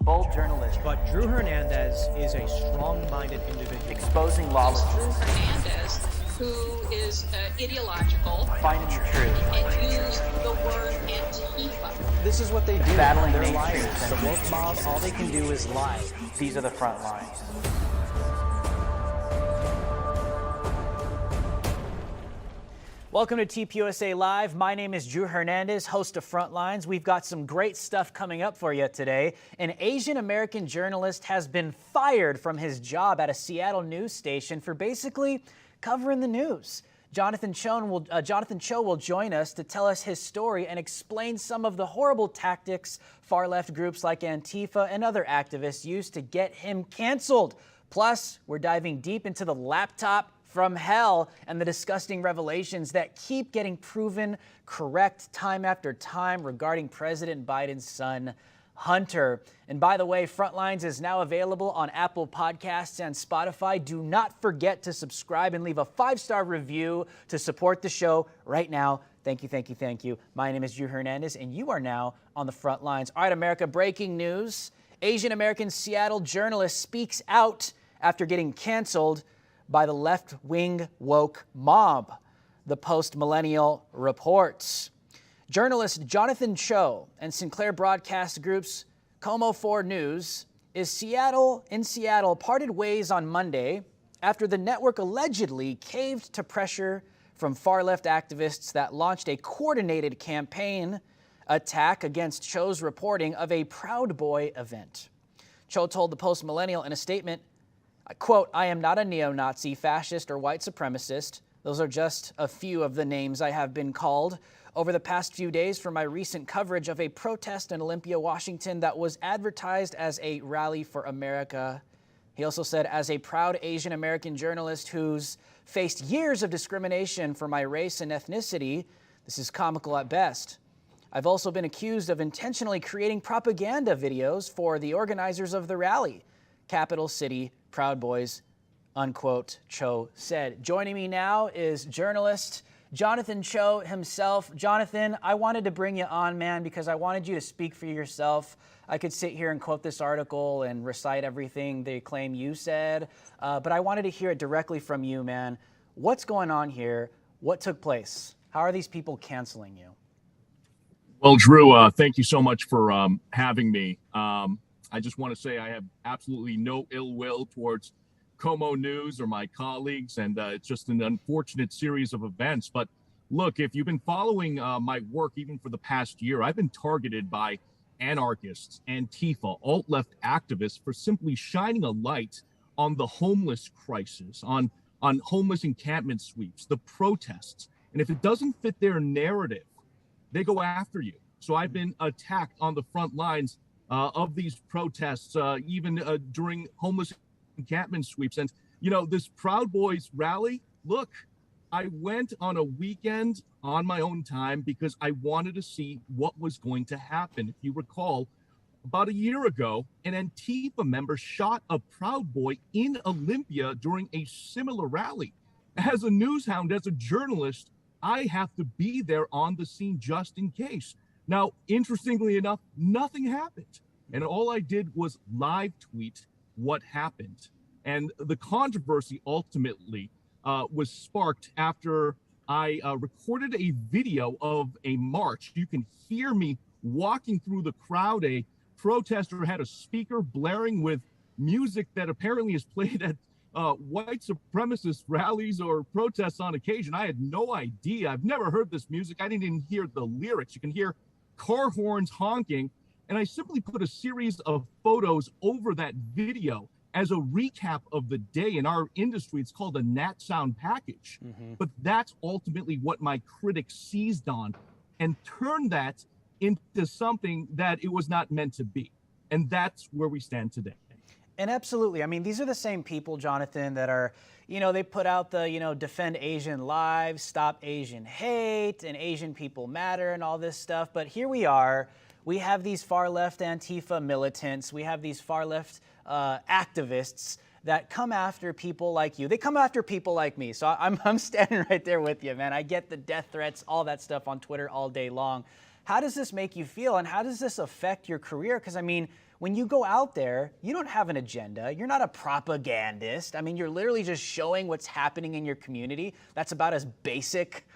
Bold journalism. But Drew Hernandez is a strong-minded individual. Exposing lawlessness. Drew Hernandez, who is ideological. Finding the truth. And use the word Antifa. This is what they do. Battling They're mainstream liars. The woke mob, all they can do is lie. These are the front lines. Welcome to TPUSA Live. My name is Drew Hernandez, host of Frontlines. We've got some great stuff coming up for you today. An Asian American journalist has been fired from his job at a Seattle news station for basically covering the news. Jonathan Choe will join us to tell us his story and explain some of the horrible tactics far-left groups like Antifa and other activists use to get him canceled. Plus, we're diving deep into the laptop from hell and the disgusting revelations that keep getting proven correct time after time regarding President Biden's son, Hunter. And by the way, Frontlines is now available on Apple Podcasts and Spotify. Do not forget to subscribe and leave a 5-star review to support the show right now. Thank you, thank you, thank you. My name is Drew Hernandez, and you are now on the front lines. All right, America, breaking news. Asian American Seattle journalist speaks out after getting canceled by the left-wing woke mob, the Post-Millennial reports. Journalist Jonathan Choe and Sinclair Broadcast Group's Como 4 News in Seattle parted ways on Monday after the network allegedly caved to pressure from far-left activists that launched a coordinated campaign attack against Choe's reporting of a Proud Boy event. Choe told the Post-Millennial in a statement, quote, "I am not a neo-Nazi, fascist, or white supremacist. Those are just a few of the names I have been called over the past few days for my recent coverage of a protest in Olympia, Washington that was advertised as a rally for America." He also said, "As a proud Asian American journalist who's faced years of discrimination for my race and ethnicity, this is comical at best. I've also been accused of intentionally creating propaganda videos for the organizers of the rally. Capital City Proud Boys," unquote, Choe said. Joining me now is journalist Jonathan Choe himself. Jonathan, I wanted to bring you on, man, because I wanted you to speak for yourself. I could sit here and quote this article and recite everything they claim you said, but I wanted to hear it directly from you, man. What's going on here? What took place? How are these people canceling you? Well, Drew, thank you so much for having me. I just want to say I have absolutely no ill will towards Como News or my colleagues, and it's just an unfortunate series of events. But look, if you've been following my work even for the past year, I've been targeted by anarchists, Antifa, alt-left activists for simply shining a light on the homeless crisis, on homeless encampment sweeps, the protests. And if it doesn't fit their narrative, they go after you. So I've been attacked on the front lines of these protests, even during homeless encampment sweeps. And, you know, this Proud Boys rally, look, I went on a weekend on my own time because I wanted to see what was going to happen. If you recall, about a year ago, an Antifa member shot a Proud Boy in Olympia during a similar rally. As a news hound, as a journalist, I have to be there on the scene just in case. Now, interestingly enough, nothing happened. And all I did was live tweet what happened. And the controversy ultimately was sparked after I recorded a video of a march. You can hear me walking through the crowd. A protester had a speaker blaring with music that apparently is played at white supremacist rallies or protests on occasion. I had no idea. I've never heard this music. I didn't even hear the lyrics. You can hear car horns honking, and I simply put a series of photos over that video as a recap of the day. In our industry, it's called a Nat Sound package. But that's ultimately what my critics seized on and turned that into something that it was not meant to be. And that's where we stand today. And absolutely. I mean, these are the same people, Jonathan, that are, you know, they put out the, you know, defend Asian lives, stop Asian hate, and Asian people matter and all this stuff. But here we are. We have these far-left Antifa militants. We have these far-left activists that come after people like you. They come after people like me. So I'm standing right there with you, man. I get the death threats, all that stuff on Twitter all day long. How does this make you feel, and how does this affect your career? Because, I mean, when you go out there, you don't have an agenda. You're not a propagandist. I mean, you're literally just showing what's happening in your community. That's about as basic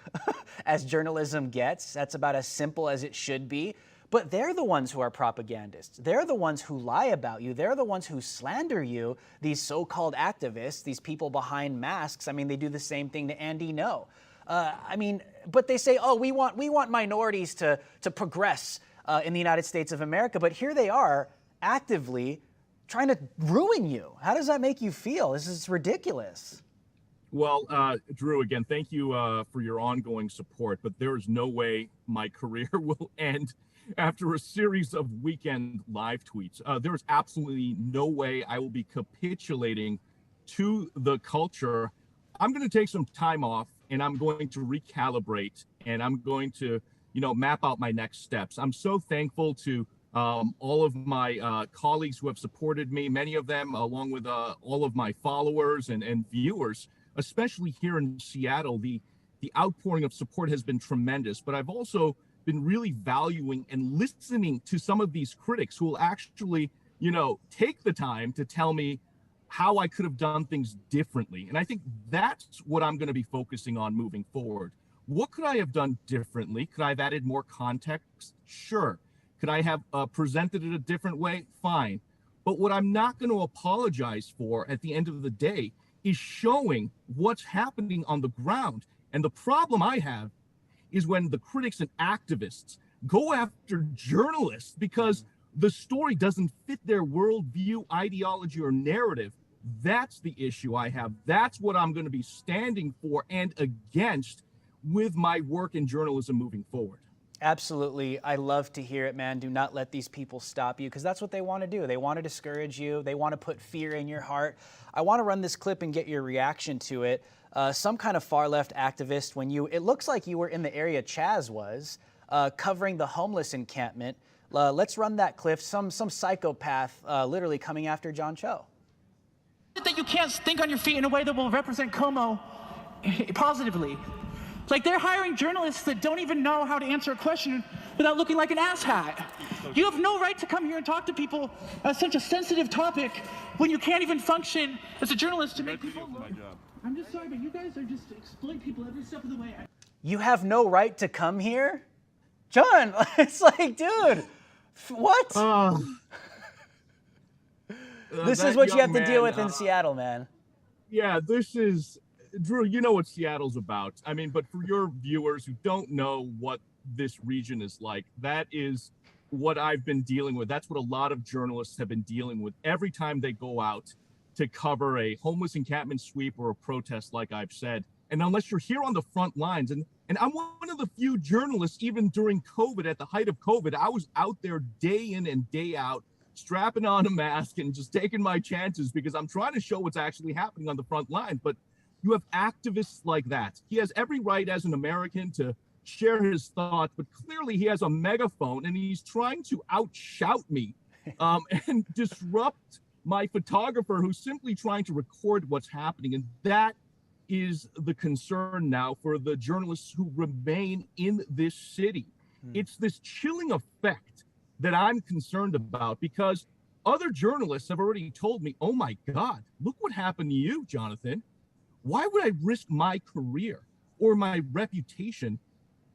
as journalism gets. That's about as simple as it should be. But they're the ones who are propagandists. They're the ones who lie about you. They're the ones who slander you, these so-called activists, these people behind masks. I mean, they do the same thing to Andy Ngo. But they say, oh, we want minorities to progress in the United States of America. But here they are actively trying to ruin you. How does that make you feel? This is ridiculous. Well, Drew, again, thank you for your ongoing support, but there is no way my career will end after a series of weekend live tweets. There is absolutely no way I will be capitulating to the culture. I'm going to take some time off and I'm going to recalibrate and I'm going to, map out my next steps. I'm so thankful to all of my colleagues who have supported me, many of them, along with all of my followers and viewers, especially here in Seattle. The outpouring of support has been tremendous, but I've also been really valuing and listening to some of these critics who will actually, take the time to tell me how I could have done things differently. And I think that's what I'm going to be focusing on moving forward. What could I have done differently? Could I have added more context? Sure. Could I have presented it a different way? Fine. But what I'm not going to apologize for at the end of the day is showing what's happening on the ground. And the problem I have is when the critics and activists go after journalists because the story doesn't fit their worldview, ideology, or narrative. That's the issue I have. That's what I'm going to be standing for and against with my work in journalism moving forward. Absolutely. I love to hear it, man. Do not let these people stop you because that's what they want to do. They want to discourage you. They want to put fear in your heart. I want to run this clip and get your reaction to it. Some kind of far-left activist, it looks like you were in the area Chaz was, covering the homeless encampment. Let's run that clip. Some psychopath literally coming after Jon Choe. That you can't think on your feet in a way that will represent Como positively. Like they're hiring journalists that don't even know how to answer a question without looking like an asshat. You have no right to come here and talk to people on such a sensitive topic when you can't even function as a journalist to make people look. I'm just sorry, but you guys are just exploiting people every step of the way. You have no right to come here? John, it's like, dude, what? This is what you have to deal with in Seattle, man. Yeah, this is, Drew, you know what Seattle's about. I mean, but for your viewers who don't know what this region is like, that is what I've been dealing with. That's what a lot of journalists have been dealing with every time they go out to cover a homeless encampment sweep or a protest, like I've said. And unless you're here on the front lines, and I'm one of the few journalists, even during COVID, at the height of COVID, I was out there day in and day out, strapping on a mask and just taking my chances because I'm trying to show what's actually happening on the front line. But you have activists like that. He has every right as an American to share his thoughts, but clearly he has a megaphone and he's trying to outshout me and disrupt my photographer who's simply trying to record what's happening. And that is the concern now for the journalists who remain in this city. It's this chilling effect that I'm concerned about because other journalists have already told me, oh my God, look what happened to you, Jonathan. Why would I risk my career or my reputation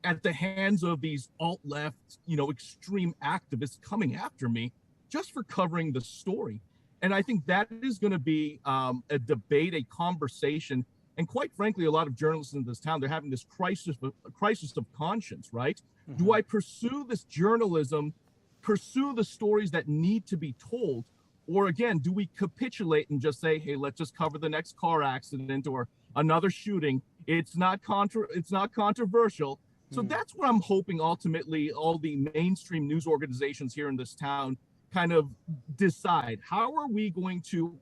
at the hands of these alt-left, extreme activists coming after me just for covering the story? And I think that is going to be a debate, a conversation. And quite frankly, a lot of journalists in this town, they're having this crisis of conscience, right? Mm-hmm. Do I pursue this journalism, pursue the stories that need to be told? Or again, do we capitulate and just say, hey, let's just cover the next car accident or another shooting? It's not controversial. So that's what I'm hoping ultimately all the mainstream news organizations here in this town kind of decide. How are we going to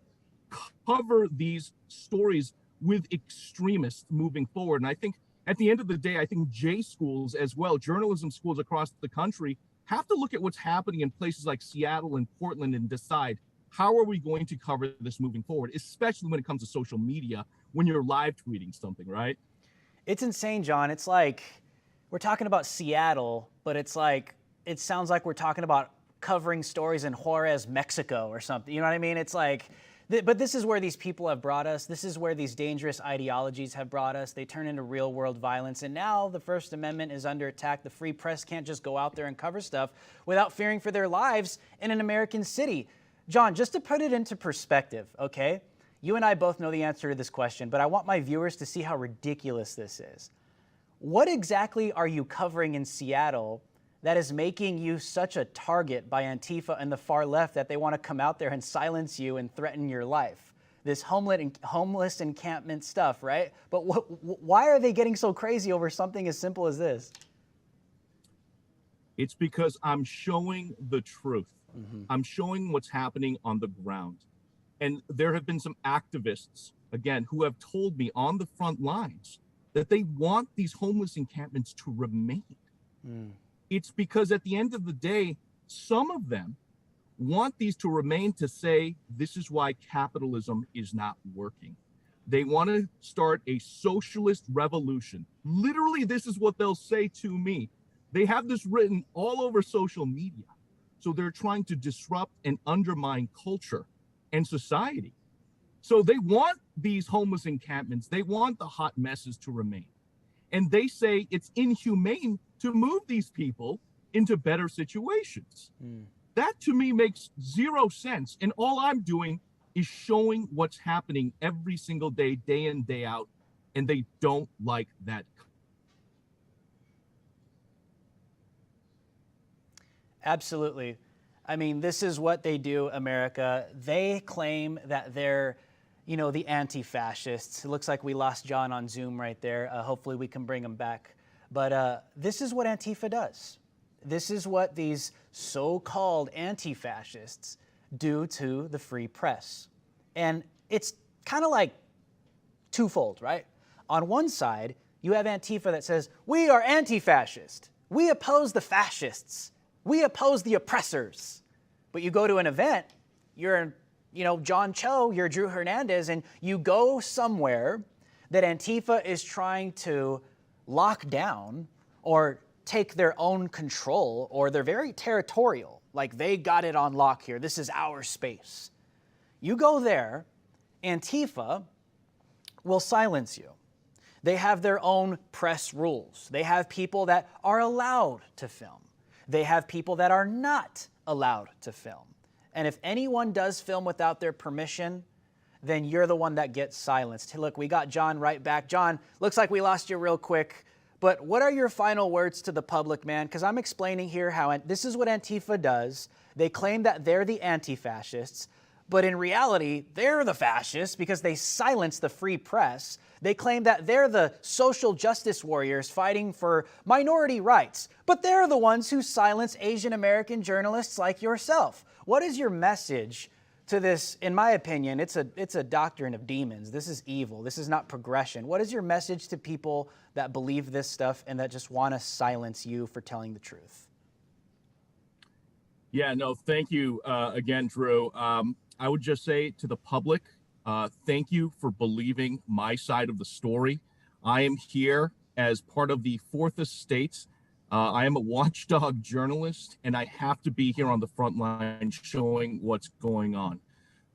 cover these stories with extremists moving forward? And I think at the end of the day, I think J schools as well, journalism schools across the country, have to look at what's happening in places like Seattle and Portland and decide, how are we going to cover this moving forward, especially when it comes to social media, when you're live tweeting something, right? It's insane, John. It's like we're talking about Seattle, but it's like it sounds like we're talking about covering stories in Juarez, Mexico or something. You know what I mean? It's like, but this is where these people have brought us. This is where these dangerous ideologies have brought us. They turn into real world violence. And now the First Amendment is under attack. The free press can't just go out there and cover stuff without fearing for their lives in an American city. John, just to put it into perspective, okay? You and I both know the answer to this question, but I want my viewers to see how ridiculous this is. What exactly are you covering in Seattle that is making you such a target by Antifa and the far left that they want to come out there and silence you and threaten your life? This homeless encampment stuff, right? But why are they getting so crazy over something as simple as this? It's because I'm showing the truth. I'm showing what's happening on the ground. And there have been some activists, again, who have told me on the front lines that they want these homeless encampments to remain. It's because at the end of the day, some of them want these to remain to say, this is why capitalism is not working. They want to start a socialist revolution. Literally, this is what they'll say to me. They have this written all over social media. So they're trying to disrupt and undermine culture and society. So they want these homeless encampments. They want the hot messes to remain. And they say it's inhumane to move these people into better situations. That to me makes zero sense. And all I'm doing is showing what's happening every single day, day in, day out. And they don't like that. Absolutely. I mean, this is what they do, America. They claim that they're, you know, the anti-fascists. It looks like we lost John on Zoom right there. Hopefully we can bring him back. But this is what Antifa does. This is what these so-called anti-fascists do to the free press. And it's kind of like twofold, right? On one side, you have Antifa that says, we are anti-fascist. We oppose the fascists. We oppose the oppressors. But you go to an event, you're, you know, Jonathan Choe, you're Drew Hernandez, and you go somewhere that Antifa is trying to lock down or take their own control, or they're very territorial, like they got it on lock here. This is our space. You go there, Antifa will silence you. They have their own press rules. They have people that are allowed to film. They have people that are not allowed to film. And if anyone does film without their permission, then you're the one that gets silenced. Hey, look, we got John right back. John, looks like we lost you real quick. But what are your final words to the public, man? Because I'm explaining here how this is what Antifa does. They claim that they're the anti-fascists, but in reality, they're the fascists because they silence the free press. They claim that they're the social justice warriors fighting for minority rights, but they're the ones who silence Asian American journalists like yourself. What is your message to this? In my opinion, it's a doctrine of demons. This is evil. This is not progression. What is your message to people that believe this stuff and that just want to silence you for telling the truth? Yeah, no, thank you again, Drew. I would just say to the public, thank you for believing my side of the story. I am here as part of the Fourth Estate. I am a watchdog journalist, and I have to be here on the front line showing what's going on.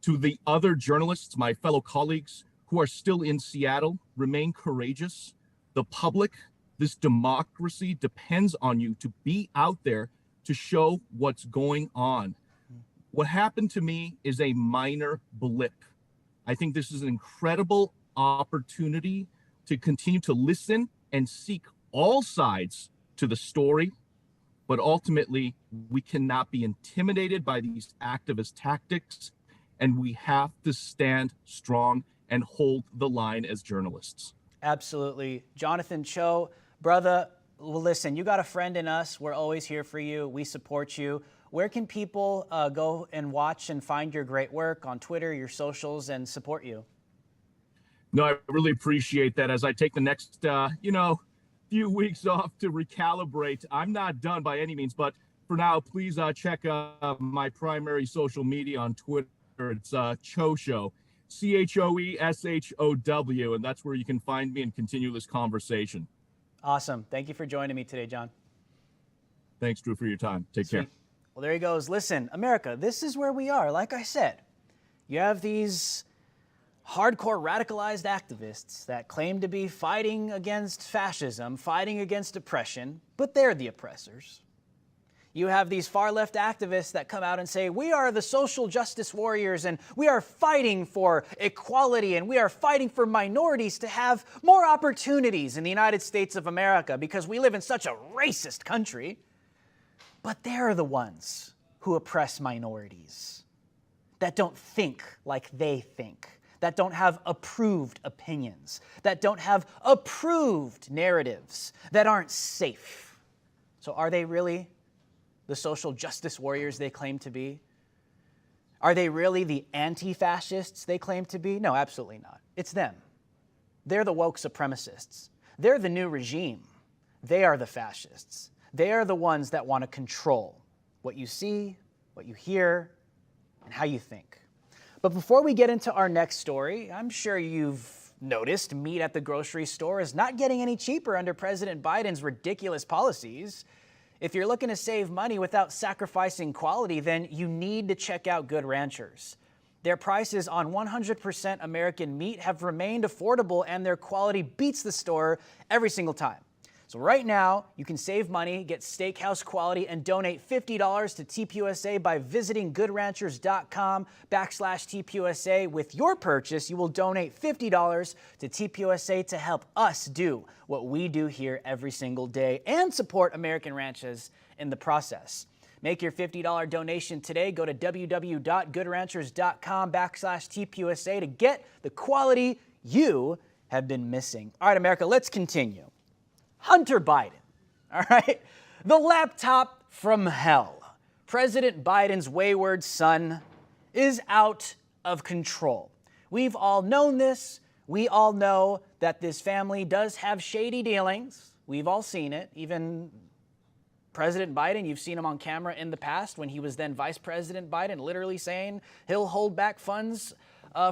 To the other journalists, my fellow colleagues who are still in Seattle, remain courageous. The public, this democracy depends on you to be out there to show what's going on. What happened to me is a minor blip. I think this is an incredible opportunity to continue to listen and seek all sides to the story, but ultimately we cannot be intimidated by these activist tactics, and we have to stand strong and hold the line as journalists. Absolutely. Jonathan Choe, brother, well, listen, you got a friend in us. We're always here for you. We support you. Where can people go and watch and find your great work on Twitter, your socials, and support you? No, I really appreciate that. As I take the next, few weeks off to recalibrate, I'm not done by any means, but for now, please check my primary social media on Twitter. It's Choe Show, CHOESHOW, and that's where you can find me and continue this conversation. Awesome. Thank you for joining me today, John. Thanks, Drew, for your time. Take care. Well, there he goes. Listen, America, this is where we are. Like I said, you have these hardcore radicalized activists that claim to be fighting against fascism, fighting against oppression, but they're the oppressors. You have these far-left activists that come out and say, we are the social justice warriors and we are fighting for equality and we are fighting for minorities to have more opportunities in the United States of America because we live in such a racist country. But they're the ones who oppress minorities, that don't think like they think, that don't have approved opinions, that don't have approved narratives, that aren't safe. So are they really the social justice warriors they claim to be? Are they really the anti-fascists they claim to be? No, absolutely not. It's them. They're the woke supremacists. They're the new regime. They are the fascists. They are the ones that want to control what you see, what you hear, and how you think. But before we get into our next story, I'm sure you've noticed meat at the grocery store is not getting any cheaper under President Biden's ridiculous policies. If you're looking to save money without sacrificing quality, then you need to check out Good Ranchers. Their prices on 100% American meat have remained affordable and their quality beats the store every single time. So right now, you can save money, get steakhouse quality, and donate $50 to TPUSA by visiting goodranchers.com/TPUSA. With your purchase, you will donate $50 to TPUSA to help us do what we do here every single day and support American ranches in the process. Make your $50 donation today. Go to www.goodranchers.com/TPUSA to get the quality you have been missing. All right, America, let's continue. Hunter Biden, all right? The laptop from hell. President Biden's wayward son is out of control. We've all known this. We all know that this family does have shady dealings. We've all seen it. Even President Biden, you've seen him on camera in the past when he was then Vice President Biden, literally saying he'll hold back funds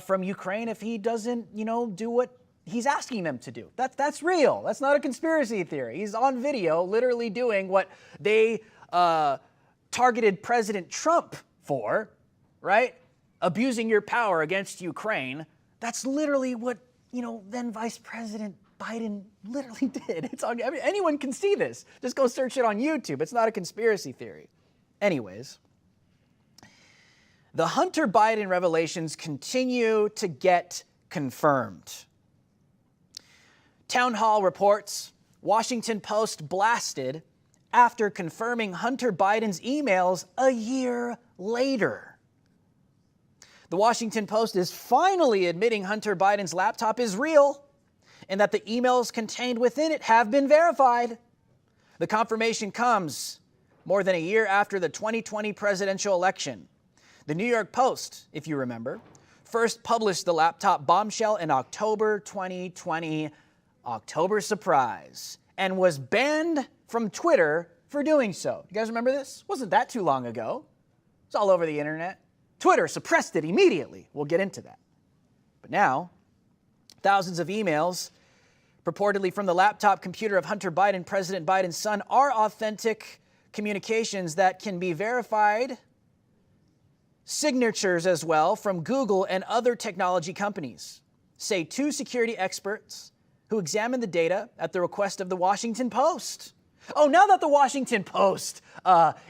from Ukraine if he doesn't, do what he's asking them to do. That's real. That's not a conspiracy theory. He's on video literally doing what they targeted President Trump for, right? Abusing your power against Ukraine. That's literally what, then Vice President Biden literally did. It's on, anyone can see this. Just go search it on YouTube. It's not a conspiracy theory. Anyways, the Hunter Biden revelations continue to get confirmed. Town Hall reports, Washington Post blasted after confirming Hunter Biden's emails a year later. The Washington Post is finally admitting Hunter Biden's laptop is real and that the emails contained within it have been verified. The confirmation comes more than a year after the 2020 presidential election. The New York Post, if you remember, first published the laptop bombshell in October 2020. October surprise, and was banned from Twitter for doing so. You guys remember this? Wasn't that too long ago. It's all over the internet. Twitter suppressed it immediately. We'll get into that. But now, thousands of emails purportedly from the laptop computer of Hunter Biden, President Biden's son, are authentic communications that can be verified. Signatures as well from Google and other technology companies, say two security experts who examined the data at the request of the Washington Post. Oh, now that the Washington Post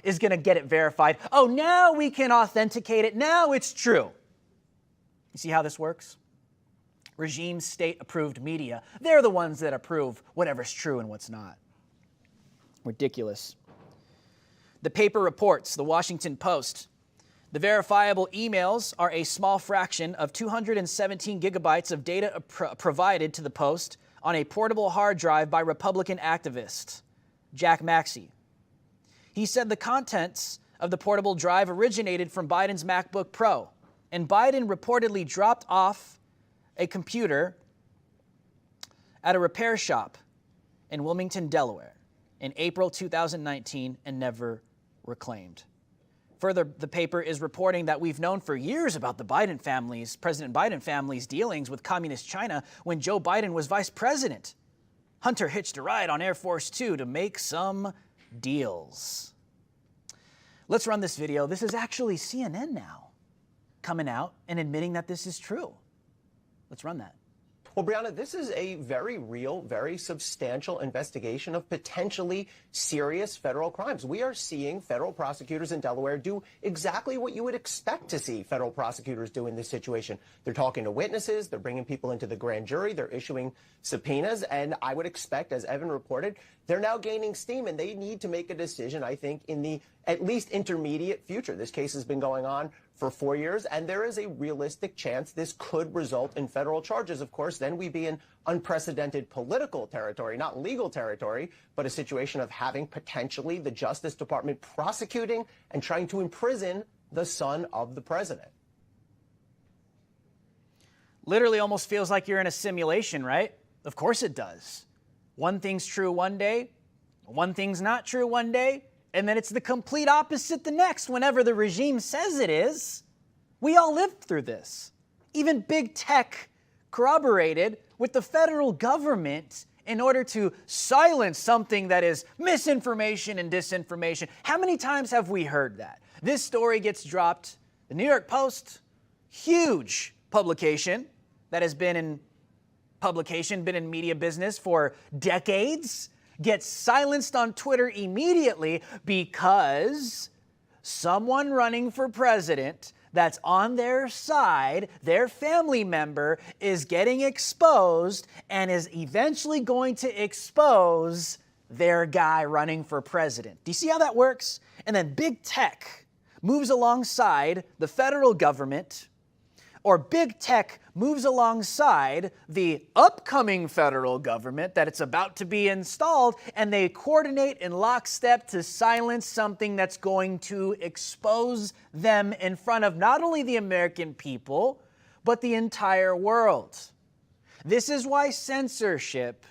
is going to get it verified, now we can authenticate it. Now it's true. You see how this works? Regime state-approved media, they're the ones that approve whatever's true and what's not. Ridiculous. The paper reports, the Washington Post, the verifiable emails are a small fraction of 217 gigabytes of data provided to the Post on a portable hard drive by Republican activist Jack Maxey. He said the contents of the portable drive originated from Biden's MacBook Pro, and Biden reportedly dropped off a computer at a repair shop in Wilmington, Delaware in April 2019 and never reclaimed. Further, the paper is reporting that we've known for years about the President Biden family's dealings with communist China when Joe Biden was vice president. Hunter hitched a ride on Air Force Two to make some deals. Let's run this video. This is actually CNN now coming out and admitting that this is true. Let's run that. Well, Brianna, this is a very real, very substantial investigation of potentially serious federal crimes. We are seeing federal prosecutors in Delaware do exactly what you would expect to see federal prosecutors do in this situation. They're talking to witnesses, they're bringing people into the grand jury, they're issuing subpoenas, and I would expect, as Evan reported, they're now gaining steam, and they need to make a decision, I think, in the at least intermediate future. This case has been going on for 4 years, and there is a realistic chance this could result in federal charges. Of course, then we'd be in unprecedented political territory, not legal territory, but a situation of having potentially the Justice Department prosecuting and trying to imprison the son of the president. Literally almost feels like you're in a simulation, right? Of course it does. One thing's true one day, one thing's not true one day, and then it's the complete opposite the next whenever the regime says it is. We all lived through this. Even big tech corroborated with the federal government in order to silence something that is misinformation and disinformation. How many times have we heard that? This story gets dropped. The New York Post, huge publication that has been in media business for decades, gets silenced on Twitter immediately because someone running for president that's on their side, their family member, is getting exposed and is eventually going to expose their guy running for president. Do you see how that works? And then big tech moves alongside the federal government, or big tech moves alongside the upcoming federal government that it's about to be installed, and they coordinate in lockstep to silence something that's going to expose them in front of not only the American people, but the entire world. This is why censorship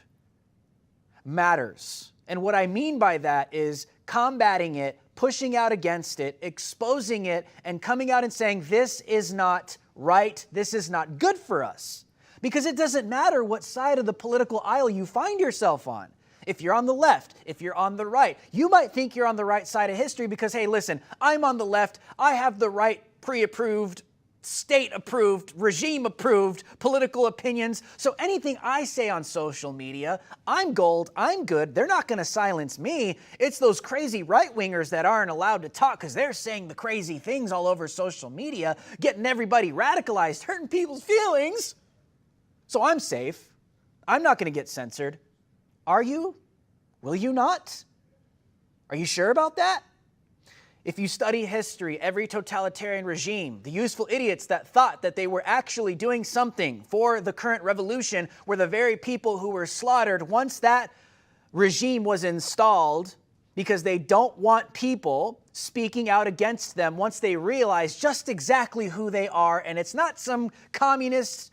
matters. And what I mean by that is combating it, pushing out against it, exposing it, and coming out and saying, this is not right, this is not good for us. Because it doesn't matter what side of the political aisle you find yourself on. If you're on the left, if you're on the right, you might think you're on the right side of history because, hey, listen, I'm on the left, I have the right pre-approved, state-approved, regime-approved political opinions. So anything I say on social media, I'm gold, I'm good, they're not going to silence me. It's those crazy right-wingers that aren't allowed to talk because they're saying the crazy things all over social media, getting everybody radicalized, hurting people's feelings. So I'm safe. I'm not going to get censored. Are you? Will you not? Are you sure about that? If you study history, every totalitarian regime, the useful idiots that thought that they were actually doing something for the current revolution were the very people who were slaughtered once that regime was installed because they don't want people speaking out against them once they realize just exactly who they are. And it's not some communist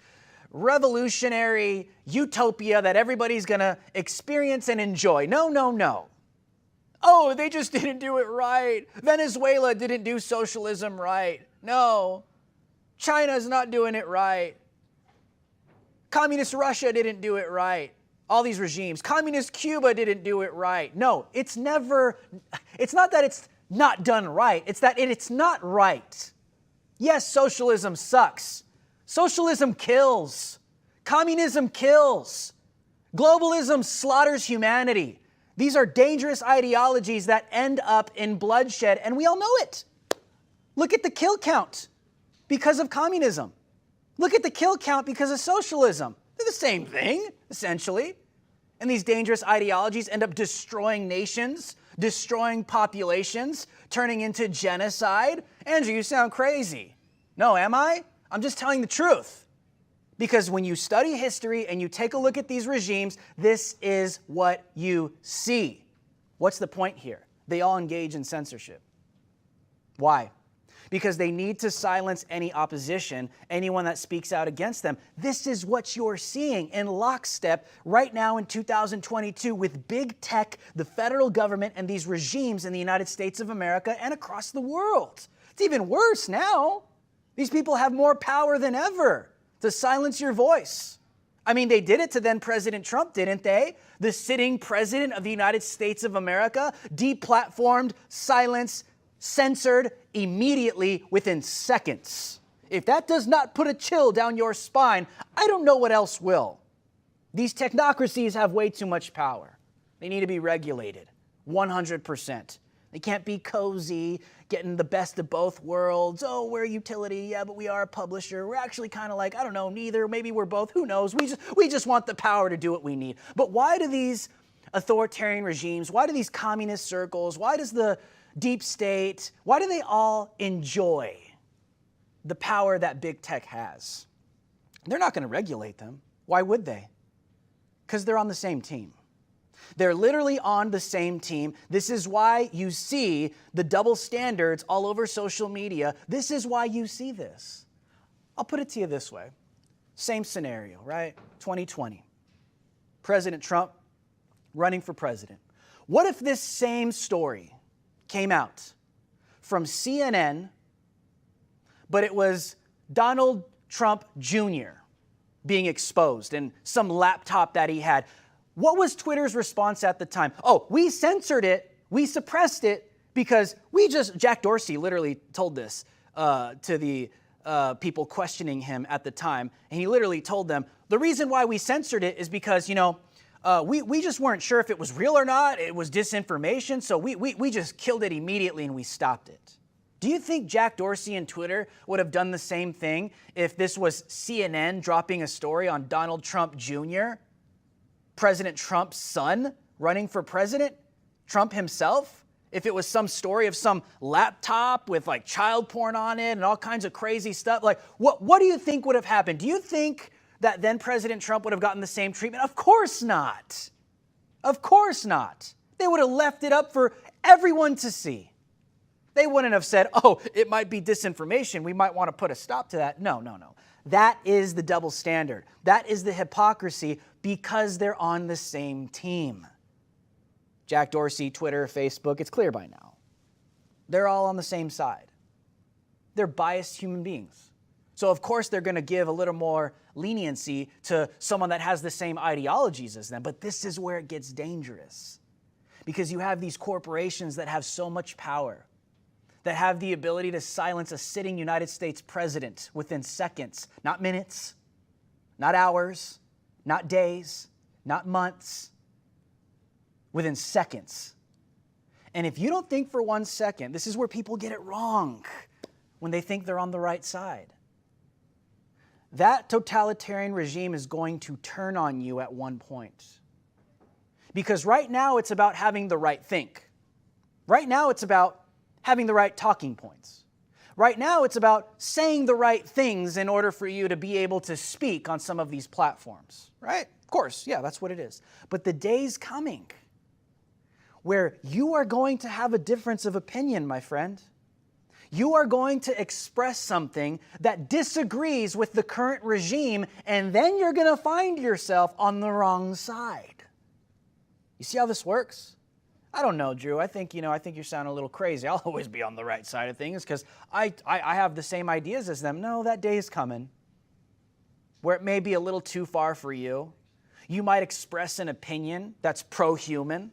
revolutionary utopia that everybody's going to experience and enjoy. No, no, no. Oh, they just didn't do it right. Venezuela didn't do socialism right. No. China's not doing it right. Communist Russia didn't do it right. All these regimes. Communist Cuba didn't do it right. No, it's not that it's not done right. It's that it's not right. Yes, socialism sucks. Socialism kills. Communism kills. Globalism slaughters humanity. These are dangerous ideologies that end up in bloodshed, and we all know it. Look at the kill count because of communism. Look at the kill count because of socialism. They're the same thing, essentially. And these dangerous ideologies end up destroying nations, destroying populations, turning into genocide. Andrew, you sound crazy. No, am I? I'm just telling the truth. Because when you study history and you take a look at these regimes, this is what you see. What's the point here? They all engage in censorship. Why? Because they need to silence any opposition, anyone that speaks out against them. This is what you're seeing in lockstep right now in 2022 with big tech, the federal government, and these regimes in the United States of America and across the world. It's even worse now. These people have more power than ever to silence your voice. I mean, they did it to then President Trump, didn't they? The sitting president of the United States of America deplatformed, silenced, censored immediately within seconds. If that does not put a chill down your spine, I don't know what else will. These technocracies have way too much power. They need to be regulated, 100%. They can't be cozy, getting the best of both worlds. Oh, we're a utility, yeah, but we are a publisher. We're actually kind of like, I don't know, neither. Maybe we're both, who knows? We just want the power to do what we need. But why do these authoritarian regimes, why do these communist circles, why does the deep state, why do they all enjoy the power that big tech has? They're not going to regulate them. Why would they? Because they're on the same team. They're literally on the same team. This is why you see the double standards all over social media. This is why you see this. I'll put it to you this way. Same scenario, right? 2020. President Trump running for president. What if this same story came out from CNN, but it was Donald Trump Jr. being exposed and some laptop that he had? What was Twitter's response at the time? Oh, we censored it, we suppressed it because Jack Dorsey literally told this to the people questioning him at the time. And he literally told them, the reason why we censored it is because, we just weren't sure if it was real or not. It was disinformation. So we just killed it immediately and we stopped it. Do you think Jack Dorsey and Twitter would have done the same thing if this was CNN dropping a story on Donald Trump Jr., President Trump's son running for president, Trump himself? If it was some story of some laptop with like child porn on it and all kinds of crazy stuff, like what do you think would have happened? Do you think that then President Trump would have gotten the same treatment? Of course not. Of course not. They would have left it up for everyone to see. They wouldn't have said, oh, it might be disinformation. We might want to put a stop to that. No. That is the double standard. That is the hypocrisy because they're on the same team. Jack Dorsey, Twitter, Facebook, it's clear by now. They're all on the same side. They're biased human beings. So of course they're going to give a little more leniency to someone that has the same ideologies as them. But this is where it gets dangerous. Because you have these corporations that have so much power, that have the ability to silence a sitting United States president within seconds, not minutes, not hours, not days, not months, within seconds. And if you don't think for 1 second, this is where people get it wrong when they think they're on the right side. That totalitarian regime is going to turn on you at one point. Because right now it's about having the right think. Right now it's about having the right talking points. Right now it's about saying the right things in order for you to be able to speak on some of these platforms, right? Of course, yeah, that's what it is. But the day's coming where you are going to have a difference of opinion, my friend. You are going to express something that disagrees with the current regime, and then you're going to find yourself on the wrong side. You see how this works? I don't know, Drew. I think you sound a little crazy. I'll always be on the right side of things because I have the same ideas as them. No, that day is coming where it may be a little too far for you. You might express an opinion that's pro-human.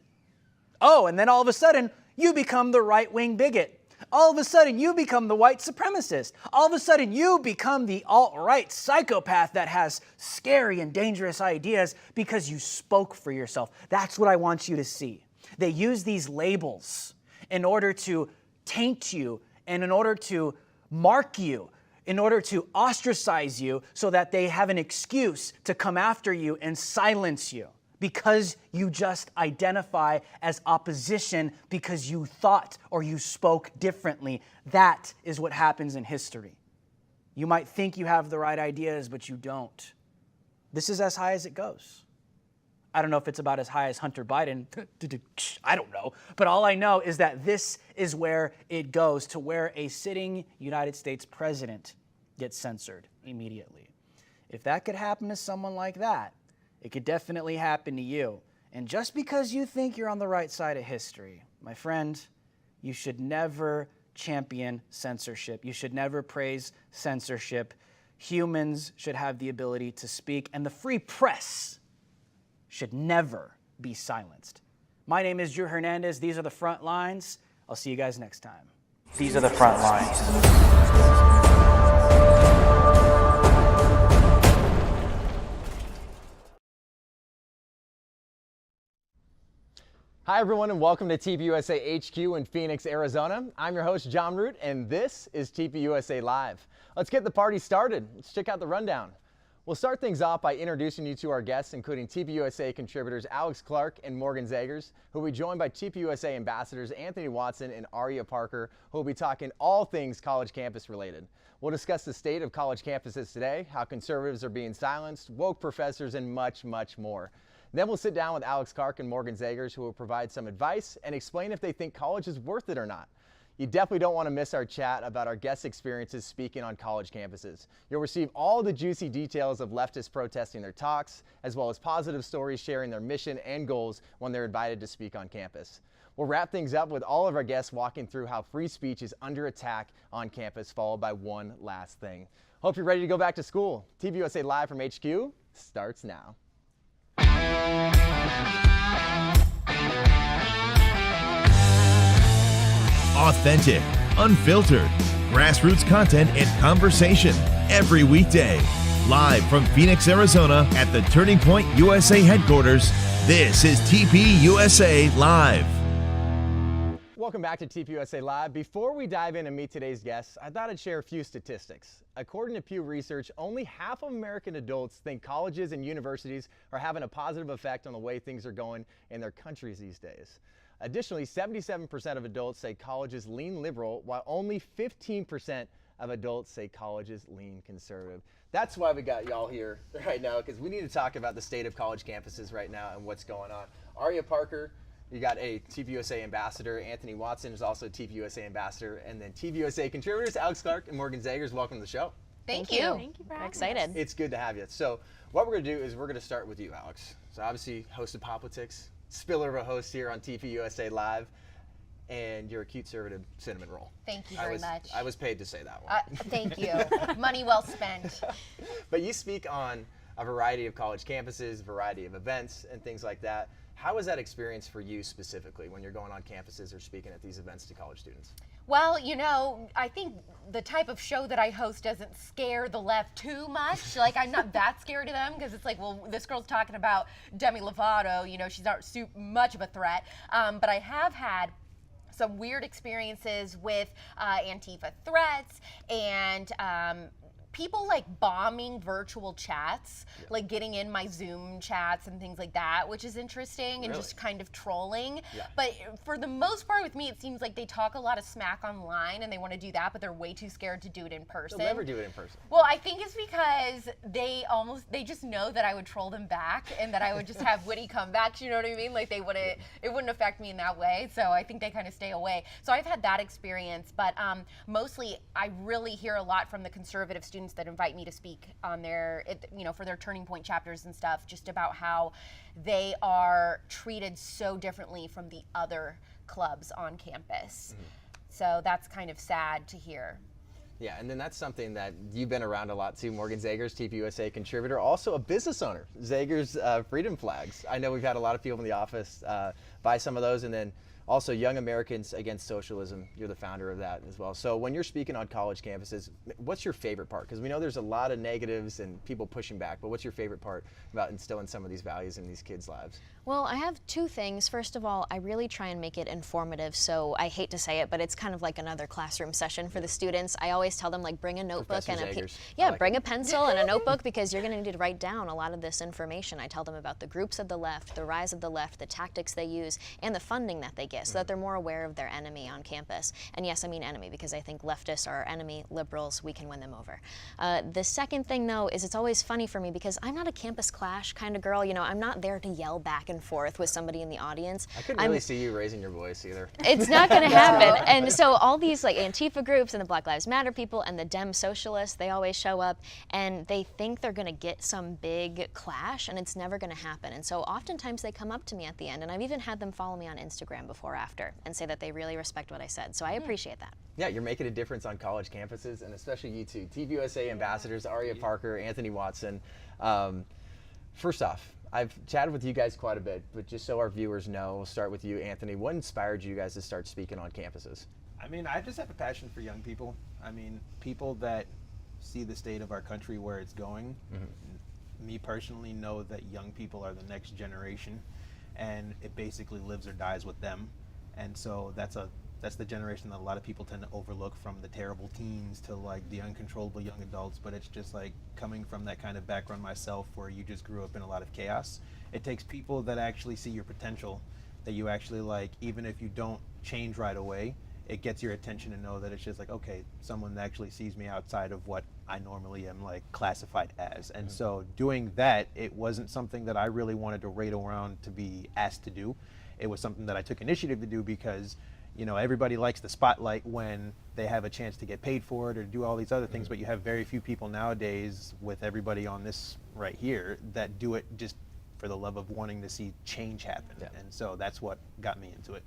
Oh, and then all of a sudden, you become the right-wing bigot. All of a sudden, you become the white supremacist. All of a sudden, you become the alt-right psychopath that has scary and dangerous ideas because you spoke for yourself. That's what I want you to see. They use these labels in order to taint you and in order to mark you, in order to ostracize you so that they have an excuse to come after you and silence you because you just identify as opposition because you thought or you spoke differently. That is what happens in history. You might think you have the right ideas, but you don't. This is as high as it goes. I don't know if it's about as high as Hunter Biden. I don't know. But all I know is that this is where it goes, to where a sitting United States president gets censored immediately. If that could happen to someone like that, it could definitely happen to you. And just because you think you're on the right side of history, my friend, you should never champion censorship. You should never praise censorship. Humans should have the ability to speak, and the free press should never be silenced. My name is Drew Hernandez. These are the Front Lines. I'll see you guys next time. These are the front lines. Hi everyone and welcome to TPUSA HQ in Phoenix, Arizona. I'm your host Jon Root and this is TPUSA Live. Let's get the party started. Let's check out the rundown. We'll start things off by introducing you to our guests, including TPUSA contributors Alex Clark and Morgan Zegers, who will be joined by TPUSA ambassadors Anthony Watson and Aria Parker, who will be talking all things college campus related. We'll discuss the state of college campuses today, how conservatives are being silenced, woke professors, and much, much more. Then we'll sit down with Alex Clark and Morgan Zegers, who will provide some advice and explain if they think college is worth it or not. You definitely don't want to miss our chat about our guest experiences speaking on college campuses. You'll receive all the juicy details of leftists protesting their talks, as well as positive stories sharing their mission and goals when they're invited to speak on campus. We'll wrap things up with all of our guests walking through how free speech is under attack on campus, followed by one last thing. Hope you're ready to go back to school. TPUSA Live from HQ starts now. Authentic, unfiltered, grassroots content and conversation every weekday. Live from Phoenix, Arizona at the Turning Point USA headquarters, this is TPUSA Live. Welcome back to TPUSA Live. Before we dive in and meet today's guests, I thought I'd share a few statistics. According to Pew Research, only half of American adults think colleges and universities are having a positive effect on the way things are going in their countries these days. Additionally, 77% of adults say colleges lean liberal, while only 15% of adults say colleges lean conservative. That's why we got y'all here right now, because we need to talk about the state of college campuses right now and what's going on. Aria Parker, you got a TPUSA ambassador. Anthony Watson is also a TPUSA ambassador. And then TPUSA contributors, Alex Clark and Morgan Zegers, welcome to the show. Thank you. Thank you for having excited. It's good to have you. So what we're going to do is we're going to start with you, Alex. So obviously hosted Politics, spiller of a host here on TPUSA Live, and you're a cute conservative cinnamon roll. Thank you very much. I was paid to say that one. Thank you. Money well spent. But you speak on a variety of college campuses, a variety of events, and things like that. How was that experience for you specifically when you're going on campuses or speaking at these events to college students? Well, you know, I think the type of show that I host doesn't scare the left too much. Like, I'm not that scared of them because it's like, well, this girl's talking about Demi Lovato, you know, she's not much of a threat. But I have had some weird experiences with Antifa threats and people like bombing virtual chats, like getting in my Zoom chats and things like that, which is interesting and just kind of trolling. Yeah. But for the most part with me, it seems like they talk a lot of smack online and they want to do that, but they're way too scared to do it in person. They'll never do it in person. Well, I think it's because they just know that I would troll them back and that I would just have witty comebacks, you know what I mean? Like it wouldn't affect me in that way. So I think they kind of stay away. So I've had that experience, but mostly I really hear a lot from the conservative students that invite me to speak on their, you know, for their Turning Point chapters and stuff, just about how they are treated so differently from the other clubs on campus. Mm-hmm. So that's kind of sad to hear. Yeah, and then that's something that you've been around a lot too. Morgan Zegers, TPUSA contributor, also a business owner. Zegers Freedom Flags. I know we've had a lot of people in the office buy some of those, and then also Young Americans Against Socialism. You're the founder of that as well. So when you're speaking on college campuses, what's your favorite part? Because we know there's a lot of negatives and people pushing back, but what's your favorite part about instilling some of these values in these kids' lives? Well, I have two things. First of all, I really try and make it informative, so I hate to say it, but it's kind of like another classroom session for the students. I always tell them, like, bring a notebook and bring a pencil and a notebook because you're going to need to write down a lot of this information. I tell them about the groups of the left, the rise of the left, the tactics they use, and the funding that they get so that they're more aware of their enemy on campus. And yes, I mean enemy because I think leftists are our enemy, liberals, we can win them over. The second thing, though, is it's always funny for me because I'm not a campus clash kind of girl. You know, I'm not there to yell back and forth with somebody in the audience. I couldn't really see you raising your voice either. It's not going to happen. And so all these like Antifa groups and the Black Lives Matter people and the Dem socialists, they always show up and they think they're going to get some big clash and it's never going to happen. And so oftentimes they come up to me at the end, and I've even had them follow me on Instagram before or after and say that they really respect what I said. So I appreciate that. Yeah, you're making a difference on college campuses, and especially you two, TPUSA ambassadors, Aria Parker, Anthony Watson. First off, I've chatted with you guys quite a bit, but just so our viewers know, we'll start with you, Anthony. What inspired you guys to start speaking on campuses? I mean, I just have a passion for young people. I mean, people that see the state of our country where it's going. Me personally know that young people are the next generation, and it basically lives or dies with them. And so that's the generation that a lot of people tend to overlook, from the terrible teens to like the uncontrollable young adults. But it's just like coming from that kind of background myself, where you just grew up in a lot of chaos. It takes people that actually see your potential, that you actually like, even if you don't change right away, it gets your attention to know that it's just like, okay, someone actually sees me outside of what I normally am like classified as. And so doing that, it wasn't something that I really wanted to wait around to be asked to do. It was something that I took initiative to do because, you know, everybody likes the spotlight when they have a chance to get paid for it or do all these other things, but you have very few people nowadays, with everybody on this right here, that do it just for the love of wanting to see change happen. And so that's what got me into it.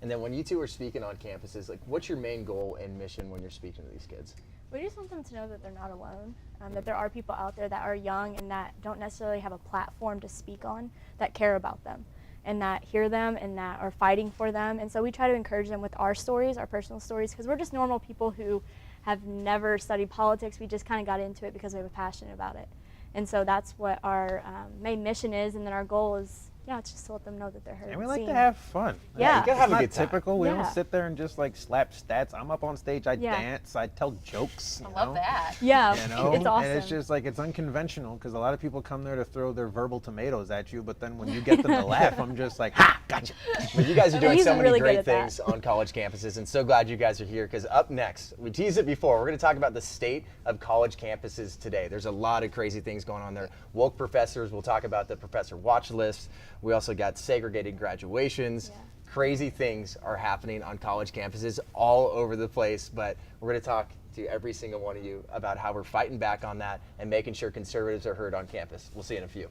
And then when you two are speaking on campuses, like, what's your main goal and mission when you're speaking to these kids? We just want them to know that they're not alone, that there are people out there that are young and that don't necessarily have a platform to speak on, that care about them and that hear them and that are fighting for them. And so we try to encourage them with our stories, our personal stories, because we're just normal people who have never studied politics. We just kind of got into it because we have a passion about it. And so that's what our main mission is, and then our goal is, it's just to let them know that they're heard. And we like to have fun. Yeah. You gotta have a good time. Typical. We Yeah. don't sit there and just like slap stats. I'm up on stage, I dance, I tell jokes. I love that. Yeah, you know? it's awesome. And it's just like, it's unconventional, because a lot of people come there to throw their verbal tomatoes at you, but then when you get them to laugh, I'm just like, ha, gotcha. But you guys are doing He's so many really great good at that. things on college campuses, and so glad you guys are here, because up next, we teased it before, we're going to talk about the state of college campuses today. There's a lot of crazy things going on there. Woke professors, we'll talk about the professor watch list. We also got segregated graduations. Crazy things are happening on college campuses all over the place, but we're going to talk to every single one of you about how we're fighting back on that and making sure conservatives are heard on campus. We'll see you in a few.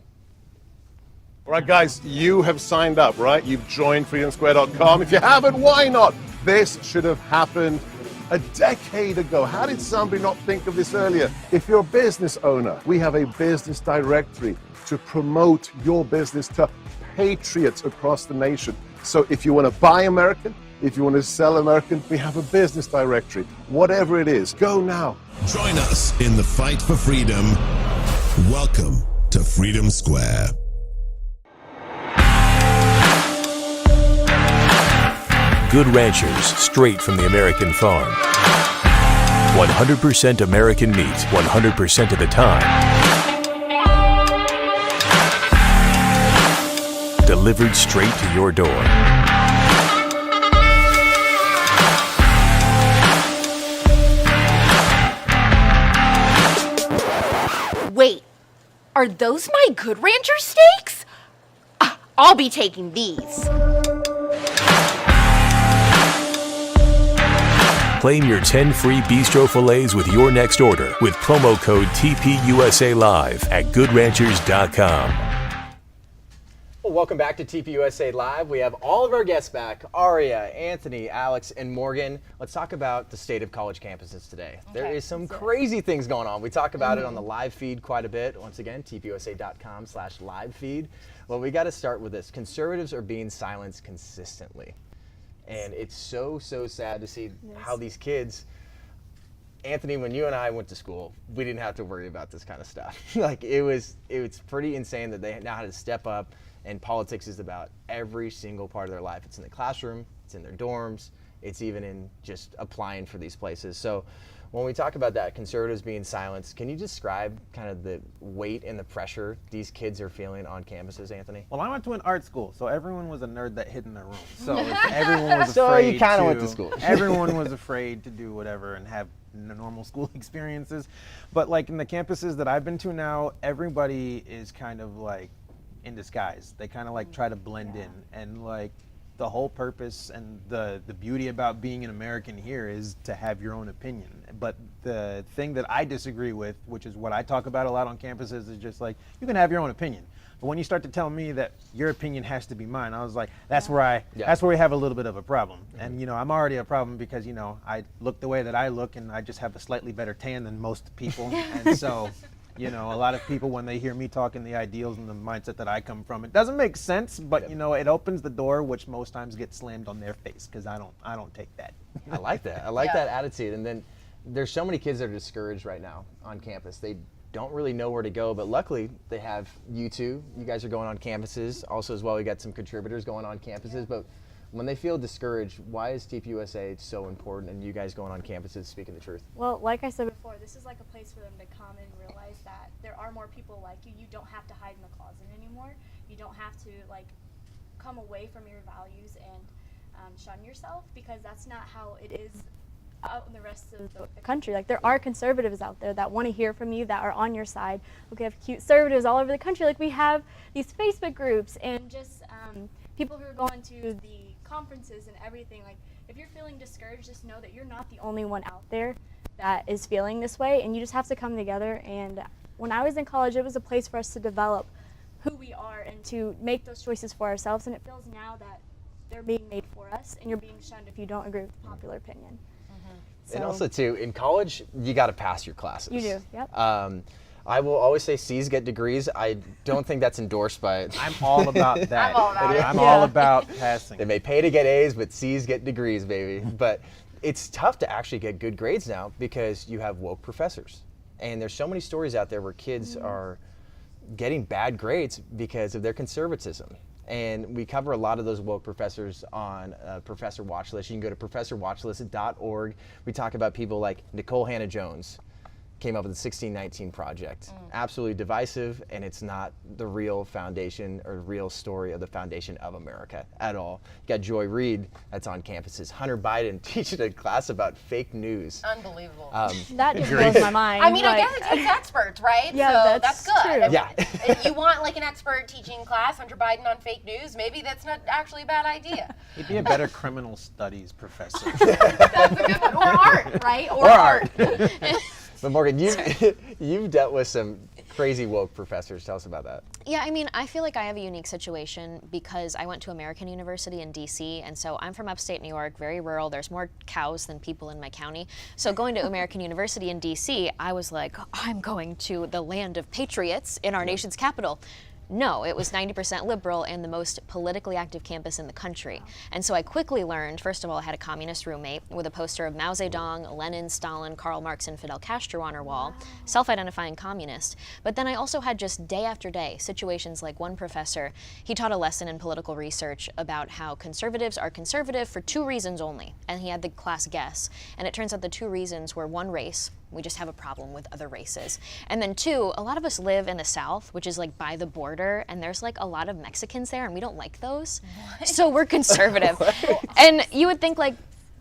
All right, guys, you have signed up, right? You've joined freedomsquare.com. If you haven't, why not? This should have happened a decade ago. How did somebody not think of this earlier? If you're a business owner, we have a business directory to promote your business to patriots across the nation. So if you want to buy American, if you want to sell American, we have a business directory. Whatever it is, go now. Join us in the fight for freedom. Welcome to Freedom Square. Good ranchers, straight from the American farm. 100% American meat, 100% of the time. Delivered straight to your door. Wait, are those my Good Rancher steaks? I'll be taking these. Claim your 10 free bistro fillets with your next order with promo code TPUSA Live at goodranchers.com. Well, welcome back to TPUSA Live. We have all of our guests back, Aria, Anthony, Alex, and Morgan. Let's talk about the state of college campuses today. There is some crazy things going on. We talk about it on the live feed quite a bit. Once again, tpusa.com/live feed. Well, we got to start with this. Conservatives are being silenced consistently. And it's so sad to see how these kids, Anthony, when you and I went to school, we didn't have to worry about this kind of stuff. Like, it was pretty insane that they now had to step up, and politics is about every single part of their life. It's in the classroom, it's in their dorms, it's even in just applying for these places. So when we talk about that, conservatives being silenced, can you describe kind of the weight and the pressure these kids are feeling on campuses, Anthony? Well, I went to an art school, so everyone was a nerd that hid in their room. So everyone was So afraid you kind of went to school. Everyone was afraid to do whatever and have normal school experiences. But like in the campuses that I've been to now, everybody is kind of like in disguise. They kind of like try to blend in, and like the whole purpose and the beauty about being an American here is to have your own opinion. But the thing that I disagree with, which is what I talk about a lot on campuses, is just like, you can have your own opinion. But when you start to tell me that your opinion has to be mine, I was like, that's where we have a little bit of a problem. And you know, I'm already a problem because, you know, I look the way that I look, and I just have a slightly better tan than most people. And so You know, a lot of people, when they hear me talking the ideals and the mindset that I come from, it doesn't make sense, but you know, it opens the door, which most times gets slammed on their face, because I don't take that. I like that. I like that attitude. And then there's so many kids that are discouraged right now on campus. They don't really know where to go, but luckily they have you two. You guys are going on campuses. Also as well, we got some contributors going on campuses, but when they feel discouraged, why is TPUSA so important and you guys going on campuses speaking the truth? Well, like I said before, this is like a place for them to come and realize that there are more people like you. You don't have to hide in the closet anymore. You don't have to like come away from your values and shun yourself, because that's not how it is out in the rest of the country. Like, there are conservatives out there that want to hear from you, that are on your side. We have cute conservatives all over the country. Like, we have these Facebook groups and just people who are going to the conferences and everything. Like, if you're feeling discouraged, just know that you're not the only one out there that is feeling this way, and you just have to come together. And when I was in college, it was a place for us to develop who we are and to make those choices for ourselves, and it feels now that they're being made for us, and you're being shunned if you don't agree with the popular opinion. So, and also too, in college, you got to pass your classes. You do, yep. I will always say C's get degrees. I don't think that's endorsed by. I'm all about that. I'm all about it. I'm all about passing. They may pay to get A's, but C's get degrees, baby. But it's tough to actually get good grades now because you have woke professors. And there's so many stories out there where kids are getting bad grades because of their conservatism. And we cover a lot of those woke professors on Professor Watch List. You can go to professorwatchlist.org. We talk about people like Nicole Hannah-Jones, came up with the 1619 Project. Absolutely divisive, and it's not the real foundation or real story of the foundation of America at all. You got Joy Reid that's on campuses. Hunter Biden teaching a class about fake news. Unbelievable. that just blows my mind. I mean, I like, guess it takes experts, right? Yeah, so that's good. true. I mean, Yeah. if you want like an expert teaching class, Hunter Biden on fake news, maybe that's not actually a bad idea. He'd be a better criminal studies professor. That's a good one. Or art, right? Or art. But Morgan, you've dealt with some crazy woke professors. Tell us about that. Yeah, I mean, I feel like I have a unique situation because I went to American University in DC, and so I'm from upstate New York, very rural. There's more cows than people in my county. So going to American University in DC, I was like, I'm going to the land of patriots in our nation's capital. No, it was 90% liberal and the most politically active campus in the country. And so I quickly learned, first of all, I had a communist roommate with a poster of Mao Zedong, Lenin, Stalin, Karl Marx, and Fidel Castro on her wall, self-identifying communist. But then I also had just day after day situations like one professor, he taught a lesson in political research about how conservatives are conservative for 2 reasons only. And he had the class guess. And it turns out the 2 reasons were 1, race. We just have a problem with other races. And then 2, a lot of us live in the South, which is like by the border, and there's like a lot of Mexicans there, and we don't like those. So we're conservative. And you would think like,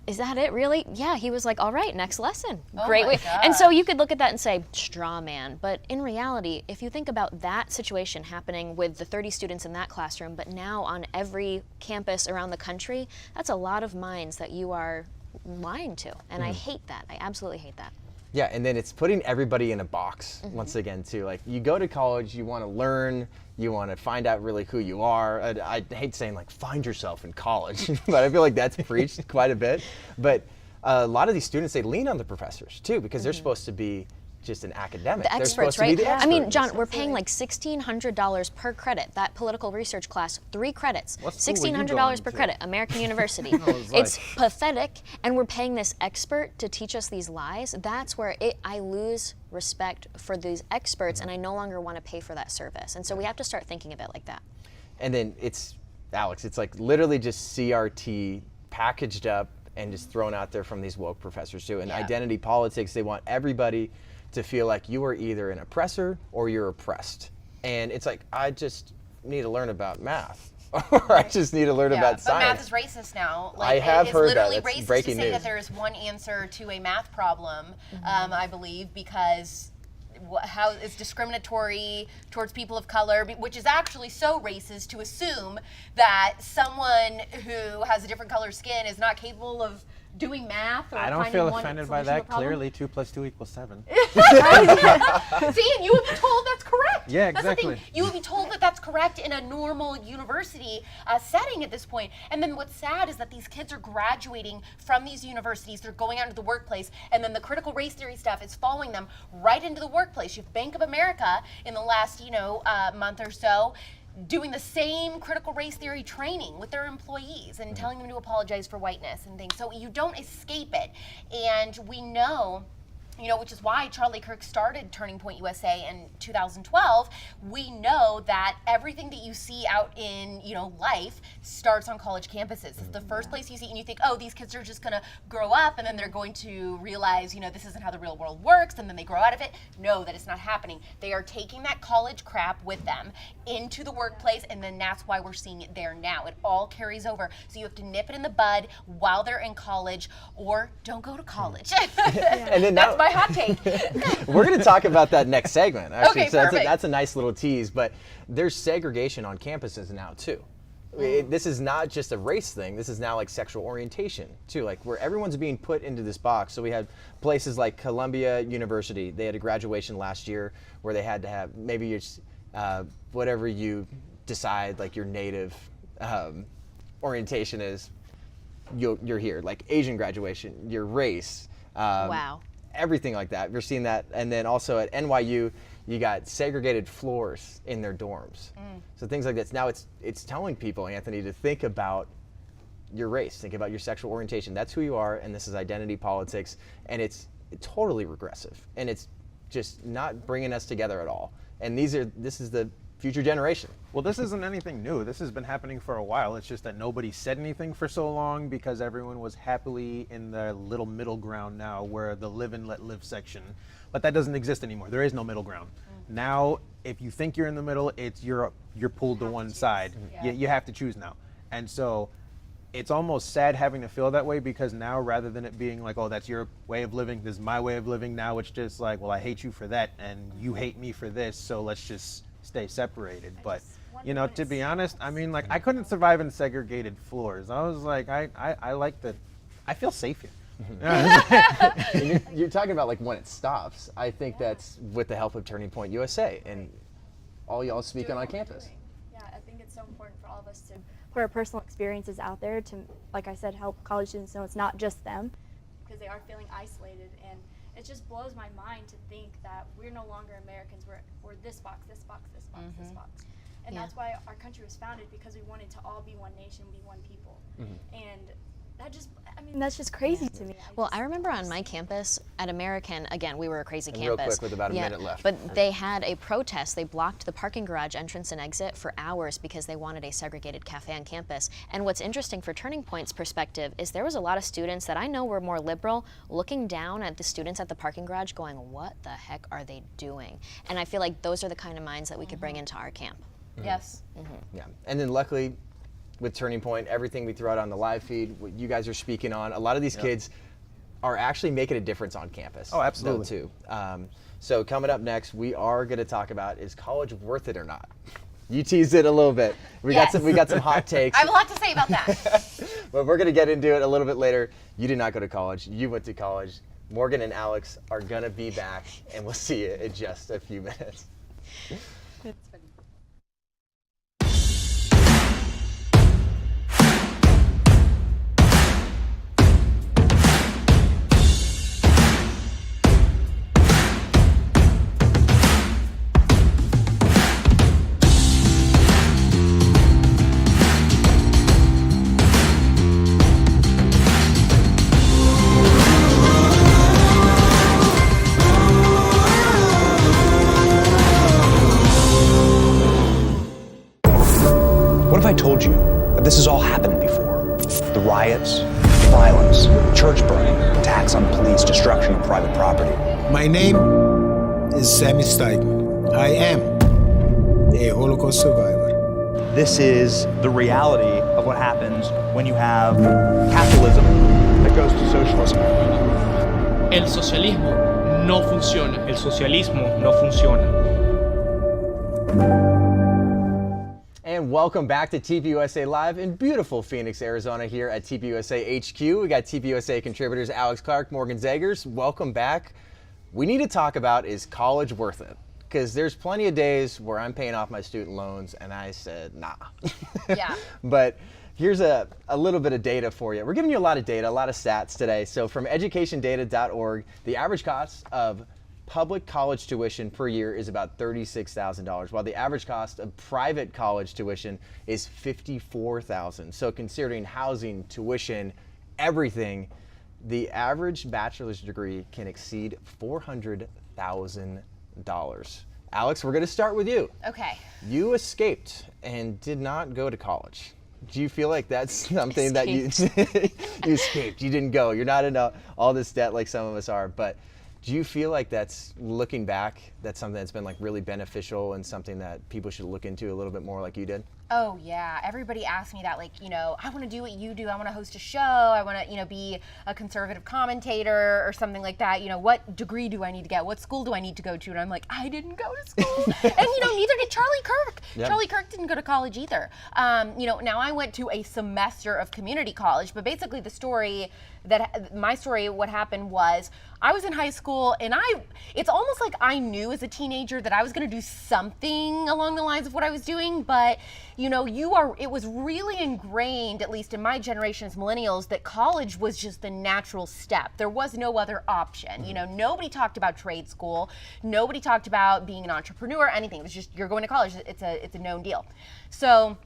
is that it really? Yeah, he was like, all right, next lesson. Great way. And so you could look at that and say, straw man. But in reality, if you think about that situation happening with the 30 students in that classroom, but now on every campus around the country, that's a lot of minds that you are lying to. And I hate that. I absolutely hate that. Yeah, and then it's putting everybody in a box once again too. Like, you go to college, you want to learn, you want to find out really who you are. I hate saying like find yourself in college, but I feel like that's preached quite a bit. But a lot of these students, they lean on the professors too, because they're supposed to be just an academic. The They're experts, supposed to be right? the I mean, experts. John, we're paying like $1,600 per credit. That political research class, 3 credits, $1,600 per credit. American University. It's pathetic, and we're paying this expert to teach us these lies. That's where I lose respect for these experts, and I no longer want to pay for that service. And so we have to start thinking of it like that. And then it's, Alex, it's like literally just CRT packaged up and just thrown out there from these woke professors too. And identity politics, they want everybody to feel like you are either an oppressor or you're oppressed. And it's like, I just need to learn about math. Or I just need to learn about science. But math is racist now. I have heard that. It's literally That's racist breaking to say news. that there is one answer to a math problem, I believe, because how it's discriminatory towards people of color, which is actually so racist to assume that someone who has a different color skin is not capable of doing math or I don't finding feel one offended by solution to a that. problem. Clearly, 2 + 2 = 7. See, and you would be told that's correct. Yeah, That's the exactly. thing. You would be told that that's correct in a normal university setting at this point. And then what's sad is that these kids are graduating from these universities, they're going out into the workplace, and then the critical race theory stuff is following them right into the workplace. You have Bank of America in the last, month or so doing the same critical race theory training with their employees and telling them to apologize for whiteness and things. So you don't escape it. And we know, which is why Charlie Kirk started Turning Point USA in 2012. We know that everything that you see out in, life starts on college campuses. It's the first place you see, and you think, oh, these kids are just gonna grow up and then they're going to realize, this isn't how the real world works, and then they grow out of it. No, that is not happening. They are taking that college crap with them into the workplace, and then that's why we're seeing it there now. It all carries over. So you have to nip it in the bud while they're in college, or don't go to college. And then that's my hot take. We're going to talk about that next segment, actually. Okay, so perfect. that's a nice little tease, but there's segregation on campuses now, too. This is not just a race thing. This is now like sexual orientation, too, like where everyone's being put into this box. So we had places like Columbia University. They had a graduation last year where they had to have maybe your, whatever you decide, like your native orientation is, you're here. Like Asian graduation, your race. Wow. Everything like that. You're seeing that. And then also at NYU, you got segregated floors in their dorms. So things like this. Now it's telling people, Anthony, to think about your race, think about your sexual orientation. That's who you are, and this is identity politics, and it's totally regressive, and it's just not bringing us together at all. And this is the future generation. Well, this isn't anything new. This has been happening for a while. It's just that nobody said anything for so long because everyone was happily in the little middle ground now, where the live and let live section. But that doesn't exist anymore. There is no middle ground. Now, if you think you're in the middle, it's you're pulled to one side. You have to choose now. And so it's almost sad having to feel that way, because now, rather than it being like, oh, that's your way of living, this is my way of living, now it's just like, well, I hate you for that and you hate me for this, so let's just stay separated. But to be honest, I mean, like, I couldn't survive in segregated floors. I was like, I like that. I feel safe here. You're talking about like when it stops. I think that's with the help of Turning Point USA and all y'all speaking on campus. Yeah, I think it's so important for all of us to put our personal experiences out there to, like I said, help college students know it's not just them, because they are feeling isolated. And it just blows my mind to think that we're no longer Americans. We're this box, this box, this box, this box. And that's why our country was founded, because we wanted to all be one nation, be one people. And that's just crazy to me. Well, I remember on my campus at American, again, we were a crazy campus. Real quick, with about a minute left. But they had a protest. They blocked the parking garage entrance and exit for hours because they wanted a segregated cafe on campus. And what's interesting for Turning Point's perspective is there was a lot of students that I know were more liberal looking down at the students at the parking garage going, what the heck are they doing? And I feel like those are the kind of minds that we could bring into our camp. Yes. Yeah, and then luckily, with Turning Point, everything we throw out on the live feed, what you guys are speaking on, a lot of these kids are actually making a difference on campus. Oh, absolutely. Too. So coming up next, we are going to talk about, is college worth it or not? You teased it a little bit. We got some hot takes. I have a lot to say about that. But we're going to get into it a little bit later. You did not go to college. You went to college. Morgan and Alex are going to be back, and we'll see you in just a few minutes. What if I told you that this has all happened before? The riots, violence, church burning, attacks on police, destruction of private property. My name is Sammy Steigman. I am a Holocaust survivor. This is the reality of what happens when you have capitalism that goes to socialism. El socialismo no funciona. El socialismo no funciona. And welcome back to TPUSA Live in beautiful Phoenix, Arizona, here at TPUSA HQ. We got TPUSA contributors Alex Clark, Morgan Zegers. Welcome back. We need to talk about, is college worth it? because there's plenty of days where I'm paying off my student loans and I said, nah. Yeah. But here's a little bit of data for you. We're giving you a lot of data, a lot of stats today. So from educationdata.org, the average cost of public college tuition per year is about $36,000, while the average cost of private college tuition is $54,000. So considering housing, tuition, everything, the average bachelor's degree can exceed $400,000. Alex, we're going to start with you. Okay. You escaped and did not go to college. Do you feel like that's something that you escaped? You didn't go. You're not in all this debt like some of us are, but do you feel like that's, looking back, that's something that's been like really beneficial and something that people should look into a little bit more like you did? Oh yeah, everybody asks me that, like, I want to do what you do. I want to host a show. I want to, be a conservative commentator or something like that. What degree do I need to get? What school do I need to go to? And I'm like, I didn't go to school. And, neither did Charlie Kirk. Yep. Charlie Kirk didn't go to college either. Now I went to a semester of community college, but basically my story, what happened was I was in high school and it's almost like I knew as a teenager that I was going to do something along the lines of what I was doing, but it was really ingrained, at least in my generation as millennials, that college was just the natural step. There was no other option. Nobody talked about trade school. Nobody talked about being an entrepreneur, anything. It was just, you're going to college. It's a known deal. So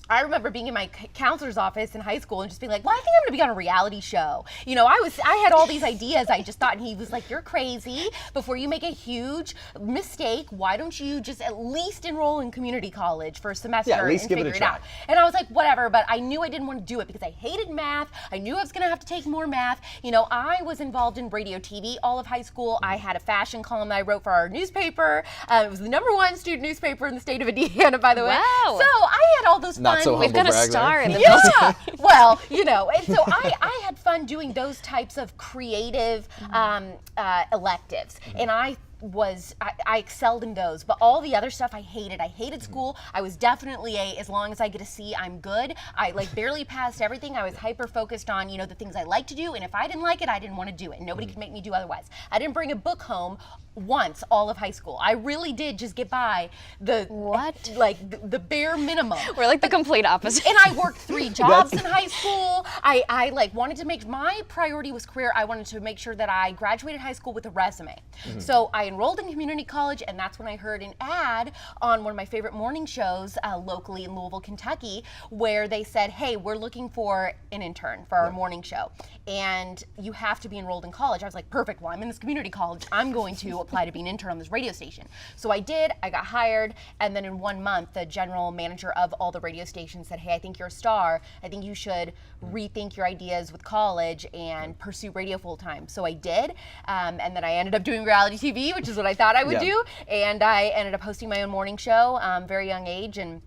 I remember being in my counselor's office in high school and just being like, well, I think I'm gonna be on a reality show. I had all these ideas. I just thought, and he was like, you're crazy. Before you make a huge mistake, why don't you just at least enroll in community college for a semester and figure it out? And I was like, whatever, but I knew I didn't want to do it because I hated math. I knew I was gonna have to take more math. I was involved in radio, TV all of high school. I had a fashion column that I wrote for our newspaper. It was the #1 student newspaper in the state of Indiana, by the way. Wow. So I had all those fun. We've got a star in the building. Well, and so I had fun doing those types of creative electives, and I excelled in those, but all the other stuff I hated. I hated school. I was definitely as long as I get a C, I'm good. I barely passed everything. I was hyper focused on, the things I like to do, and if I didn't like it, I didn't want to do it. Nobody could make me do otherwise. I didn't bring a book home once all of high school. I really did just get by the bare minimum. We're like the complete opposite. And I worked 3 jobs in high school. I wanted to my priority was career. I wanted to make sure that I graduated high school with a resume. So I enrolled in community college, and that's when I heard an ad on one of my favorite morning shows locally in Louisville, Kentucky, where they said, hey, we're looking for an intern for our morning show, and you have to be enrolled in college. I was like, perfect, well, I'm in this community college. I'm going to apply to be an intern on this radio station. So I did, I got hired, and then in 1 month, the general manager of all the radio stations said, hey, I think you're a star. I think you should rethink your ideas with college and pursue radio full time. So I did, and then I ended up doing reality TV, which is what I thought I would do, and I ended up hosting my own morning show, very young age, and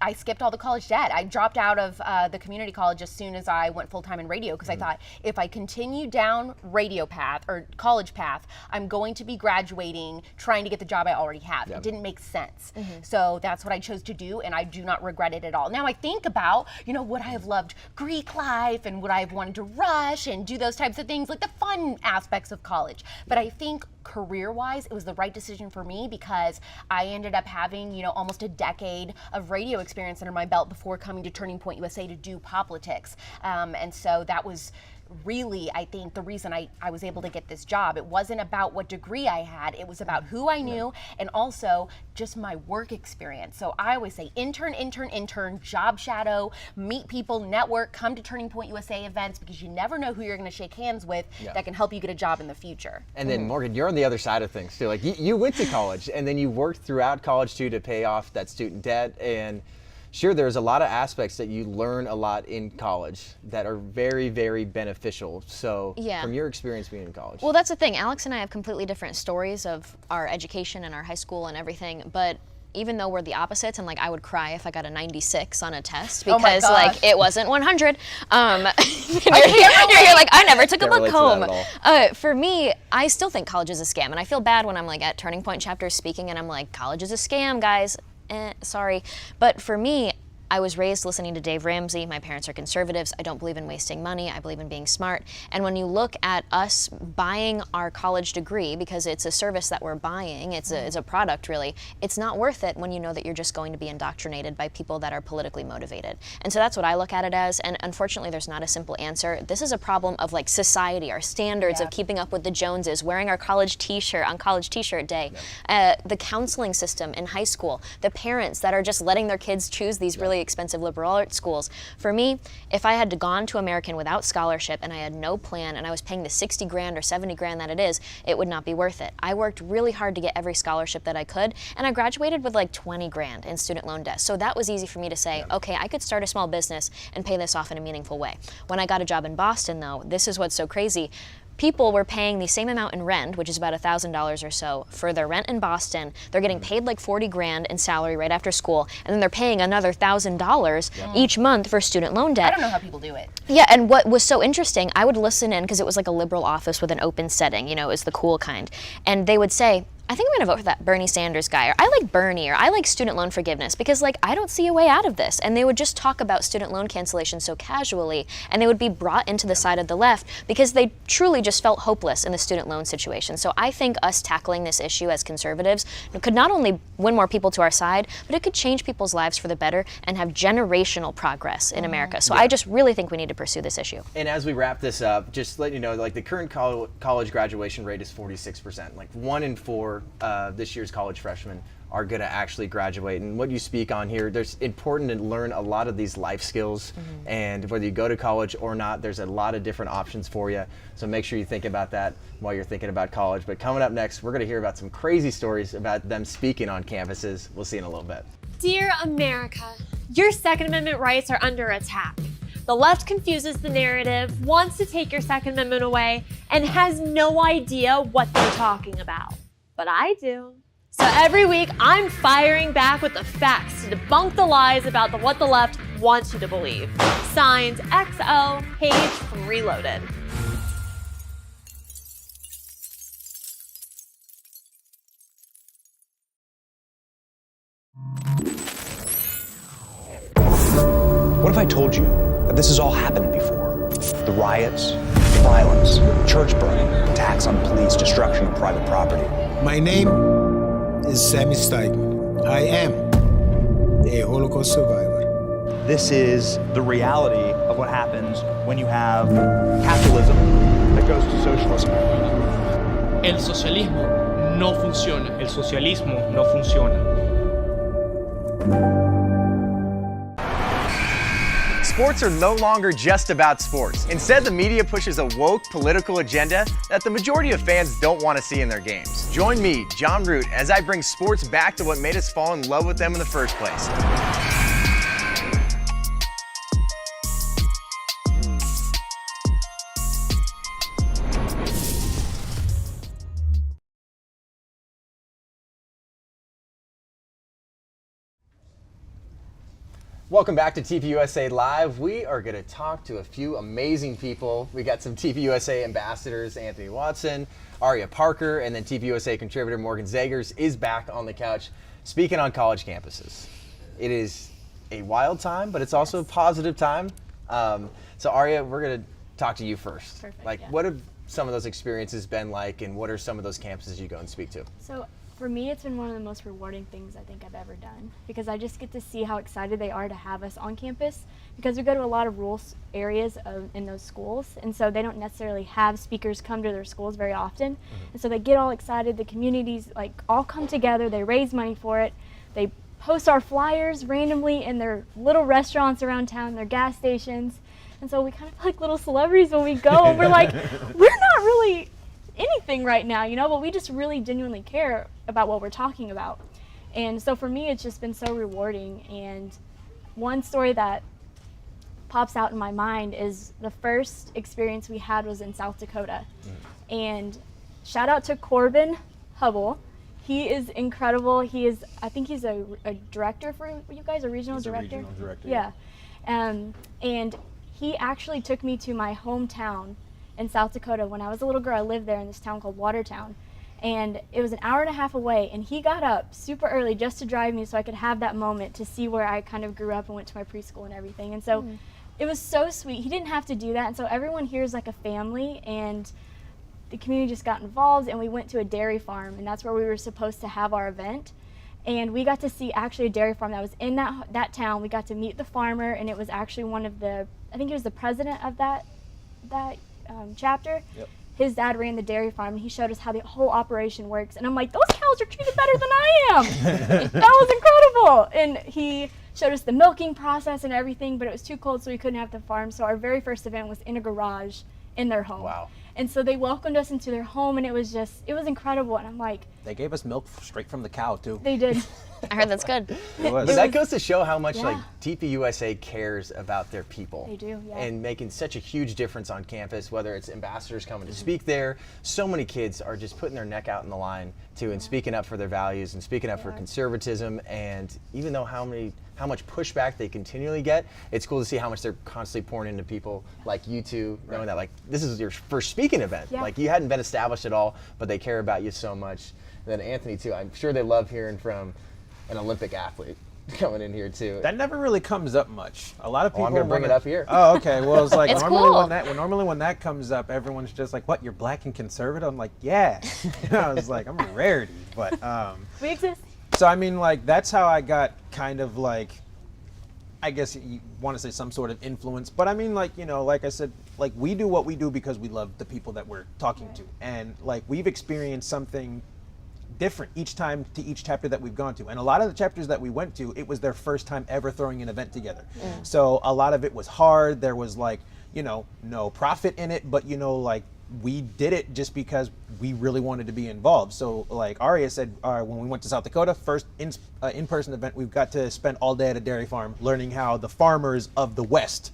I skipped all the college debt. I dropped out of the community college as soon as I went full-time in radio because I thought if I continue down radio path or college path, I'm going to be graduating trying to get the job I already have. It didn't make sense. So that's what I chose to do, and I do not regret it at all. Now I think about, would I have loved Greek life and would I have wanted to rush and do those types of things, like the fun aspects of college. But I think career-wise, it was the right decision for me because I ended up having, almost a decade of radio experience under my belt before coming to Turning Point USA to do politics. And so that was really, I think, the reason I was able to get this job. It wasn't about what degree I had. It was about who I knew and also just my work experience. So I always say intern, job shadow, meet people, network, come to Turning Point USA events because you never know who you're going to shake hands with that can help you get a job in the future. And then Morgan, you're on the other side of things too. Like you went to college and then you worked throughout college too to pay off that student debt, and sure, there's a lot of aspects that you learn a lot in college that are very, very beneficial. So from your experience being in college. Well, that's the thing. Alex and I have completely different stories of our education and our high school and everything, but even though we're the opposites, and I would cry if I got a 96 on a test because it wasn't 100. You're like, I never took a book home. For me, I still think college is a scam, and I feel bad when I'm at Turning Point Chapter speaking and I'm like, college is a scam, guys. Sorry. But for me, I was raised listening to Dave Ramsey. My parents are conservatives. I don't believe in wasting money. I believe in being smart. And when you look at us buying our college degree, because it's a service that we're buying, it's a product really, it's not worth it when you know that you're just going to be indoctrinated by people that are politically motivated. And so that's what I look at it as. And unfortunately, there's not a simple answer. This is a problem of like society, our standards of keeping up with the Joneses, wearing our college t-shirt on college t-shirt day, the counseling system in high school, the parents that are just letting their kids choose these really expensive liberal arts schools. For me, if I had gone to American without scholarship and I had no plan and I was paying the 60 grand or 70 grand that it is, it would not be worth it. I worked really hard to get every scholarship that I could, and I graduated with like 20 grand in student loan debt. So that was easy for me to say, okay, I could start a small business and pay this off in a meaningful way. When I got a job in Boston though, this is what's so crazy. People were paying the same amount in rent, which is about $1,000 or so, for their rent in Boston. They're getting paid like 40 grand in salary right after school, and then they're paying another $1,000 each month for student loan debt. I don't know how people do it. Yeah, and what was so interesting, I would listen in, because it was like a liberal office with an open setting, you know, it was the cool kind. And they would say, I think I'm gonna vote for that Bernie Sanders guy, or I like Bernie, or I like student loan forgiveness, because like I don't see a way out of this. And they would just talk about student loan cancellation so casually, and they would be brought into the side of the left because they truly just felt hopeless in the student loan situation. So I think us tackling this issue as conservatives could not only win more people to our side, but it could change people's lives for the better and have generational progress in America. So I just really think we need to pursue this issue. And as we wrap this up, just let you know, like the current college graduation rate is 46%. Like 1 in 4 this year's college freshmen are going to actually graduate. And what you speak on here, there's important to learn a lot of these life skills. And whether you go to college or not, there's a lot of different options for you. So make sure you think about that while you're thinking about college. But coming up next, we're going to hear about some crazy stories about them speaking on campuses. We'll see in a little bit. Dear America, your Second Amendment rights are under attack. The left confuses the narrative, wants to take your Second Amendment away, and has no idea what they're talking about. But I do. So every week, I'm firing back with the facts to debunk the lies about what the left wants you to believe. Signed, XO, Page from Reloaded. What if I told you that this has all happened before? The riots, violence, church burning, attacks on police, destruction of private property. My name is Sammy Steigman. I am a Holocaust survivor. This is the reality of what happens when you have capitalism that goes to socialism. El socialismo no funciona. El socialismo no funciona. Sports are no longer just about sports. Instead, the media pushes a woke political agenda that the majority of fans don't want to see in their games. Join me, Jon Root, as I bring sports back to what made us fall in love with them in the first place. Welcome back to TPUSA Live. We are going to talk to a few amazing people. We got some TPUSA ambassadors, Anthony Watson, Aria Parker, and then TPUSA contributor Morgan Zegers is back on the couch speaking on college campuses. It is a wild time, but it's also a positive time. So Aria, we're going to talk to you first. Perfect, What have some of those experiences been like, and what are some of those campuses you go and speak to? So for me, it's been one of the most rewarding things I think I've ever done, because I just get to see how excited they are to have us on campus, because we go to a lot of rural areas in those schools, and so they don't necessarily have speakers come to their schools very often. And so they get all excited, the communities like all come together, they raise money for it, they post our flyers randomly in their little restaurants around town, their gas stations, and so we kind of feel like little celebrities when we go, and we're like, we're not really anything right now, you know, but we just really genuinely care about what we're talking about. And so for me, it's just been so rewarding. And one story that pops out in my mind is the first experience we had was in South Dakota. And shout out to Corbin Hubble. He is incredible. He is, I think he's a director for you guys, a regional director? Regional director. Yeah. And he actually took me to my hometown in South Dakota. When I was a little girl, I lived there in this town called Watertown. And it was an hour and a half away, and he got up super early just to drive me so I could have that moment to see where I kind of grew up and went to my preschool and everything. And so it was so sweet. He didn't have to do that, and so everyone here is like a family, and the community just got involved, and we went to a dairy farm, and that's where we were supposed to have our event. And we got to see actually a dairy farm that was in that town. We got to meet the farmer, and it was actually one of the, I think he was the president of that chapter. Yep. His dad ran the dairy farm, and he showed us how the whole operation works. And I'm like, those cows are treated better than I am. That was incredible. And he showed us the milking process and everything, but it was too cold, so we couldn't have the farm. So our very first event was in a garage in their home. Wow. And so they welcomed us into their home, and it was incredible. And I'm like, they gave us milk straight from the cow too. They did. I heard that's good. It was. But that goes to show how much Yeah. like TPUSA cares about their people. They do, yeah. And making such a huge difference on campus, whether it's ambassadors coming to speak there. So many kids are just putting their neck out in the line too, and speaking up for their values and speaking up for conservatism. And even though how much pushback they continually get, it's cool to see how much they're constantly pouring into people like you two, knowing that like this is your first speaking event. Yeah. Like you hadn't been established at all, but they care about you so much. And then Anthony too, I'm sure they love hearing from an Olympic athlete coming in here too. That never really comes up much. A lot of people. I'm gonna bring it up here. Oh, okay. Well, it's like It's normally cool. when that comes up, everyone's just like, "What? You're black and conservative?" I'm like, "Yeah." I was like, "I'm a rarity," but we exist. So I mean, like that's how I got kind of like, I guess you want to say some sort of influence, but I mean, like like I said, like we do what we do because we love the people that we're talking to, and like we've experienced something different each time to each chapter that we've gone to. And a lot of the chapters that we went to, it was their first time ever throwing an event together. So a lot of it was hard. There was like, no profit in it, but like we did it just because we really wanted to be involved. So like Aria said, when we went to South Dakota, first in-person event, we've got to spend all day at a dairy farm learning how the farmers of the West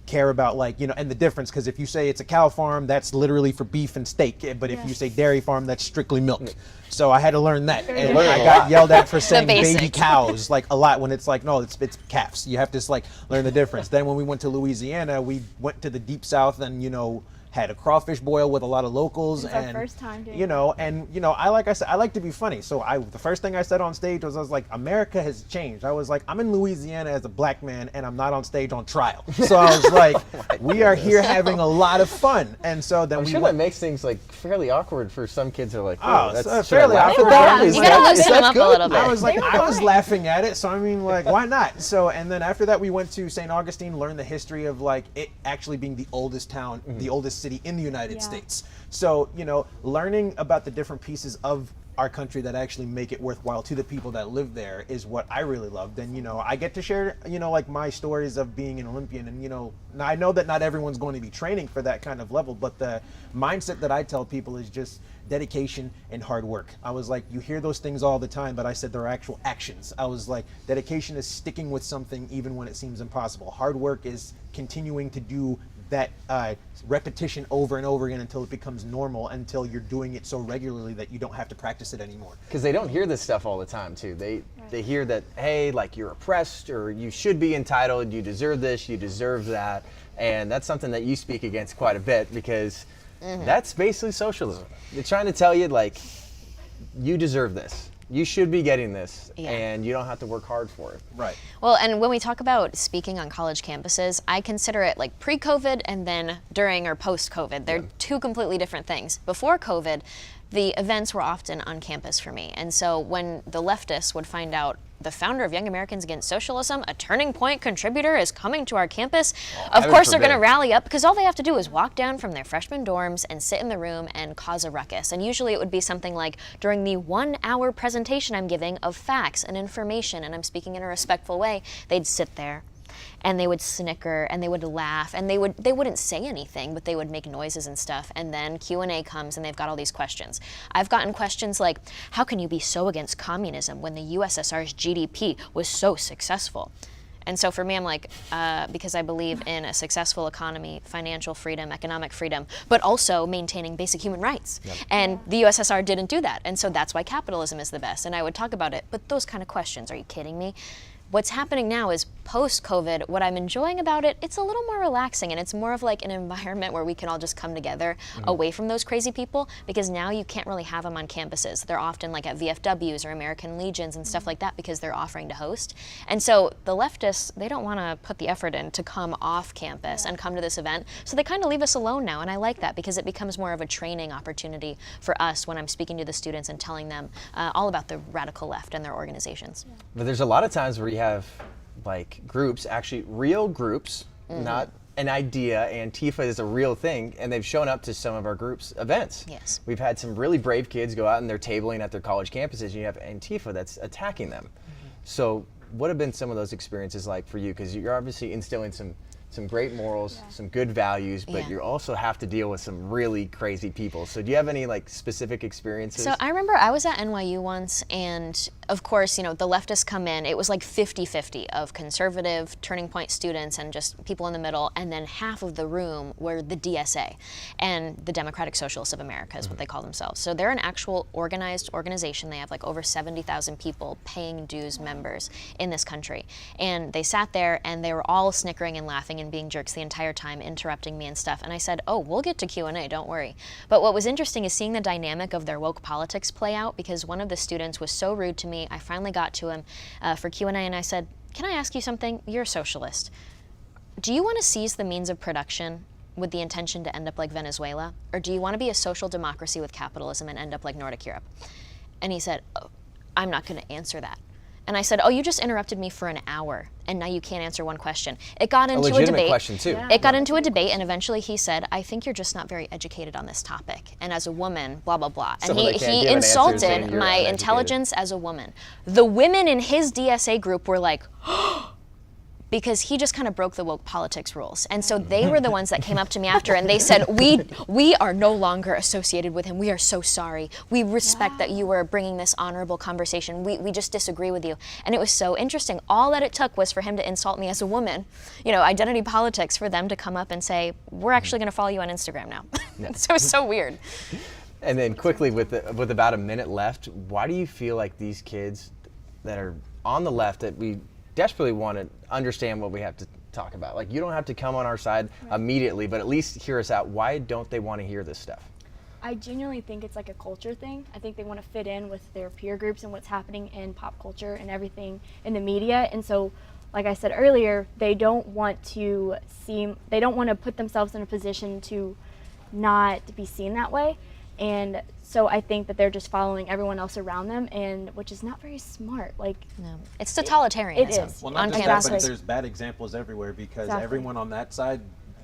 care about and the difference, because if you say it's a cow farm, that's literally for beef and steak, but if you say dairy farm, that's strictly milk. So I had to learn that, and I got yelled at for saying baby cows like a lot when it's like, no, it's calves. You have to learn the difference. Then when we went to Louisiana, we went to the deep south and had a crawfish boil with a lot of locals. It's and our first time doing I like to be funny. So the first thing I said on stage was, I was like, America has changed. I was like, I'm in Louisiana as a black man and I'm not on stage on trial. So I was like, we are here having a lot of fun. And so then that makes things like fairly awkward for some kids who are like, that's fairly awkward. You gotta loosen them up a little bit. I was like, I was laughing at it, so I mean, like, why not? So, and then after that, we went to St. Augustine, learned the history of like it actually being the oldest town, the oldest city in the United States. So, learning about the different pieces of our country that actually make it worthwhile to the people that live there is what I really loved. And, I get to share, like my stories of being an Olympian. And, I know that not everyone's going to be training for that kind of level, but the mindset that I tell people is just dedication and hard work. I was like, you hear those things all the time, but I said there are actual actions. I was like, dedication is sticking with something even when it seems impossible. Hard work is continuing to do that repetition over and over again until it becomes normal, until you're doing it so regularly that you don't have to practice it anymore. Because they don't hear this stuff all the time too. They hear that, hey, like you're oppressed, or you should be entitled, you deserve this, you deserve that. And that's something that you speak against quite a bit, because that's basically socialism. They're trying to tell you, like, you deserve this. You should be getting this, and you don't have to work hard for it. Right. Well, and when we talk about speaking on college campuses, I consider it like pre-COVID and then during or post-COVID. They're two completely different things. Before COVID, the events were often on campus for me. And so when the leftists would find out the founder of Young Americans Against Socialism, a Turning Point contributor, is coming to our campus, of course they're going to rally up, because all they have to do is walk down from their freshman dorms and sit in the room and cause a ruckus. And usually it would be something like, during the 1 hour presentation I'm giving of facts and information, and I'm speaking in a respectful way, they'd sit there and they would snicker and they would laugh and they wouldn't say anything, but they would make noises and stuff. And then Q&A comes and they've got all these questions. I've gotten questions like, how can you be so against communism when the USSR's GDP was so successful? And so for me, I'm like, because I believe in a successful economy, financial freedom, economic freedom, but also maintaining basic human rights. Yep. And the USSR didn't do that. And so that's why capitalism is the best. And I would talk about it, but those kind of questions, are you kidding me? What's happening now is post-COVID, what I'm enjoying about it, it's a little more relaxing, and it's more of like an environment where we can all just come together away from those crazy people, because now you can't really have them on campuses. They're often like at VFWs or American Legions and stuff like that because they're offering to host. And so the leftists, they don't want to put the effort in to come off campus and come to this event, so they kind of leave us alone now, and I like that because it becomes more of a training opportunity for us when I'm speaking to the students and telling them all about the radical left and their organizations. But there's a lot of times where you have like groups, actually real groups, not an idea. Antifa is a real thing, and they've shown up to some of our groups' events. Yes. We've had some really brave kids go out and they're tabling at their college campuses, and you have Antifa that's attacking them. So what have been some of those experiences like for you? Because you're obviously instilling some great morals, some good values, but you also have to deal with some really crazy people. So do you have any like specific experiences? So I remember I was at NYU once, and of course, you know, the leftists come in, it was like 50-50 of conservative Turning Point students and just people in the middle, and then half of the room were the DSA, and the Democratic Socialists of America is what they call themselves. So they're an actual organized organization. They have like over 70,000 people paying dues members in this country. And they sat there and they were all snickering and laughing and being jerks the entire time, interrupting me and stuff. And I said, oh, we'll get to Q&A, don't worry. But what was interesting is seeing the dynamic of their woke politics play out, because one of the students was so rude to me. I finally got to him for Q&A, and I said, can I ask you something? You're a socialist. Do you want to seize the means of production with the intention to end up like Venezuela? Or do you want to be a social democracy with capitalism and end up like Nordic Europe? And he said, oh, I'm not going to answer that. And I said, oh, you just interrupted me for an hour, and now you can't answer one question. It got into a debate. A legitimate question, too. It got into a debate, and eventually he said, I think you're just not very educated on this topic. And as a woman, blah, blah, blah. And he insulted my intelligence as a woman. The women in his DSA group were like, because he just kind of broke the woke politics rules. And so they were the ones that came up to me after, and they said, we are no longer associated with him. We are so sorry. We respect that you were bringing this honorable conversation. We just disagree with you. And it was so interesting. All that it took was for him to insult me as a woman, you know, identity politics, for them to come up and say, we're actually going to follow you on Instagram now. So it was so weird. And then quickly, with about a minute left, why do you feel like these kids that are on the left, that we desperately want to understand what we have to talk about? Like, you don't have to come on our side immediately, but at least hear us out. Why don't they want to hear this stuff? I genuinely think it's like a culture thing. I think they want to fit in with their peer groups and what's happening in pop culture and everything in the media. And so, like I said earlier, they don't want to put themselves in a position to not be seen that way. And so I think that they're just following everyone else around them, and which is not very smart. Like, no, it's totalitarianism. It is. Well, not just that, but there's bad examples everywhere, because everyone on that side,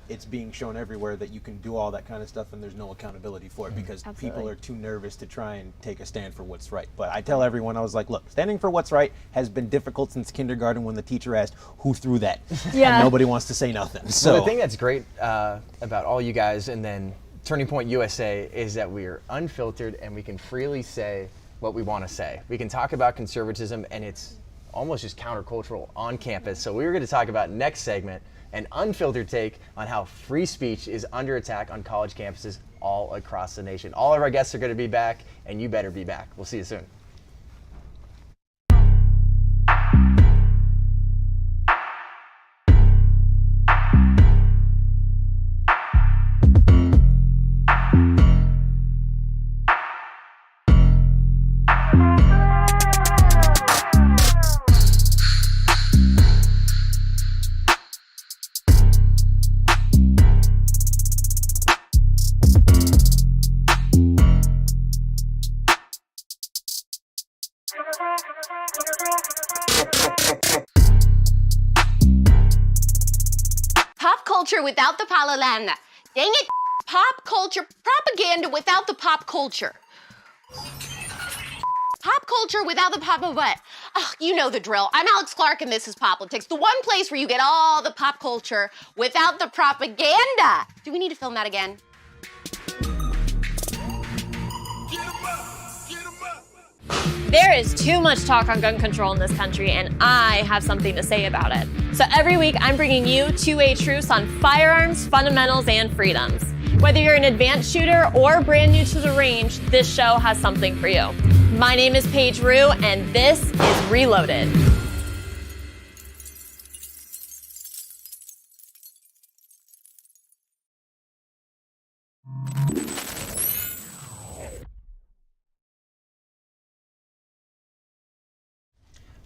it's being shown everywhere that you can do all that kind of stuff, and there's no accountability for it, because people are too nervous to try and take a stand for what's right. But I tell everyone, I was like, look, standing for what's right has been difficult since kindergarten, when the teacher asked, who threw that? Yeah. And nobody wants to say nothing. So the thing that's great about all you guys, and then Turning Point USA, is that we are unfiltered and we can freely say what we want to say. We can talk about conservatism, and it's almost just countercultural on campus. So we're going to talk about next segment, an unfiltered take on how free speech is under attack on college campuses all across the nation. All of our guests are going to be back, and you better be back. We'll see you soon. Pop culture without the propaganda. Dang it, pop culture propaganda without the pop culture. Pop culture without the pop of what? Oh, you know the drill. I'm Alex Clark, and this is Politics, the one place where you get all the pop culture without the propaganda. Do we need to film that again? There is too much talk on gun control in this country, and I have something to say about it. So every week, I'm bringing you two-way truths on firearms, fundamentals, and freedoms. Whether you're an advanced shooter or brand new to the range, this show has something for you. My name is Paige Rue, and this is Reloaded.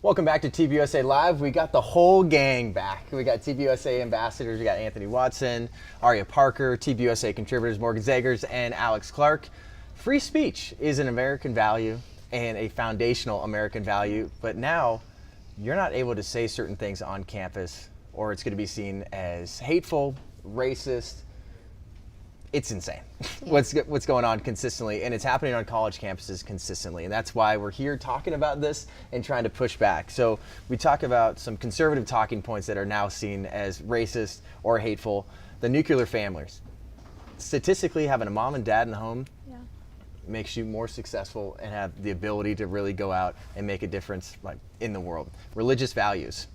Welcome back to TPUSA Live. We got the whole gang back. We got TPUSA ambassadors. We got Anthony Watson, Aria Parker, TPUSA contributors Morgan Zegers, and Alex Clark. Free speech is an American value and a foundational American value, but now you're not able to say certain things on campus, or it's going to be seen as hateful, racist. It's insane what's going on consistently, and it's happening on college campuses consistently, and that's why we're here talking about this and trying to push back. So we talk about some conservative talking points that are now seen as racist or hateful. The nuclear families. Statistically, having a mom and dad in the home makes you more successful and have the ability to really go out and make a difference in the world. Religious values.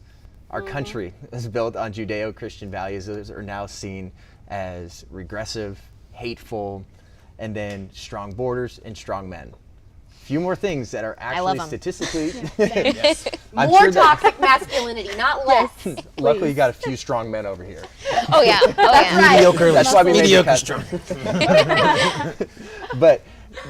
Our country is built on Judeo-Christian values. Those are now seen as regressive, hateful, and then strong borders and strong men. Few more things that are actually statistically more toxic masculinity, not less. Luckily, you got a few strong men over here. Oh yeah, Right. Mediocre. That's why we mediocre strong. But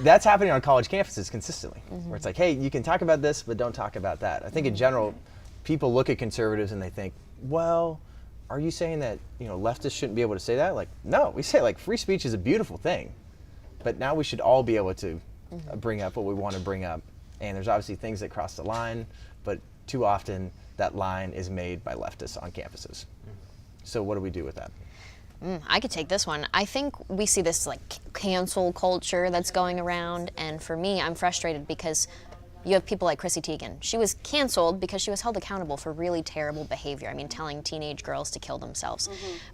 that's happening on college campuses consistently, where it's like, hey, you can talk about this, but don't talk about that. I think in general, people look at conservatives and they think, well, are you saying that leftists shouldn't be able to say that? Like, no, we say free speech is a beautiful thing, but now we should all be able to bring up what we want to bring up. And there's obviously things that cross the line, but too often that line is made by leftists on campuses. So what do we do with that? I could take this one. I think we see this cancel culture that's going around, and for me, I'm frustrated because you have people like Chrissy Teigen. She was canceled because she was held accountable for really terrible behavior. I mean, telling teenage girls to kill themselves.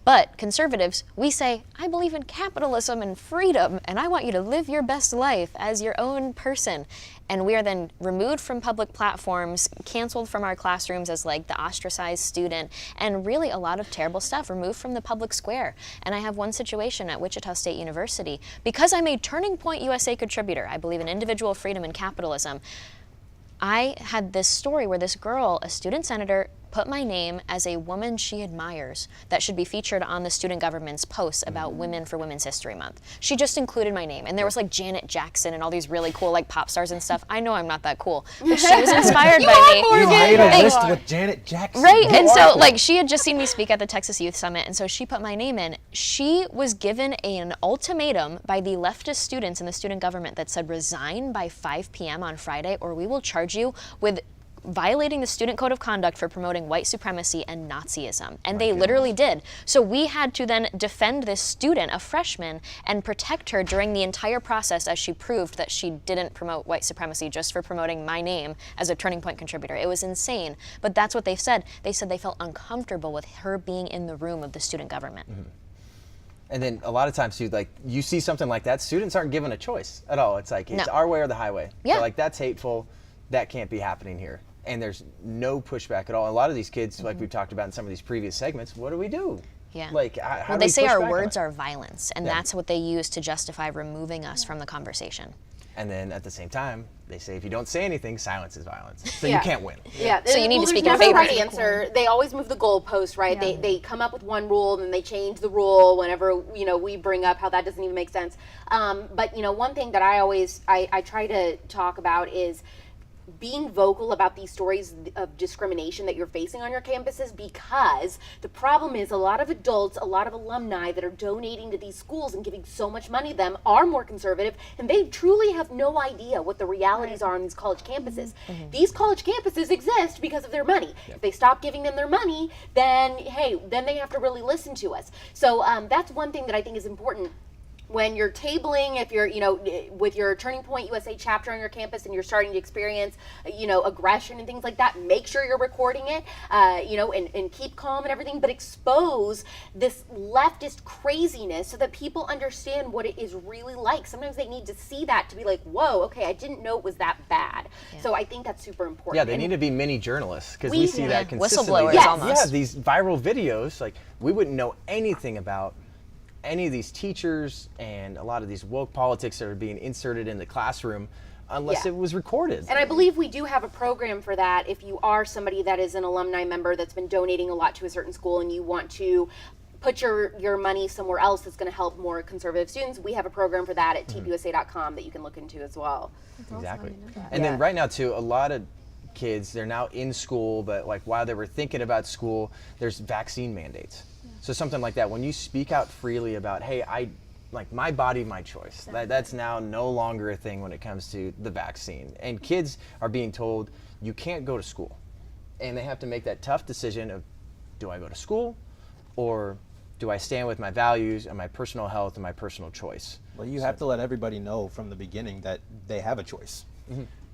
But conservatives, we say, I believe in capitalism and freedom, and I want you to live your best life as your own person. And we are then removed from public platforms, canceled from our classrooms as the ostracized student, and really a lot of terrible stuff removed from the public square. And I have one situation at Wichita State University. Because I'm a Turning Point USA contributor, I believe in individual freedom and capitalism, I had this story where this girl, a student senator, put my name as a woman she admires that should be featured on the student government's posts about women for Women's History Month. She just included my name, and there was Janet Jackson and all these really cool pop stars and stuff. I know I'm not that cool, but she was inspired by me. You made a list with Janet Jackson. Right, and so she had just seen me speak at the Texas Youth Summit, and so she put my name in. She was given an ultimatum by the leftist students in the student government that said resign by 5 p.m. on Friday, or we will charge you with violating the student code of conduct for promoting white supremacy and Nazism. And they literally did. So we had to then defend this student, a freshman, and protect her during the entire process as she proved that she didn't promote white supremacy just for promoting my name as a Turning Point contributor. It was insane. But that's what they said. They said they felt uncomfortable with her being in the room of the student government. And then a lot of times too, you see something like that, students aren't given a choice at all. It's it's our way or the highway. Yeah. So that's hateful. That can't be happening here. And there's no pushback at all. A lot of these kids, like we've talked about in some of these previous segments, what do we do? Yeah. How well, do they say push our back on words it? are violence, and that's what they use to justify removing us from the conversation. And then at the same time, they say if you don't say anything, silence is violence. So you can't win. Yeah. So you need to speak in there's favor. no right answer. They always move the goalpost, right? They come up with one rule, and they change the rule whenever we bring up how that doesn't even make sense. But one thing that I try to talk about is being vocal about these stories of discrimination that you're facing on your campuses, because the problem is a lot of adults, a lot of alumni that are donating to these schools and giving so much money to them are more conservative, and they truly have no idea what the realities are on these college campuses. These college campuses exist because of their money. If they stop giving them their money, then they have to really listen to us. So that's one thing that I think is important. When you're tabling, if you're, with your Turning Point USA chapter on your campus and you're starting to experience, aggression and things like that, make sure you're recording it, and keep calm and everything, but expose this leftist craziness so that people understand what it is really like. Sometimes they need to see that to be like, whoa, okay, I didn't know it was that bad. Yeah. So I think that's super important. Yeah, they need to be mini journalists, because we see that consistently. Whistleblowers almost. Yeah, these viral videos, we wouldn't know anything about any of these teachers and a lot of these woke politics that are being inserted in the classroom unless it was recorded. And I believe we do have a program for that. If you are somebody that is an alumni member that's been donating a lot to a certain school and you want to put your money somewhere else that's going to help more conservative students, we have a program for that at tpusa.com that you can look into as well. Exactly. And then right now too, a lot of kids, they're now in school, but like while they were thinking about school, there's vaccine mandates. So something like that, when you speak out freely about, hey, like my body, my choice, that's now no longer a thing when it comes to the vaccine. And kids are being told you can't go to school. And they have to make that tough decision of, do I go to school or do I stand with my values and my personal health and my personal choice? Well, you have to let everybody know from the beginning that they have a choice.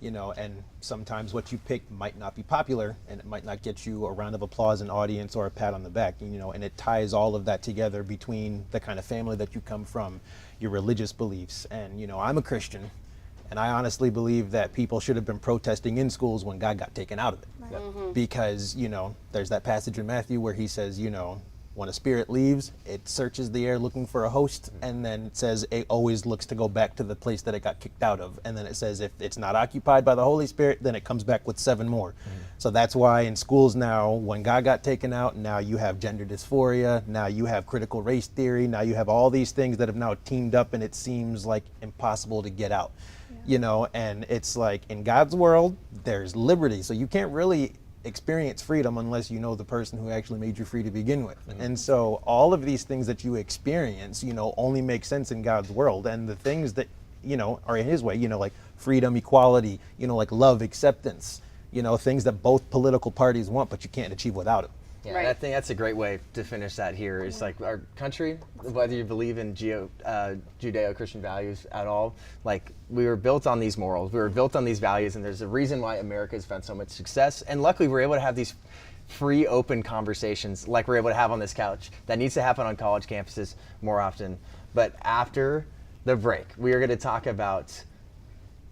You know, and sometimes what you pick might not be popular and it might not get you a round of applause, an audience, or a pat on the back, you know, and it ties all of that together between the kind of family that you come from, your religious beliefs. And, you know, I'm a Christian, and I honestly believe that people should have been protesting in schools when God got taken out of it. Because, you know, there's that passage in Matthew where he says, you know, when a spirit leaves, it searches the air looking for a host, and then it says it always looks to go back to the place that it got kicked out of. And then it says if it's not occupied by the Holy Spirit, then it comes back with 7 more. So that's why in schools now, when God got taken out, now you have gender dysphoria, now you have critical race theory, now you have all these things that have now teamed up, and it seems like impossible to get out. You know, and it's like in God's world, there's liberty. So you can't really experience freedom unless you know the person who actually made you free to begin with. And so all of these things that you experience, you know, only make sense in God's world. And the things that, you know, are in his way, you know, like freedom, equality, you know, like love, acceptance, you know, things that both political parties want, but you can't achieve without it. Yeah, I think that's a great way to finish that here. It's like our country, whether you believe in Judeo-Christian values at all, like we were built on these morals, we were built on these values, and there's a reason why America has found so much success. And luckily we're able to have these free, open conversations like we're able to have on this couch. That needs to happen on college campuses more often. But after the break, we are going to talk about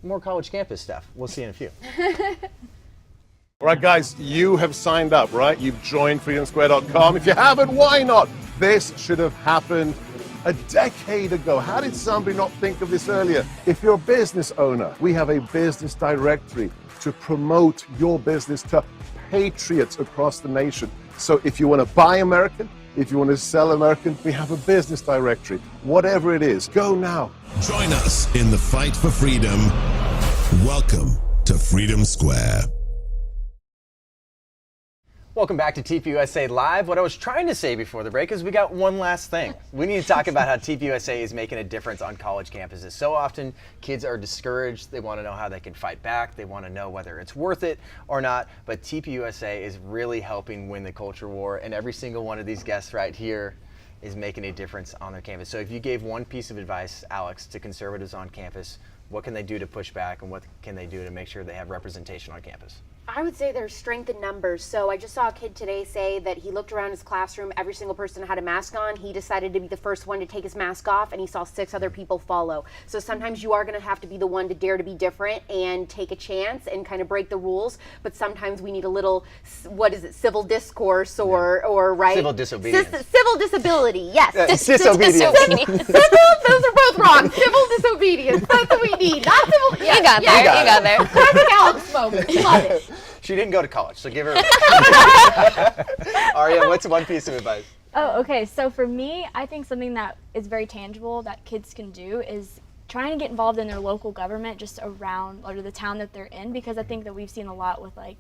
more college campus stuff. We'll see you in a few. All right, guys, you have signed up, right? You've joined freedomsquare.com. If you haven't, why not? This should have happened a decade ago. How did somebody not think of this earlier? If you're a business owner, we have a business directory to promote your business to patriots across the nation. So if you want to buy American, if you want to sell American, we have a business directory. Whatever it is, go now. Join us in the fight for freedom. Welcome to Freedom Square. Welcome back to TPUSA Live. What I was trying to say before the break is we got one last thing. We need to talk about how TPUSA is making a difference on college campuses. So often kids are discouraged. They want to know how they can fight back. They want to know whether it's worth it or not. But TPUSA is really helping win the culture war, and every single one of these guests right here is making a difference on their campus. So if you gave one piece of advice, Alex, to conservatives on campus, what can they do to push back, and what can they do to make sure they have representation on campus? I would say there's strength in numbers. So I just saw a kid today say that he looked around his classroom, every single person had a mask on. He decided to be the first one to take his mask off, and he saw 6 other people follow. So sometimes you are going to have to be the one to dare to be different and take a chance and kind of break the rules. But sometimes we need a little, what is it, civil discourse or right? Civil disobedience. Civil disability, yes. Disobedience. Those are both wrong. Civil disobedience. That's what we need. Not civil. You got there. You got there. Classic Alex moment. Love it. She didn't go to college, so give her Aria, what's one piece of advice? Oh, okay. So for me, I think something that is very tangible that kids can do is trying to get involved in their local government just around or the town that they're in, because I think that we've seen a lot with like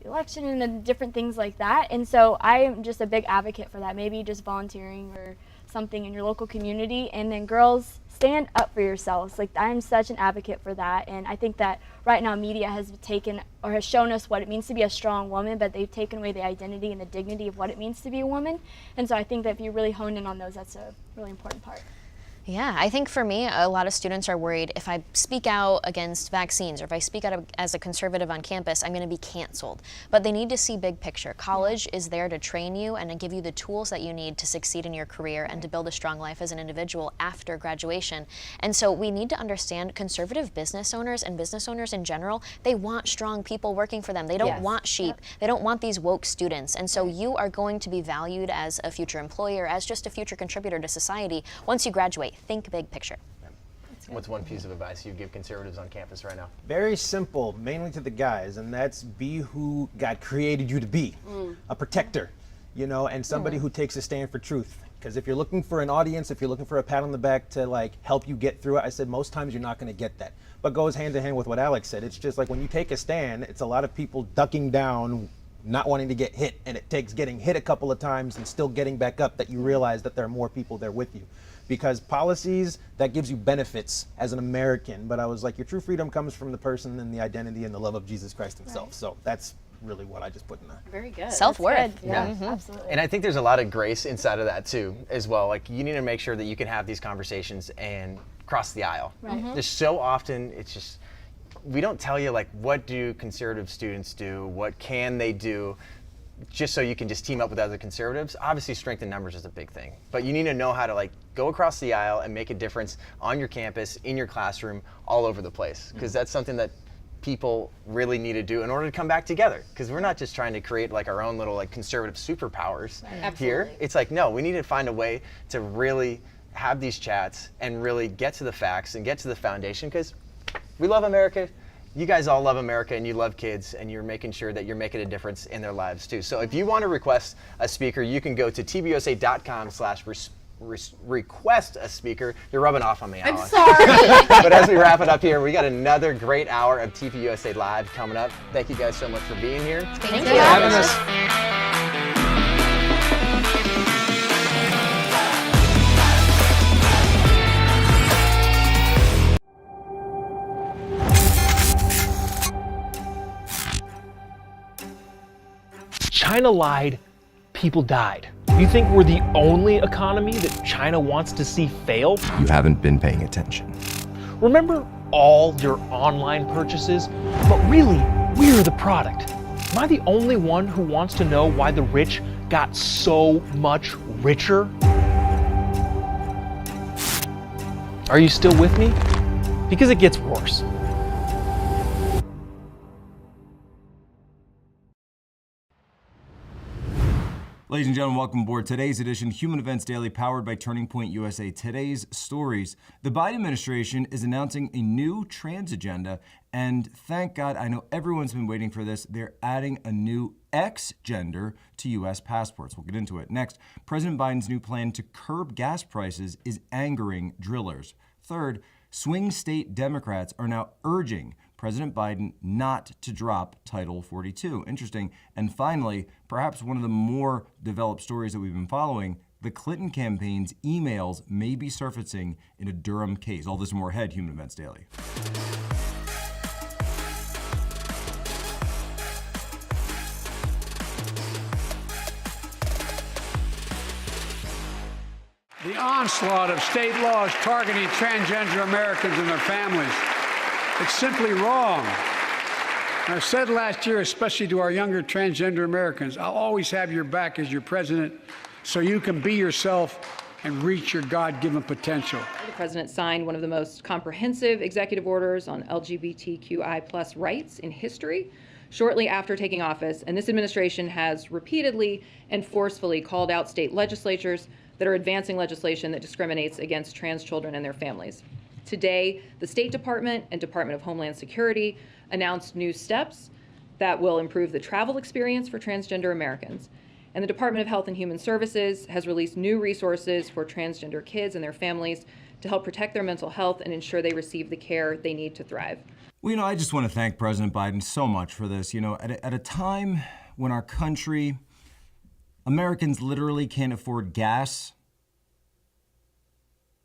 the election and the different things like that. And so I am just a big advocate for that. Maybe just volunteering or something in your local community. And then girls, stand up for yourselves. Like, I'm such an advocate for that. And I think that right now media has taken or has shown us what it means to be a strong woman, but they've taken away the identity and the dignity of what it means to be a woman. And so I think that if you really hone in on those, that's a really important part. Yeah, I think for me, a lot of students are worried if I speak out against vaccines or if I speak out as a conservative on campus, I'm going to be canceled. But they need to see big picture. College is there to train you and to give you the tools that you need to succeed in your career and to build a strong life as an individual after graduation. And so we need to understand conservative business owners and business owners in general, they want strong people working for them. They don't want sheep. They don't want these woke students. And so you are going to be valued as a future employer, as just a future contributor to society once you graduate. Think big picture. What's one piece of advice you give conservatives on campus right now? Very simple, mainly to the guys, and that's be who God created you to be. A protector, you know, and somebody who takes a stand for truth. Because if you're looking for an audience, if you're looking for a pat on the back to like help you get through it, I said most times you're not going to get that. But goes hand in hand with what Alex said. It's just like when you take a stand, it's a lot of people ducking down, not wanting to get hit, and it takes getting hit a couple of times and still getting back up that you realize that there are more people there with you. Because policies, that gives you benefits as an American, but I was like, your true freedom comes from the person and the identity and the love of Jesus Christ himself. Right. So that's really what I just put in there. Very good. Self-worth. Yeah, Absolutely. And I think there's a lot of grace inside of that too, as well. Like you need to make sure that you can have these conversations and cross the aisle. Right. Just so often, it's just, we don't tell you like, what do conservative students do? What can they do? Just so you can just team up with other conservatives. Obviously strength in numbers is a big thing, but you need to know how to like go across the aisle and make a difference on your campus, in your classroom, all over the place. Because that's something that people really need to do in order to come back together. Because we're not just trying to create like our own little like conservative superpowers here. It's like, no, we need to find a way to really have these chats and really get to the facts and get to the foundation, because we love America. You guys all love America and you love kids, and you're making sure that you're making a difference in their lives too. So if you want to request a speaker, you can go to tpusa.com/request a speaker. You're rubbing off on me, Alan. I'm sorry. But as we wrap it up here, we got another great hour of TPUSA Live coming up. Thank you guys so much for being here. Thank you for having us. China lied, people died. You think we're the only economy that China wants to see fail? You haven't been paying attention. Remember all your online purchases? But really, we're the product. Am I the only one who wants to know why the rich got so much richer? Are you still with me? Because it gets worse. Ladies and gentlemen, welcome aboard today's edition, Human Events Daily, powered by Turning Point USA. Today's stories. The Biden administration is announcing a new trans agenda, and thank God, I know everyone's been waiting for this. They're adding a new X gender to U.S. passports. We'll get into it. Next, President Biden's new plan to curb gas prices is angering drillers. Third, swing state Democrats are now urging President Biden not to drop Title 42. Interesting. And finally, perhaps one of the more developed stories that we've been following, the Clinton campaign's emails may be surfacing in a Durham case. All this and more ahead, Human Events Daily. The onslaught of state laws targeting transgender Americans and their families. It's simply wrong. And I said last year, especially to our younger transgender Americans, I'll always have your back as your president so you can be yourself and reach your God-given potential. The president signed one of the most comprehensive executive orders on LGBTQI+ rights in history shortly after taking office, and this administration has repeatedly and forcefully called out state legislatures that are advancing legislation that discriminates against trans children and their families. Today, the State Department and Department of Homeland Security announced new steps that will improve the travel experience for transgender Americans. And the Department of Health and Human Services has released new resources for transgender kids and their families to help protect their mental health and ensure they receive the care they need to thrive. Well, I just want to thank President Biden so much for this. At a time when our country, Americans literally can't afford gas,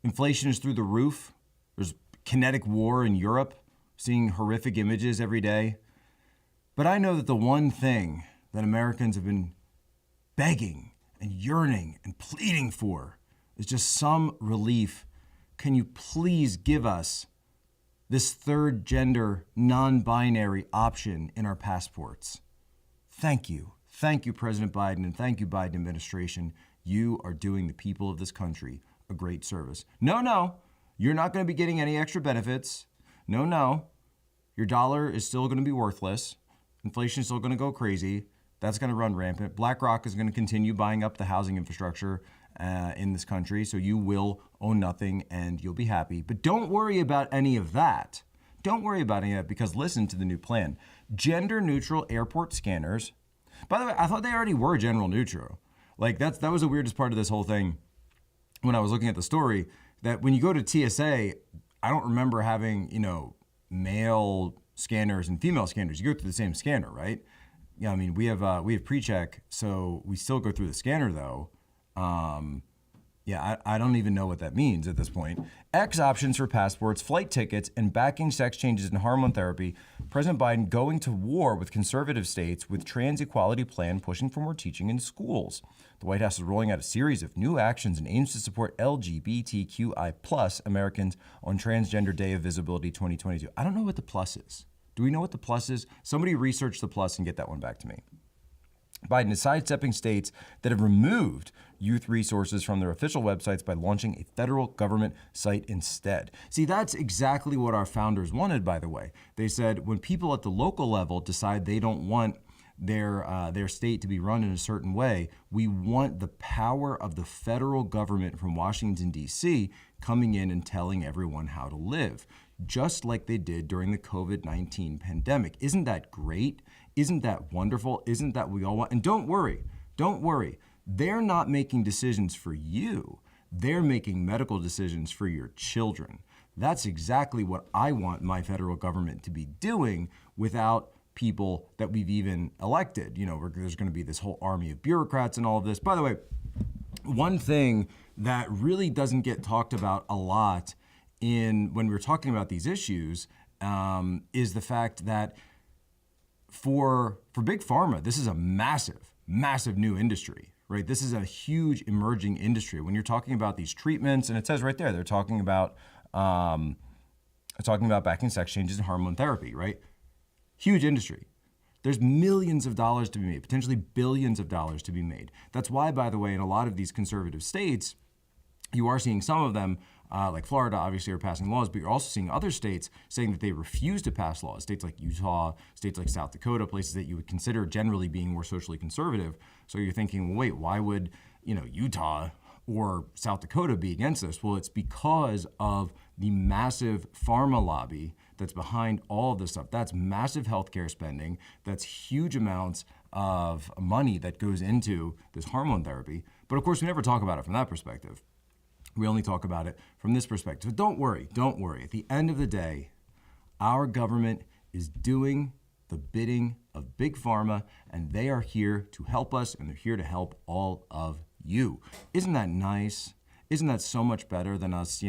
inflation is through the roof, there's kinetic war in Europe, seeing horrific images every day. But I know that the one thing that Americans have been begging and yearning and pleading for is just some relief. Can you please give us this third gender non-binary option in our passports? Thank you. Thank you, President Biden, and thank you, Biden administration. You are doing the people of this country a great service. No, you're not going to be getting any extra benefits. No, your dollar is still going to be worthless. Inflation is still going to go crazy. That's going to run rampant. BlackRock is going to continue buying up the housing infrastructure in this country, so you will own nothing and you'll be happy. But don't worry about any of that. Don't worry about any of that, because listen to the new plan. Gender-neutral airport scanners. By the way, I thought they already were gender neutral. Like that was the weirdest part of this whole thing. when I was looking at the story, that when you go to TSA, I don't remember having, male scanners and female scanners. You go through the same scanner, right? Yeah, I mean, we have pre-check, so we still go through the scanner though. I don't even know what that means at this point. X options for passports, flight tickets, and backing sex changes and hormone therapy. President Biden going to war with conservative states with trans equality plan pushing for more teaching in schools. The White House is rolling out a series of new actions and aims to support LGBTQI+ Americans on Transgender Day of Visibility 2022. I don't know what the plus is. Do we know what the plus is? Somebody research the plus and get that one back to me. Biden is sidestepping states that have removed youth resources from their official websites by launching a federal government site instead. See, that's exactly what our founders wanted, by the way. They said when people at the local level decide they don't want their state to be run in a certain way, we want the power of the federal government from Washington, D.C. coming in and telling everyone how to live, just like they did during the COVID-19 pandemic. Isn't that great? Isn't that wonderful? Isn't that we all want? And don't worry. They're not making decisions for you. They're making medical decisions for your children. That's exactly what I want my federal government to be doing without people that we've even elected. There's going to be this whole army of bureaucrats and all of this. By the way, one thing that really doesn't get talked about a lot when we're talking about these issues is the fact that for big pharma, this is a massive new industry, right? This is a huge emerging industry. When you're talking about these treatments, and it says right there, they're talking about backing sex changes and hormone therapy, right? Huge industry. There's millions of dollars to be made, potentially billions of dollars to be made. That's why, by the way, in a lot of these conservative states, you are seeing some of them, like Florida, obviously, are passing laws, but you're also seeing other states saying that they refuse to pass laws. States like Utah, states like South Dakota, places that you would consider generally being more socially conservative. So you're thinking, well, wait, why would Utah or South Dakota be against this? Well, it's because of the massive pharma lobby that's behind all of this stuff. That's massive healthcare spending. That's huge amounts of money that goes into this hormone therapy. But of course, we never talk about it from that perspective. We only talk about it from this perspective. But don't worry. At the end of the day, our government is doing the bidding of big pharma, and they are here to help us, and they're here to help all of you. Isn't that nice? Isn't that so much better than us,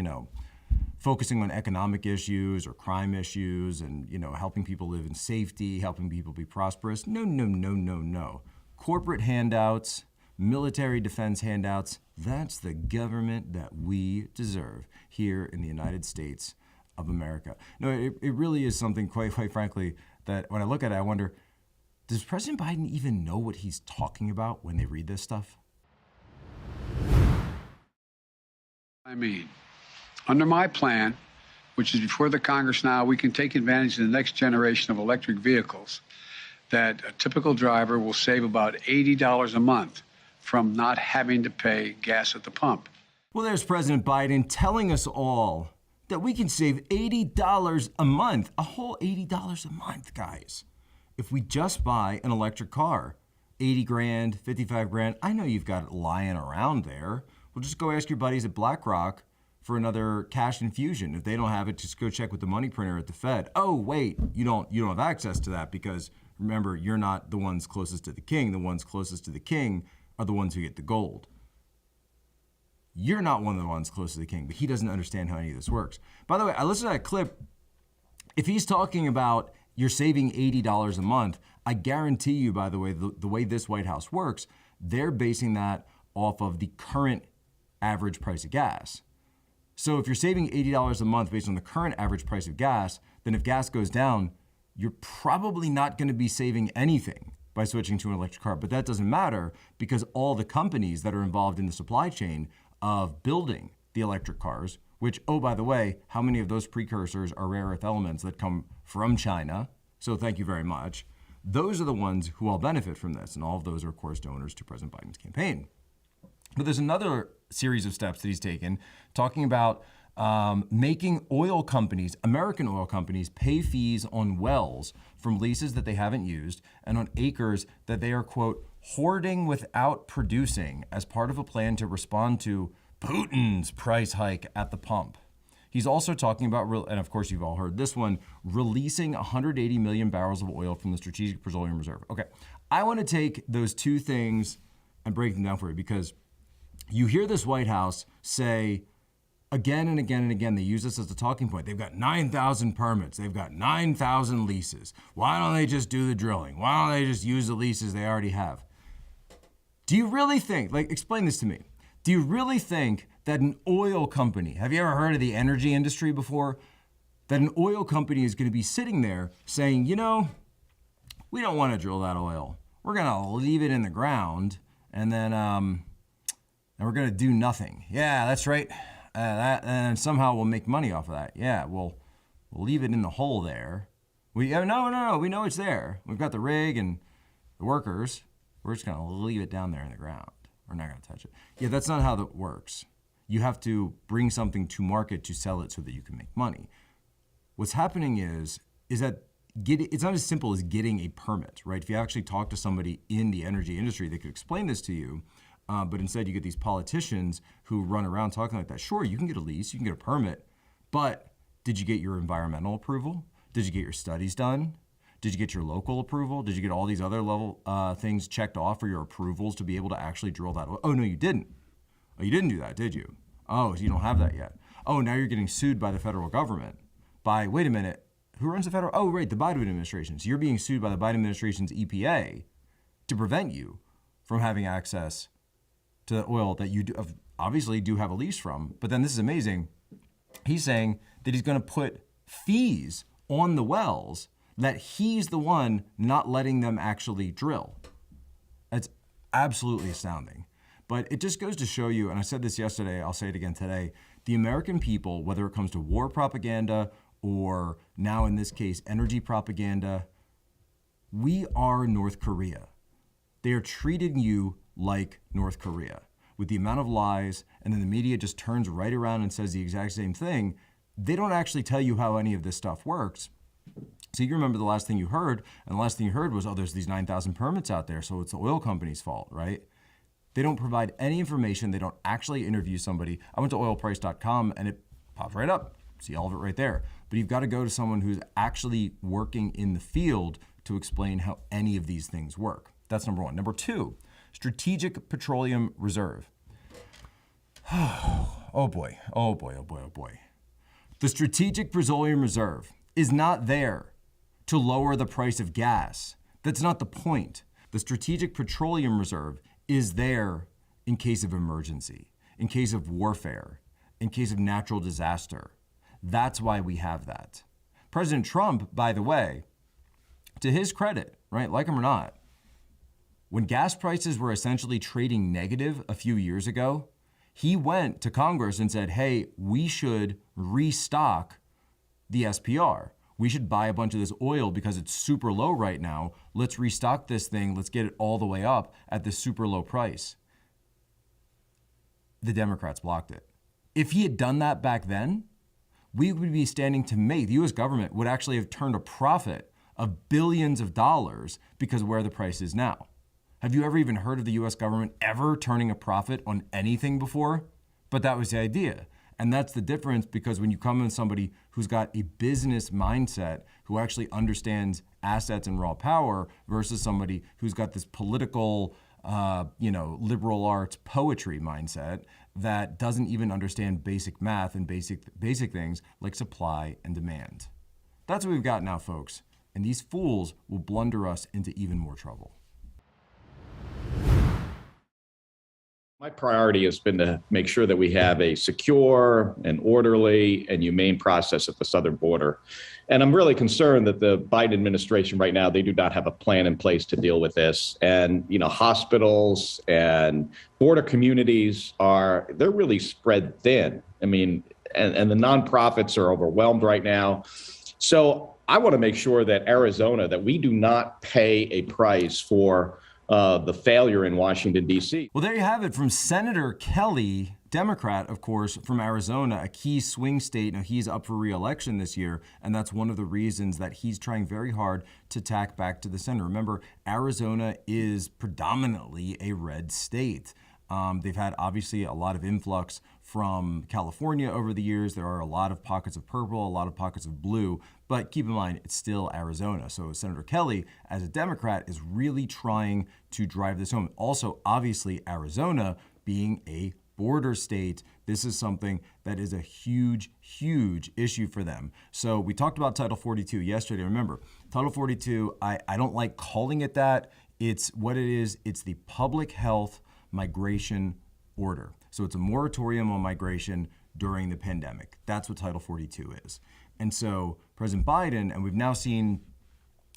focusing on economic issues or crime issues and, helping people live in safety, helping people be prosperous? No. Corporate handouts, military defense handouts, that's the government that we deserve here in the United States of America. No, it really is something, quite frankly, that when I look at it, I wonder, does President Biden even know what he's talking about when they read this stuff? Under my plan, which is before the Congress now, we can take advantage of the next generation of electric vehicles that a typical driver will save about $80 a month from not having to pay gas at the pump. Well, there's President Biden telling us all that we can save $80 a month, a whole $80 a month, guys, if we just buy an electric car. 80 grand, 55 grand. I know you've got it lying around there. Well, just go ask your buddies at BlackRock for another cash infusion. If they don't have it, just go check with the money printer at the Fed. Oh, wait, you don't have access to that because remember, you're not the ones closest to the king. The ones closest to the king are the ones who get the gold. You're not one of the ones close to the king, but he doesn't understand how any of this works. By the way, I listened to that clip. If he's talking about you're saving $80 a month, I guarantee you, by the way, the way this White House works, they're basing that off of the current average price of gas. So if you're saving $80 a month based on the current average price of gas, then if gas goes down, you're probably not going to be saving anything by switching to an electric car. But that doesn't matter because all the companies that are involved in the supply chain of building the electric cars, which, oh, by the way, how many of those precursors are rare earth elements that come from China? So thank you very much. Those are the ones who all benefit from this. And all of those are, of course, donors to President Biden's campaign. But there's another series of steps that he's taken talking about making oil companies, American oil companies, pay fees on wells from leases that they haven't used and on acres that they are, quote, hoarding without producing as part of a plan to respond to Putin's price hike at the pump. He's also talking about, and of course you've all heard this one, releasing 180 million barrels of oil from the Strategic Petroleum Reserve. Okay, I want to take those two things and break them down for you, because you hear this White House say again and again and again, they use this as a talking point. They've got 9,000 permits. They've got 9,000 leases. Why don't they just do the drilling? Why don't they just use the leases they already have? Do you really think, explain this to me. Do you really think that an oil company, have you ever heard of the energy industry before? That an oil company is going to be sitting there saying, you know, we don't want to drill that oil. We're going to leave it in the ground and then we're going to do nothing. Yeah, that's right. And somehow we'll make money off of that. Yeah, we'll leave it in the hole there. No, we know it's there. We've got the rig and the workers. We're just going to leave it down there in the ground. We're not going to touch it. Yeah, that's not how that works. You have to bring something to market to sell it so that you can make money. What's happening is that it's not as simple as getting a permit, right? If you actually talk to somebody in the energy industry, they could explain this to you. But instead you get these politicians who run around talking like that. Sure, you can get a lease, you can get a permit, but did you get your environmental approval? Did you get your studies done? Did you get your local approval? Did you get all these other level things checked off for your approvals to be able to actually drill that oil? Oh, no, you didn't. Oh, you didn't do that, did you? Oh, so you don't have that yet. Oh, now you're getting sued by the federal government. Wait a minute, who runs the federal? Oh, right, the Biden administration. So you're being sued by the Biden administration's EPA to prevent you from having access to the oil that you obviously do have a lease from. But then this is amazing. He's saying that he's going to put fees on the wells that he's the one not letting them actually drill. That's absolutely astounding. But it just goes to show you, and I said this yesterday, I'll say it again today, the American people, whether it comes to war propaganda or now in this case, energy propaganda, we are North Korea. They are treating you like North Korea with the amount of lies, and then the media just turns right around and says the exact same thing. They don't actually tell you how any of this stuff works. So you remember the last thing you heard, and the last thing you heard was, oh, there's these 9,000 permits out there, so it's the oil company's fault, right? They don't provide any information. They don't actually interview somebody. I went to oilprice.com and it pops right up. See all of it right there. But you've got to go to someone who's actually working in the field to explain how any of these things work. That's number one. Number two, Strategic Petroleum Reserve. Oh boy. The Strategic Petroleum Reserve is not there to lower the price of gas. That's not the point. The Strategic Petroleum Reserve is there in case of emergency, in case of warfare, in case of natural disaster. That's why we have that. President Trump, by the way, to his credit, right, like him or not, when gas prices were essentially trading negative a few years ago, he went to Congress and said, hey, we should restock the SPR. We should buy a bunch of this oil because it's super low right now. Let's restock this thing. Let's get it all the way up at this super low price. The Democrats blocked it. If he had done that back then, we would be standing to make, the U.S. government would actually have turned a profit of billions of dollars because of where the price is now. Have you ever even heard of the U.S. government ever turning a profit on anything before? But that was the idea. And that's the difference, because when you come in somebody who's got a business mindset, who actually understands assets and raw power, versus somebody who's got this political, liberal arts poetry mindset that doesn't even understand basic math and basic things like supply and demand. That's what we've got now, folks. And these fools will blunder us into even more trouble. My priority has been to make sure that we have a secure and orderly and humane process at the southern border. And I'm really concerned that the Biden administration right now, they do not have a plan in place to deal with this. And, hospitals and border communities they're really spread thin. I mean, and the nonprofits are overwhelmed right now. So I want to make sure that Arizona, that we do not pay a price for the failure in Washington, D.C. Well, there you have it from Senator Kelly, Democrat, of course, from Arizona, a key swing state. Now, he's up for re-election this year, and that's one of the reasons that he's trying very hard to tack back to the center. Remember, Arizona is predominantly a red state. They've had obviously a lot of influx from California over the years. There are a lot of pockets of purple, a lot of pockets of blue, but keep in mind, it's still Arizona. So Senator Kelly, as a Democrat, is really trying to drive this home. Also, obviously, Arizona being a border state, this is something that is a huge, huge issue for them. So we talked about Title 42 yesterday. Remember, Title 42, I don't like calling it that. It's what it is. It's the public health migration order. So it's a moratorium on migration during the pandemic. That's what Title 42 is. And so President Biden, and we've now seen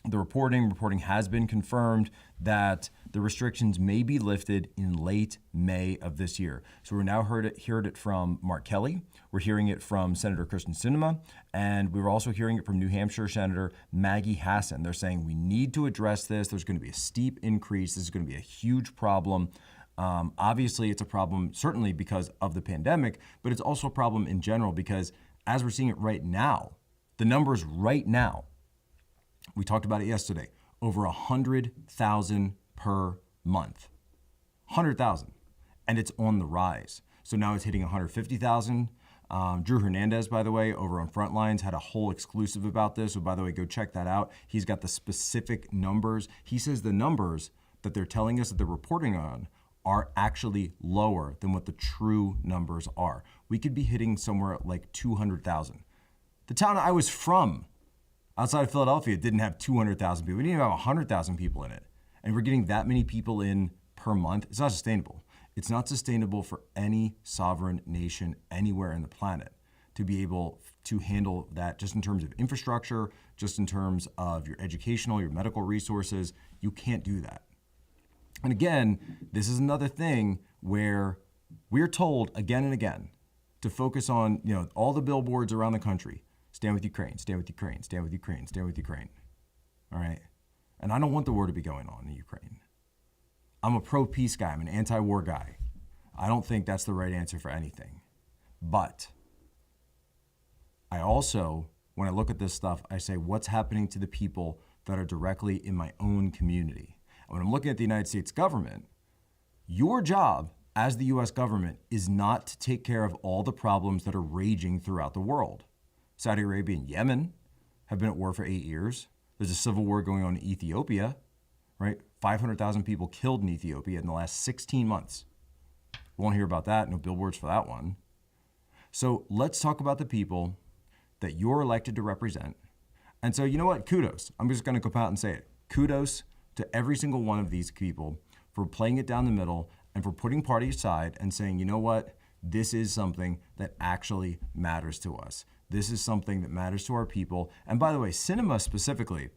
the reporting has been confirmed that the restrictions may be lifted in late May of this year. So we're now heard it from Mark Kelly. We're hearing it from Senator Kyrsten Sinema, and we were also hearing it from New Hampshire Senator Maggie Hassan. They're saying we need to address this. There's going to be a steep increase. This is going to be a huge problem. Obviously, it's a problem certainly because of the pandemic, but it's also a problem in general because as we're seeing it right now, the numbers right now, we talked about it yesterday, over 100,000 per month. 100,000. And it's on the rise. So now it's hitting 150,000. Drew Hernandez, by the way, over on FRONTLINES had a whole exclusive about this. So by the way, go check that out. He's got the specific numbers. He says the numbers that they're telling us that they're reporting on are actually lower than what the true numbers are. We could be hitting somewhere like 200,000. The town I was from, outside of Philadelphia, didn't have 200,000 people. We didn't even have 100,000 people in it. And we're getting that many people in per month. It's not sustainable. It's not sustainable for any sovereign nation anywhere on the planet to be able to handle that just in terms of infrastructure, just in terms of your educational, your medical resources. You can't do that. And again, this is another thing where we're told again and again to focus on, all the billboards around the country. Stand with Ukraine, stand with Ukraine, stand with Ukraine, stand with Ukraine. All right? And I don't want the war to be going on in Ukraine. I'm a pro-peace guy. I'm an anti-war guy. I don't think that's the right answer for anything. But I also, when I look at this stuff, I say, what's happening to the people that are directly in my own community? And when I'm looking at the United States government, your job as the U.S. government is not to take care of all the problems that are raging throughout the world. Saudi Arabia and Yemen have been at war for 8 years. There's a civil war going on in Ethiopia, right? 500,000 people killed in Ethiopia in the last 16 months. We won't hear about that, no billboards for that one. So let's talk about the people that you're elected to represent. And so you know what? Kudos. I'm just going to go out and say it. Kudos to every single one of these people for playing it down the middle and for putting party aside and saying, you know what? This is something that actually matters to us. This is something that matters to our people. And by the way, Sinema specifically,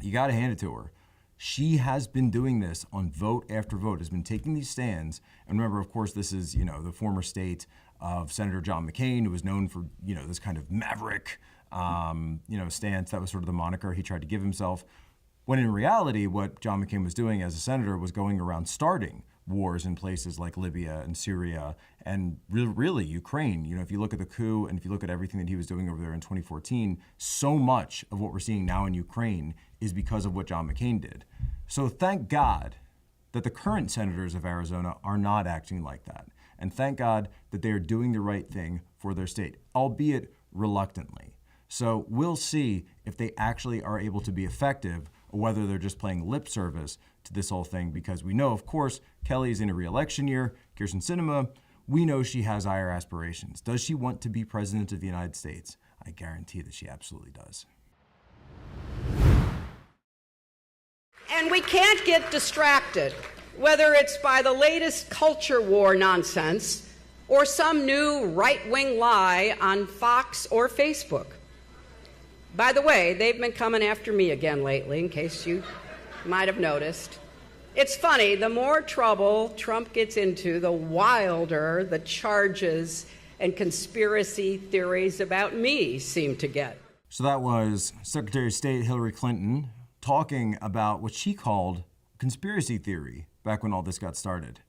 you got to hand it to her. She has been doing this on vote after vote, has been taking these stands. And remember, of course, this is, the former state of Senator John McCain, who was known for, this kind of maverick, stance. That was sort of the moniker he tried to give himself. When in reality, what John McCain was doing as a senator was going around starting wars in places like Libya and Syria and really Ukraine. If you look at the coup and if you look at everything that he was doing over there in 2014, so much of what we're seeing now in Ukraine is because of what John McCain did. So thank God that the current senators of Arizona are not acting like that. And thank God that they are doing the right thing for their state, albeit reluctantly. So we'll see if they actually are able to be effective or whether they're just playing lip service to this whole thing, because we know, of course, Kelly's in a re-election year. Kyrsten Sinema, we know she has higher aspirations. Does she want to be president of the United States? I guarantee that she absolutely does. And we can't get distracted, whether it's by the latest culture war nonsense or some new right-wing lie on Fox or Facebook. By the way, they've been coming after me again lately, in case you might have noticed. It's funny, the more trouble Trump gets into, the wilder the charges and conspiracy theories about me seem to get. So that was Secretary of State Hillary Clinton talking about what she called conspiracy theory back when all this got started.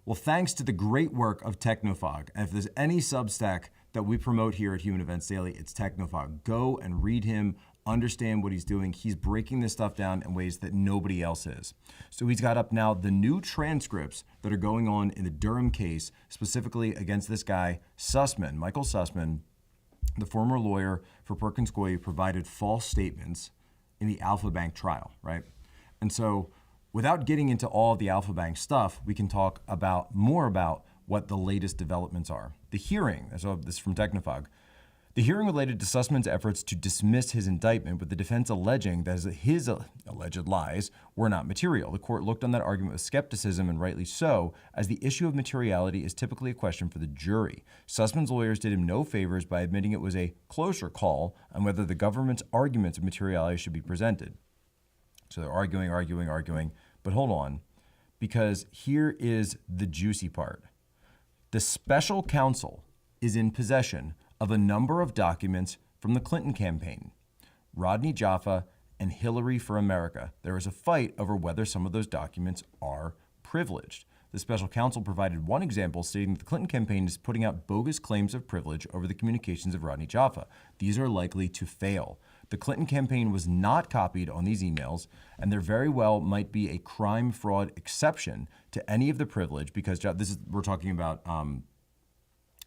Well, thanks to the great work of Technofog, and if there's any Substack that we promote here at Human Events Daily, it's Technofog. Go and read him understand what he's doing. He's breaking this stuff down in ways that nobody else is. So he's got up now the new transcripts that are going on in the Durham case, specifically against this guy, Sussman, Michael Sussman, the former lawyer for Perkins Coie, who provided false statements in the Alpha Bank trial, right? And so without getting into all of the Alpha Bank stuff, we can talk more about what the latest developments are. The hearing, so this is from Technofog, the hearing related to Sussman's efforts to dismiss his indictment, with the defense alleging that his alleged lies were not material. The court looked on that argument with skepticism, and rightly so, as the issue of materiality is typically a question for the jury. Sussman's lawyers did him no favors by admitting it was a closer call on whether the government's arguments of materiality should be presented. So they're arguing, but hold on, because here is the juicy part. The special counsel is in possession of a number of documents from the Clinton campaign, Rodney Jaffa and Hillary for America. There is a fight over whether some of those documents are privileged. The special counsel provided one example, stating that the Clinton campaign is putting out bogus claims of privilege over the communications of Rodney Jaffa. These are likely to fail. The Clinton campaign was not copied on these emails, and there very well might be a crime fraud exception to any of the privilege, because we're talking about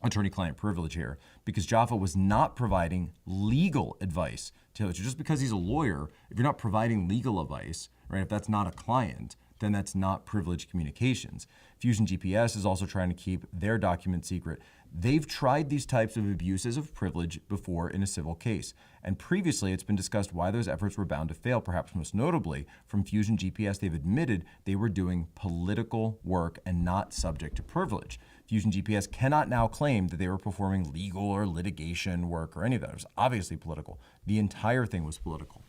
attorney-client privilege here, because Jaffa was not providing legal advice to Hillary. So just because he's a lawyer, if you're not providing legal advice, right, if that's not a client, then that's not privileged communications. Fusion GPS is also trying to keep their document secret. They've tried these types of abuses of privilege before in a civil case, and previously it's been discussed why those efforts were bound to fail. Perhaps most notably, from Fusion GPS, they've admitted they were doing political work and not subject to privilege. Fusion GPS cannot now claim that they were performing legal or litigation work or any of that. It was obviously political. The entire thing was political.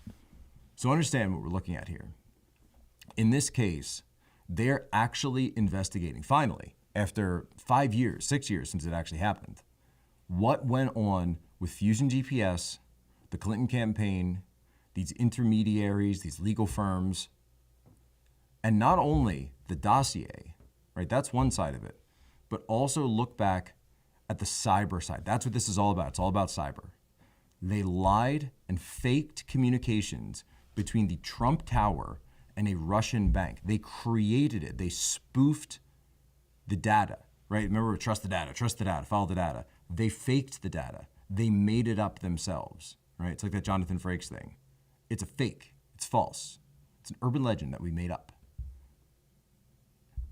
So understand what we're looking at here. In this case, they're actually investigating, finally, after 5 years, 6 years since it actually happened, what went on with Fusion GPS, the Clinton campaign, these intermediaries, these legal firms, and not only the dossier, right? That's one side of it, but also look back at the cyber side. That's what this is all about. It's all about cyber. They lied and faked communications between the Trump Tower and a Russian bank. They created it. They spoofed the data, right? Remember, trust the data, follow the data. They faked the data. They made it up themselves, right? It's like that Jonathan Frakes thing. It's a fake. It's false. It's an urban legend that we made up.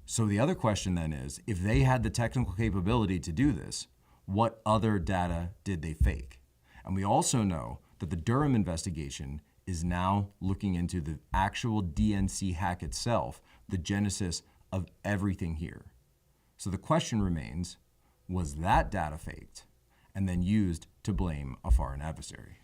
So the other question then is, if they had the technical capability to do this, what other data did they fake? And we also know that the Durham investigation is now looking into the actual DNC hack itself, the genesis of everything here. So the question remains, was that data faked and then used to blame a foreign adversary?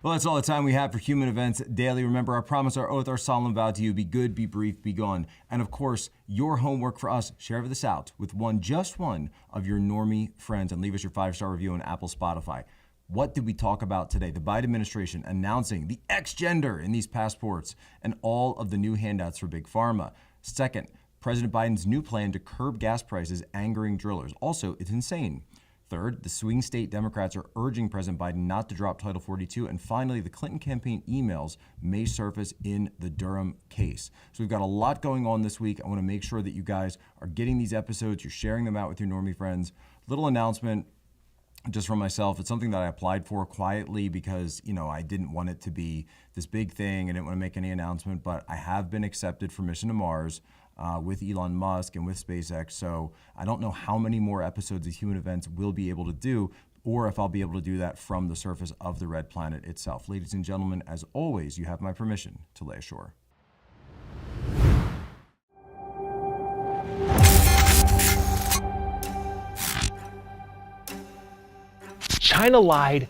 Well, that's all the time we have for Human Events Daily. Remember, our promise, our oath, our solemn vow to you: be good, be brief, be gone. And of course, your homework for us, share this out with just one of your normie friends, and leave us your 5-star review on Apple, Spotify. What did we talk about today? The Biden administration announcing the X-gender in these passports and all of the new handouts for Big Pharma. Second, President Biden's new plan to curb gas prices angering drillers. Also, it's insane. Third, the swing state Democrats are urging President Biden not to drop Title 42. And finally, the Clinton campaign emails may surface in the Durham case. So we've got a lot going on this week. I want to make sure that you guys are getting these episodes, you're sharing them out with your normie friends. Little announcement just from myself. It's something that I applied for quietly because, I didn't want it to be this big thing. I didn't want to make any announcement, but I have been accepted for Mission to Mars with Elon Musk and with SpaceX. So I don't know how many more episodes of Human Events we'll be able to do, or if I'll be able to do that from the surface of the red planet itself. Ladies and gentlemen, as always, you have my permission to lay ashore. China lied,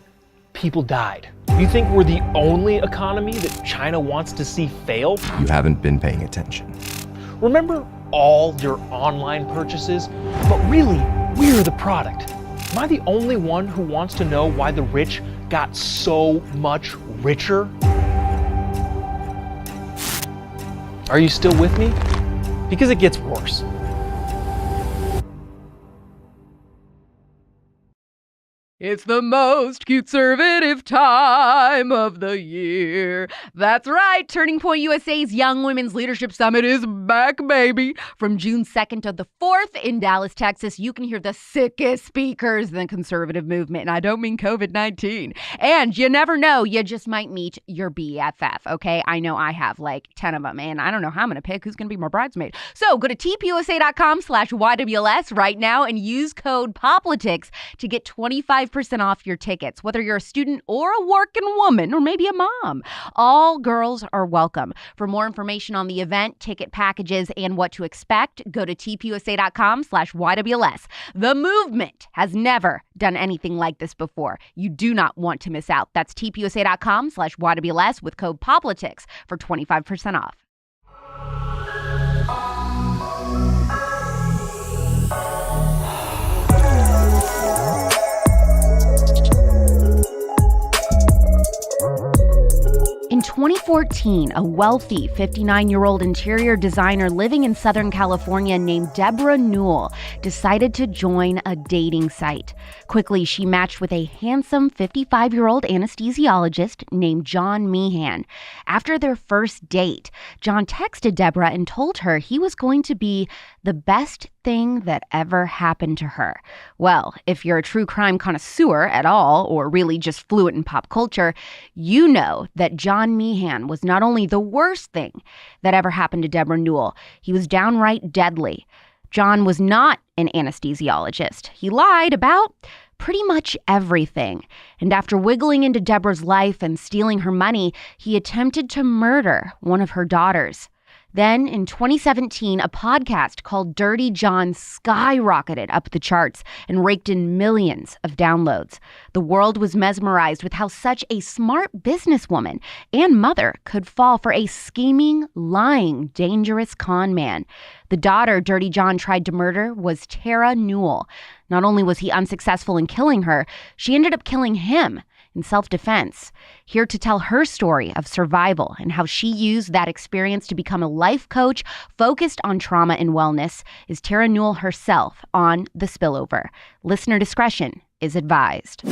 people died. You think we're the only economy that China wants to see fail? You haven't been paying attention. Remember all your online purchases? But really, we're the product. Am I the only one who wants to know why the rich got so much richer? Are you still with me? Because it gets worse. It's the most conservative time of the year. That's right. Turning Point USA's Young Women's Leadership Summit is back, baby. From June 2nd to the 4th in Dallas, Texas, you can hear the sickest speakers in the conservative movement. And I don't mean COVID-19. And you never know, you just might meet your BFF, okay? I know I have like 10 of them, and I don't know how I'm going to pick who's going to be my bridesmaid. So go to tpusa.com/YWLS right now and use code POPLITICS to get 25% off your tickets, whether you're a student or a working woman or maybe a mom. All girls are welcome. For more information on the event, ticket packages, and what to expect, go to tpusa.com/YWLS. The movement has never done anything like this before. You do not want to miss out. That's tpusa.com/YWLS with code POPLITICS for 25% off. In 2014, a wealthy 59-year-old interior designer living in Southern California named Deborah Newell decided to join a dating site. Quickly, she matched with a handsome 55-year-old anesthesiologist named Jon Meehan. After their first date, Jon texted Deborah and told her he was going to be the best thing that ever happened to her. Well, if you're a true crime connoisseur at all, or really just fluent in pop culture, you know that Jon Meehan was not only the worst thing that ever happened to Deborah Newell, he was downright deadly. Jon was not an anesthesiologist. He lied about pretty much everything. And after wiggling into Deborah's life and stealing her money, he attempted to murder one of her daughters. Then, in 2017, a podcast called Dirty John skyrocketed up the charts and raked in millions of downloads. The world was mesmerized with how such a smart businesswoman and mother could fall for a scheming, lying, dangerous con man. The daughter Dirty John tried to murder was Tara Newell. Not only was he unsuccessful in killing her, she ended up killing him in self-defense. Here to tell her story of survival and how she used that experience to become a life coach focused on trauma and wellness is Tara Newell herself on The Spillover. Listener discretion is advised.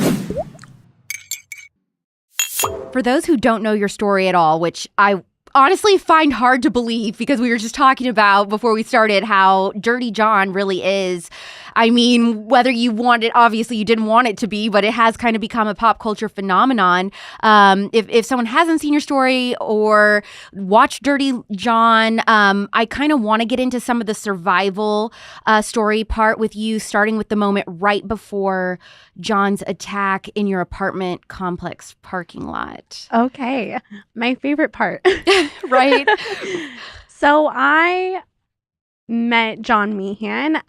For those who don't know your story at all, which I honestly find hard to believe because we were just talking about before we started how Dirty John really is. I mean, whether you want it, obviously you didn't want it to be, but it has kind of become a pop culture phenomenon. If someone hasn't seen your story or watched Dirty John, I kind of want to get into some of the survival story part with you, starting with the moment right before John's attack in your apartment complex parking lot. Okay. My favorite part. Right? So I met Jon Meehan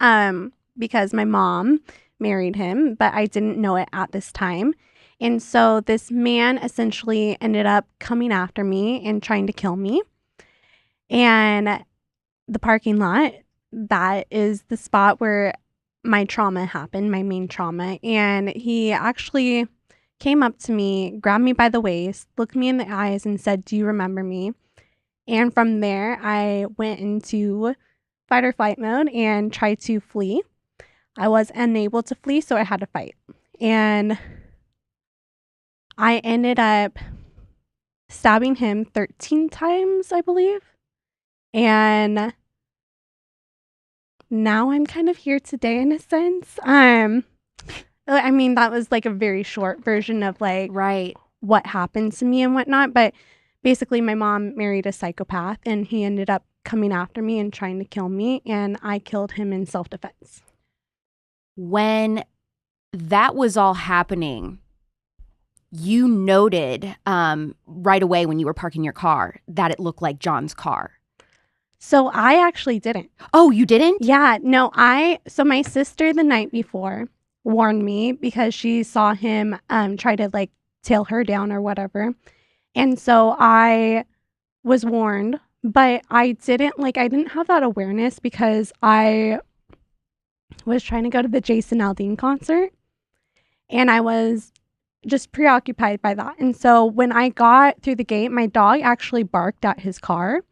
because my mom married him, but I didn't know it at this time. And so this man essentially ended up coming after me and trying to kill me. And the parking lot, that is the spot where my trauma happened, my main trauma. And he actually came up to me, grabbed me by the waist, looked me in the eyes and said, "Do you remember me?" And from there, I went into fight or flight mode and tried to flee. I was unable to flee, so I had to fight. And I ended up stabbing him 13 times, I believe. And now I'm kind of here today in a sense. I mean, that was like a very short version of like what happened to me and whatnot. But basically, my mom married a psychopath and he ended up coming after me and trying to kill me. And I killed him in self-defense. When that was all happening, you noted right away when you were parking your car that it looked like John's car. So I actually didn't. Oh, you didn't? Yeah, no, so my sister the night before warned me because she saw him try to like tail her down or whatever. And so I was warned, but I didn't have that awareness because I was trying to go to the Jason Aldean concert and I was just preoccupied by that. And so when I got through the gate, my dog actually barked at his car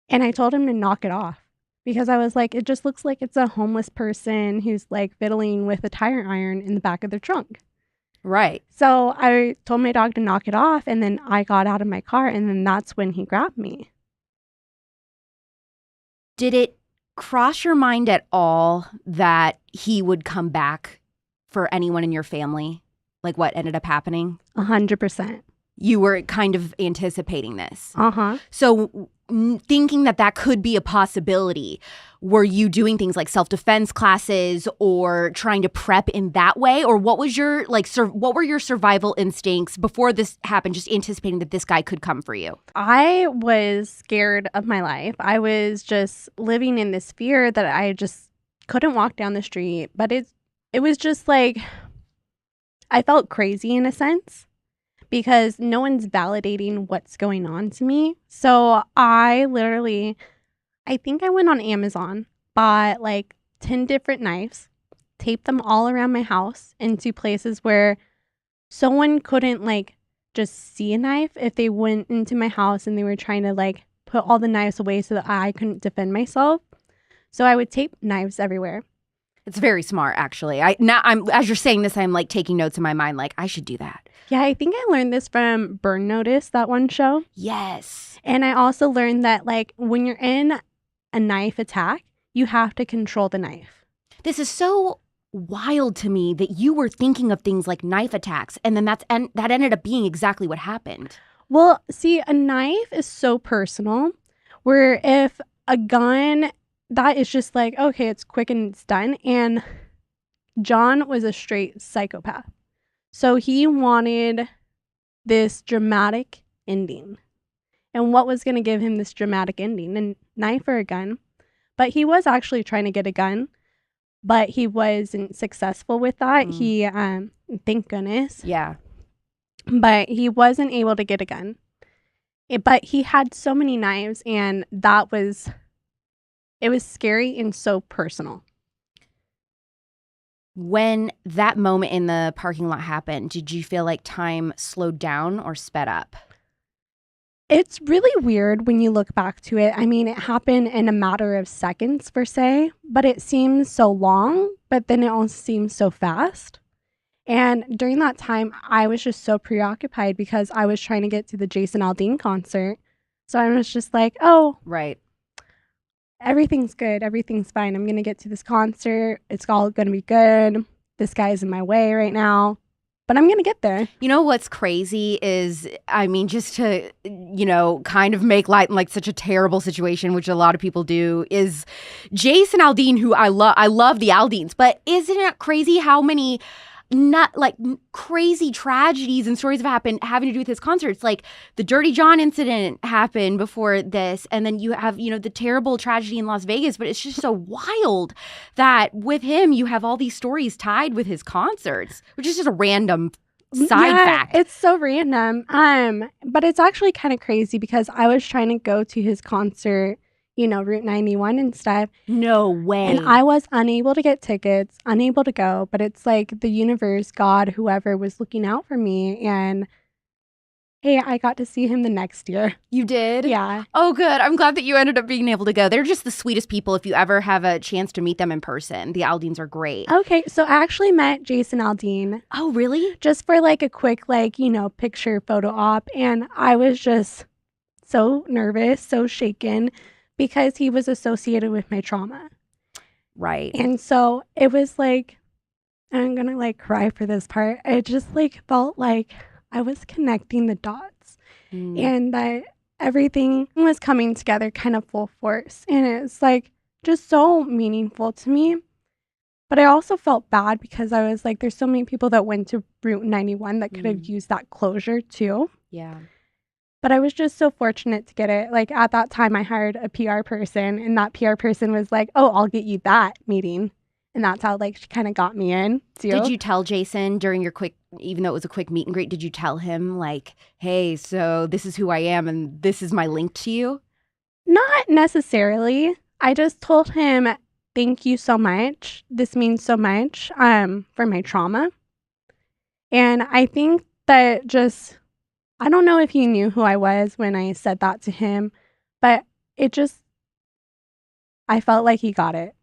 and I told him to knock it off because I was like, it just looks like it's a homeless person who's like fiddling with a tire iron in the back of their trunk. Right. So I told my dog to knock it off, and then I got out of my car, and then that's when he grabbed me. Did it cross your mind at all that he would come back for anyone in your family? Like what ended up happening? 100%. You were kind of anticipating this. Uh-huh. So thinking that that could be a possibility, were you doing things like self-defense classes or trying to prep in that way? Or what was your, what were your survival instincts before this happened, just anticipating that this guy could come for you? I was scared of my life. I was just living in this fear that I just couldn't walk down the street. But it was just like, I felt crazy in a sense, because no one's validating what's going on to me. So I think I went on Amazon, bought like 10 different knives, taped them all around my house into places where someone couldn't like just see a knife if they went into my house and they were trying to like put all the knives away so that I couldn't defend myself. So I would tape knives everywhere. It's very smart, actually. As you're saying this, I'm like taking notes in my mind, like I should do that. Yeah, I think I learned this from Burn Notice, that one show. Yes. And I also learned that like when you're in a knife attack, you have to control the knife. This is so wild to me that you were thinking of things like knife attacks, and then that ended up being exactly what happened. Well, see, a knife is so personal, where if a gun, that is just like, okay, it's quick and it's done. And Jon was a straight psychopath. So he wanted this dramatic ending. And what was going to give him this dramatic ending? A knife or a gun? But he was actually trying to get a gun, but he wasn't successful with that. He, thank goodness. Yeah. But he wasn't able to get a gun. But he had so many knives, and it was scary and so personal. When that moment in the parking lot happened, did you feel like time slowed down or sped up? It's really weird when you look back to it. I mean, it happened in a matter of seconds, per se, but it seems so long, but then it also seems so fast. And during that time, I was just so preoccupied because I was trying to get to the Jason Aldean concert. So I was just like, oh, right. Everything's good. Everything's fine. I'm going to get to this concert. It's all going to be good. This guy's in my way right now, but I'm going to get there. You know what's crazy is, I mean, just to, kind of make light in like such a terrible situation, which a lot of people do, is Jason Aldean, who I love the Aldeans, but isn't it crazy how many crazy tragedies and stories have happened having to do with his concerts? Like the Dirty John incident happened before this, and then you have the terrible tragedy in Las Vegas. But it's just so wild that with him you have all these stories tied with his concerts, which is just a random side fact. It's so random. But it's actually kind of crazy because I was trying to go to his concert, Route 91 and stuff. No way. And I was unable to get tickets, unable to go, but it's like the universe, God, whoever was looking out for me. And hey, I got to see him the next year. You did? Yeah. Oh, good. I'm glad that you ended up being able to go. They're just the sweetest people if you ever have a chance to meet them in person. The Aldeans are great. Okay, so I actually met Jason Aldean. Oh, really? Just for like a quick picture photo op. And I was just so nervous, so shaken, because he was associated with my trauma. Right. And so it was like, I'm going to cry for this part. It just felt like I was connecting the dots and that everything was coming together kind of full force. And it's just so meaningful to me. But I also felt bad because I was there's so many people that went to Route 91 that could have used that closure too. Yeah. But I was just so fortunate to get it. At that time, I hired a PR person, and that PR person was like, oh, I'll get you that meeting. And that's how, she kind of got me in, too. Did you tell Jason during your even though it was a quick meet and greet, did you tell him, hey, so this is who I am, and this is my link to you? Not necessarily. I just told him, thank you so much. This means so much for my trauma. And I think that I don't know if he knew who I was when I said that to him, but I felt like he got it.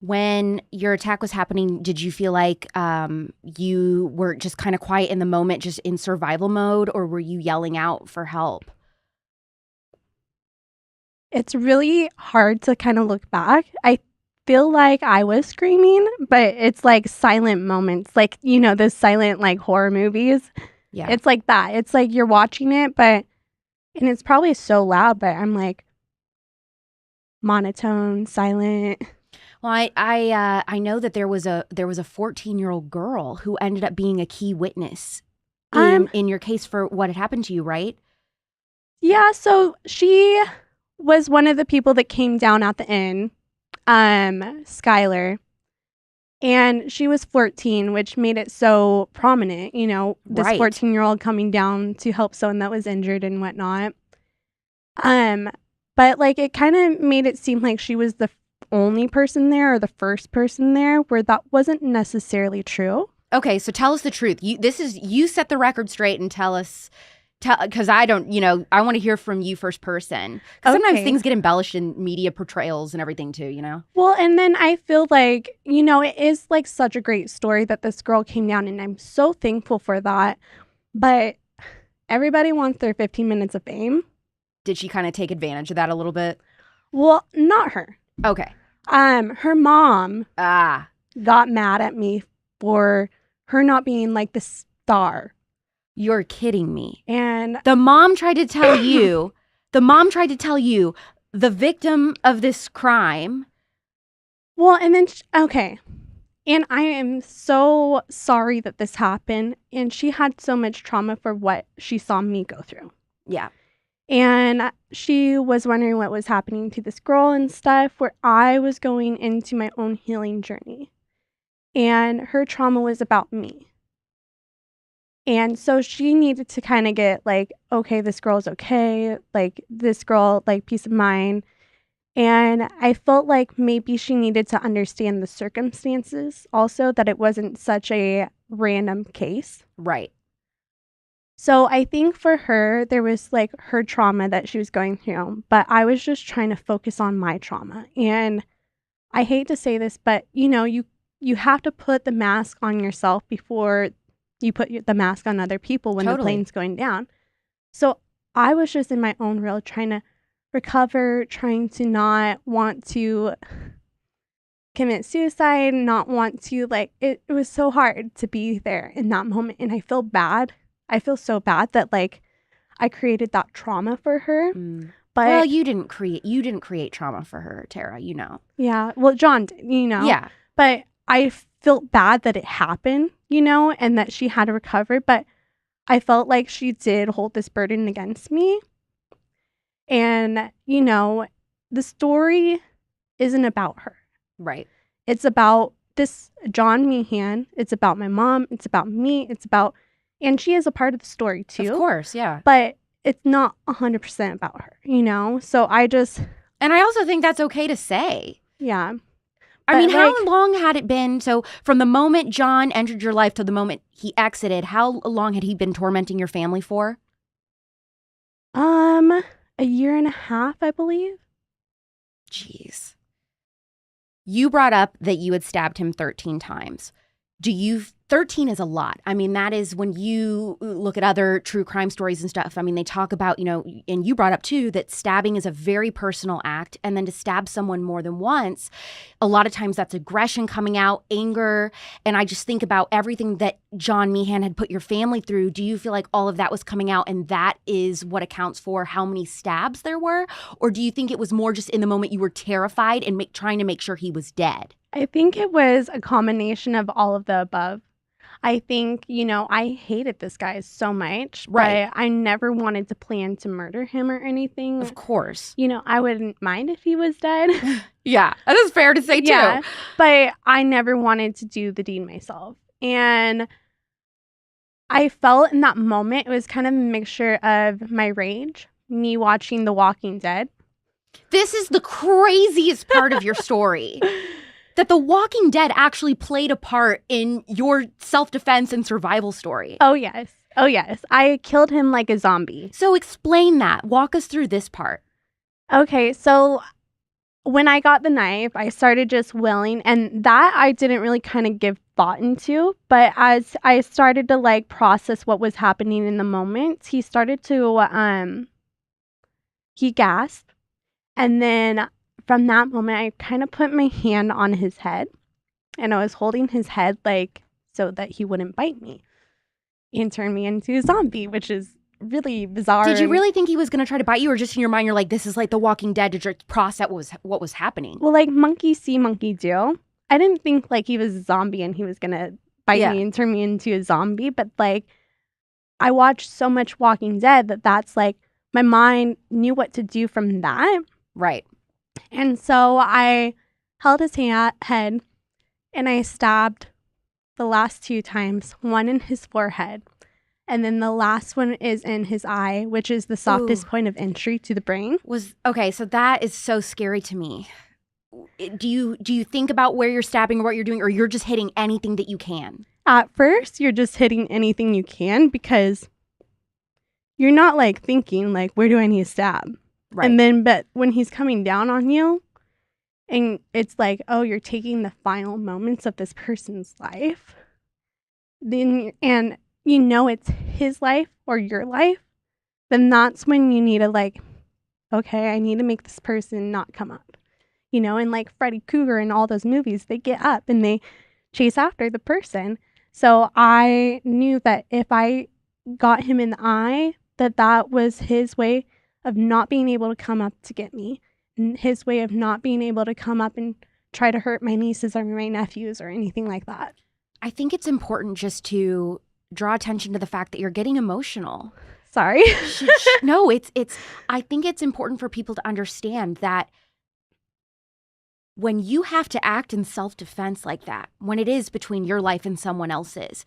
When your attack was happening, did you feel like you were just kind of quiet in the moment, just in survival mode, or were you yelling out for help? It's really hard to kind of look back. I feel like I was screaming, but it's like silent moments, like, you know, those silent like horror movies. Yeah. It's like that. It's like you're watching it, and it's probably so loud, but I'm like monotone, silent. Well, I know that there was a 14-year-old girl who ended up being a key witness in your case for what had happened to you, right? Yeah, so she was one of the people that came down at the inn, Skylar. And she was 14, which made it so prominent, you know, this Right. 14-year-old coming down to help someone that was injured and whatnot. But like it kind of made it seem like she was the only person there or the first person there, where that wasn't necessarily true. Okay, so tell us the truth. You set the record straight and tell us, because I don't, you know, I want to hear from you first person. 'Cause sometimes Okay. things get embellished in media portrayals and everything too, you know? Well, and then I feel like, you know, it is like such a great story that this girl came down, and I'm so thankful for that. But everybody wants their 15 minutes of fame. Did she kind of take advantage of that a little bit? Well, not her. Okay. Her mom got mad at me for her not being like the star. You're kidding me. And the mom tried to tell you, the victim of this crime. Well, and then, okay. And I am so sorry that this happened. And she had so much trauma for what she saw me go through. Yeah. And she was wondering what was happening to this girl and stuff, where I was going into my own healing journey. And her trauma was about me. And so she needed to kind of get like, okay, this girl's okay. Like this girl, like peace of mind. And I felt like maybe she needed to understand the circumstances also, that it wasn't such a random case. Right. So I think for her, there was like her trauma that she was going through, but I was just trying to focus on my trauma. And I hate to say this, but you know, you have to put the mask on yourself before you put the mask on other people when the plane's going down. So I was just in my own world trying to recover, trying to not want to commit suicide, not want to like, it was so hard to be there in that moment. And I feel bad. I feel so bad that like I created that trauma for her. But well, you didn't create trauma for her, Tara, you know. Yeah. Well, John did, you know. Yeah. But I felt bad that it happened, you know, and that she had to recover. But I felt like she did hold this burden against me. And, you know, the story isn't about her. Right. It's about this Jon Meehan. It's about my mom. It's about me. It's about, and she is a part of the story too. Of course, yeah. But it's not 100% about her, you know? So and I also think that's okay to say. Yeah. I mean, how long had it been? So from the moment Jon entered your life to the moment he exited, how long had he been tormenting your family for? A year and a half, I believe. Jeez. You brought up that you had stabbed him 13 times. 13 is a lot. I mean, that is when you look at other true crime stories and stuff. I mean, they talk about, you know, and you brought up too, that stabbing is a very personal act. And then to stab someone more than once, a lot of times that's aggression coming out, anger. And I just think about everything that Jon Meehan had put your family through. Do you feel like all of that was coming out and that is what accounts for how many stabs there were? Or do you think it was more just in the moment you were terrified and trying to make sure he was dead? I think it was a combination of all of the above. I think, you know, I hated this guy so much, right? But I never wanted to plan to murder him or anything. Of course. You know, I wouldn't mind if he was dead. Yeah, that is fair to say too. Yeah, but I never wanted to do the deed myself. And I felt in that moment, it was kind of a mixture of my rage, me watching The Walking Dead. This is the craziest part of your story. That The Walking Dead actually played a part in your self-defense and survival story. Oh, yes. Oh, yes. I killed him like a zombie. So explain that. Walk us through this part. Okay, so when I got the knife, I started just willing, and that I didn't really kind of give thought into. But as I started to like process what was happening in the moment, he started to he gasped, and then from that moment, I kind of put my hand on his head, and I was holding his head like so that he wouldn't bite me and turn me into a zombie, which is really bizarre. Did you really think he was going to try to bite you, or just in your mind you're like, this is like The Walking Dead to just process what was happening? Well, like monkey see, monkey do. I didn't think like he was a zombie and he was going to bite me and turn me into a zombie. But like I watched so much Walking Dead that's like my mind knew what to do from that. Right. And so I held his head and I stabbed the last 2 times, one in his forehead. And then the last one is in his eye, which is the softest point of entry to the brain. Okay, so that is so scary to me. Do you think about where you're stabbing or what you're doing, or you're just hitting anything that you can? At first, you're just hitting anything you can because you're not like thinking like, where do I need to stab? Right. And then, but when he's coming down on you and it's like, oh, you're taking the final moments of this person's life, then, and you know it's his life or your life, then that's when you need to like, okay, I need to make this person not come up. You know, and like Freddy Krueger and all those movies, they get up and they chase after the person. So I knew that if I got him in the eye, that was his way of not being able to come up to get me, and his way of not being able to come up and try to hurt my nieces or my nephews or anything like that. I think it's important just to draw attention to the fact that you're getting emotional. Sorry. No, I think it's important for people to understand that when you have to act in self-defense like that, when it is between your life and someone else's,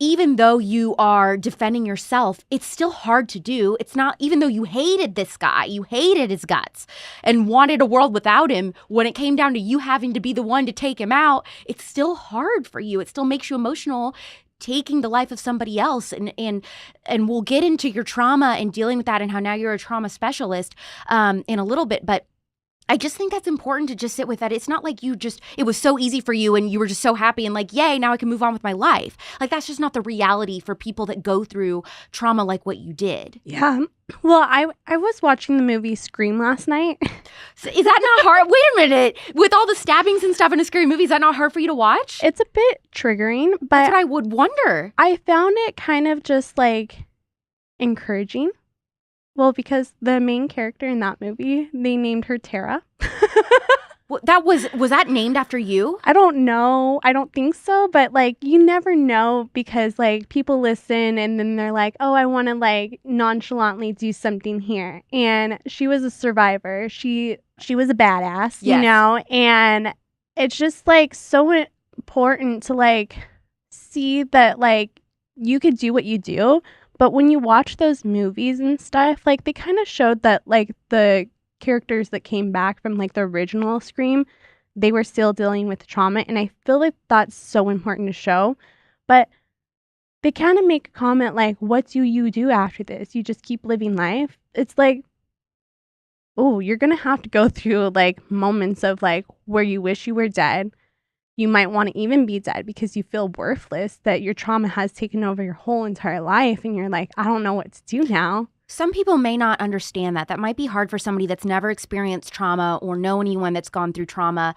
even though you are defending yourself, it's still hard to do. It's not, even though you hated this guy, you hated his guts and wanted a world without him, when it came down to you having to be the one to take him out, it's still hard for you. It still makes you emotional taking the life of somebody else. And we'll get into your trauma and dealing with that and how now you're a trauma specialist in a little bit. But I just think that's important to just sit with that. It's not like it was so easy for you and you were just so happy and like, yay, now I can move on with my life. Like, that's just not the reality for people that go through trauma like what you did. Yeah. Well, I was watching the movie Scream last night. So is that not hard? Wait a minute. With all the stabbings and stuff in a scary movie, is that not hard for you to watch? It's a bit triggering, but that's what I would wonder. I found it kind of just like encouraging. Well, because the main character in that movie, they named her Tara. Well, was that named after you? I don't know. I don't think so. But like, you never know, because like people listen and then they're like, oh, I want to like nonchalantly do something here. And she was a survivor. She was a badass, Yes. you know, and it's just like so important to like see that like you could do what you do. But when you watch those movies and stuff, like they kind of showed that like the characters that came back from like the original Scream, they were still dealing with trauma. And I feel like that's so important to show. But they kind of make a comment like, what do you do after this? You just keep living life? It's like, oh, you're going to have to go through like moments of like where you wish you were dead. You might want to even be dead because you feel worthless, that your trauma has taken over your whole entire life. And you're like, I don't know what to do now. Some people may not understand that. That might be hard for somebody that's never experienced trauma or know anyone that's gone through trauma.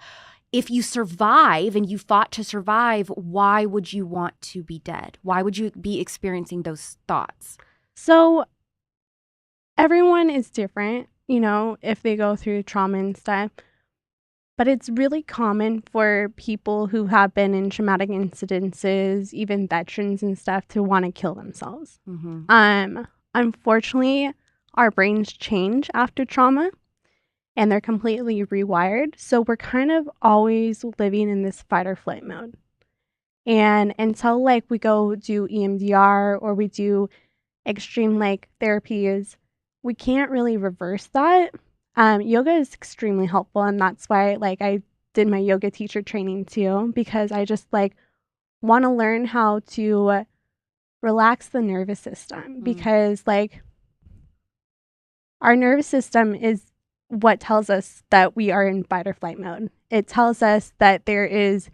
If you survive and you fought to survive, why would you want to be dead? Why would you be experiencing those thoughts? So everyone is different, you know, if they go through trauma and stuff. But it's really common for people who have been in traumatic incidences, even veterans and stuff, to want to kill themselves. Mm-hmm. Unfortunately, our brains change after trauma and they're completely rewired. So we're kind of always living in this fight or flight mode. And until like we go do EMDR or we do extreme like therapies, we can't really reverse that. Yoga is extremely helpful, and that's why like I did my yoga teacher training too, because I just like want to learn how to relax the nervous system, because like our nervous system is what tells us that we are in fight or flight mode. It tells us that there is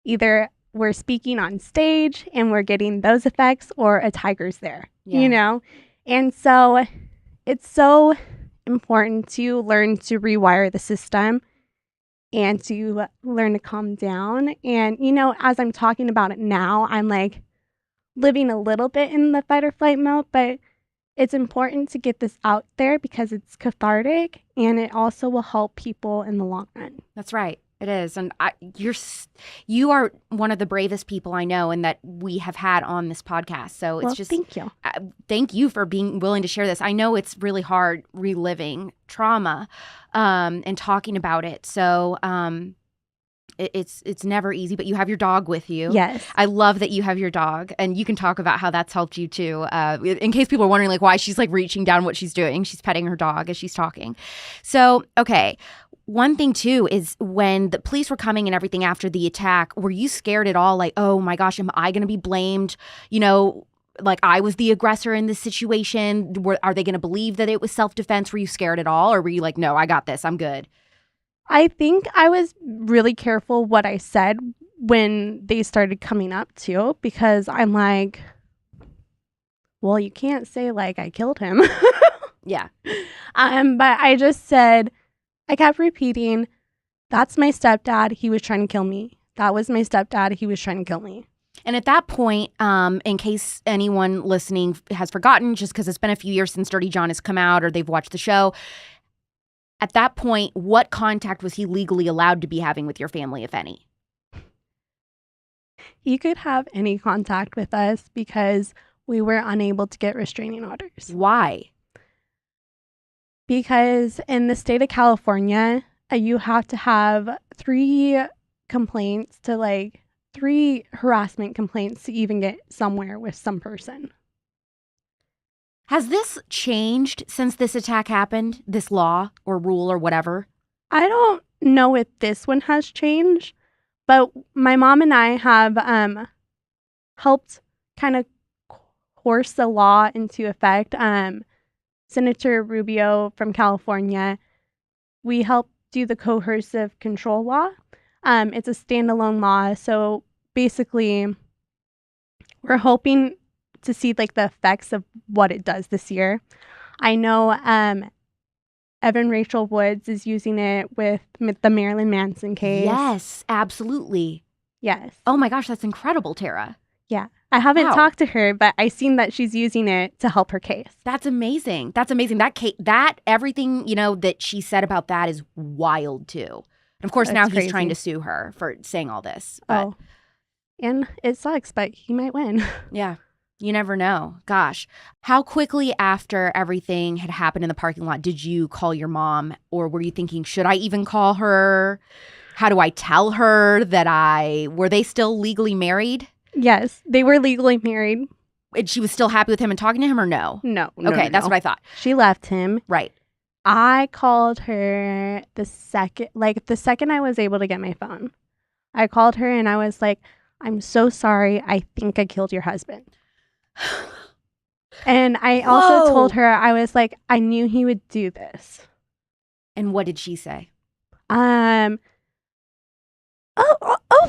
either we're speaking on stage and we're getting those effects, or a tiger's there, you know? And so it's so important to learn to rewire the system and to learn to calm down. And, you know, as I'm talking about it now, I'm like living a little bit in the fight or flight mode, but it's important to get this out there because it's cathartic and it also will help people in the long run. That's right. It is. And you are one of the bravest people I know and that we have had on this podcast. So it's just thank you. Thank you for being willing to share this. I know it's really hard reliving trauma and talking about it. So it's never easy, but you have your dog with you. Yes. I love that you have your dog, and you can talk about how that's helped you too. In case people are wondering like why she's like reaching down what she's doing. She's petting her dog as she's talking. So, okay. One thing too is when the police were coming and everything after the attack, were you scared at all? Like, oh my gosh, am I going to be blamed? You know, like I was the aggressor in this situation. Are they going to believe that it was self-defense? Were you scared at all? Or were you like, no, I got this. I'm good. I think I was really careful what I said when they started coming up too, because I'm like, well, you can't say like I killed him. Yeah. But I just said, I kept repeating, that's my stepdad. He was trying to kill me. That was my stepdad. He was trying to kill me. And at that point, in case anyone listening has forgotten, just because it's been a few years since Dirty John has come out or they've watched the show, at that point, what contact was he legally allowed to be having with your family, if any? He could have any contact with us because we were unable to get restraining orders. Why? Because in the state of California, you have to have 3 complaints to like 3 harassment complaints to even get somewhere with some person. Has this changed since this attack happened, this law or rule or whatever? I don't know if this one has changed, but my mom and I have helped kind of force the law into effect. Senator Rubio from California, we helped do the coercive control law. It's a standalone law. So basically, we're hoping to see like the effects of what it does this year. I know Evan Rachel Woods is using it with the Marilyn Manson case. Yes, absolutely. Yes. Oh my gosh, that's incredible, Tara. Yeah. I haven't Wow. talked to her, but I've seen that she's using it to help her case. That's amazing. That's amazing. That everything, you know, that she said about that is wild too. And of course, That's now crazy. he's trying to sue her for saying all this. But Oh. And it sucks, but he might win. yeah, you never know. Gosh. How quickly after everything had happened in the parking lot did you call your mom? Or were you thinking, should I even call her? How do I tell her that were they still legally married? Yes, they were legally married. And she was still happy with him and talking to him or no? No. Okay, that's what I thought. She left him. Right. I called her the second I was able to get my phone. I called her and I was like, I'm so sorry. I think I killed your husband. And I also told her, I was like, I knew he would do this. And what did she say? Oh,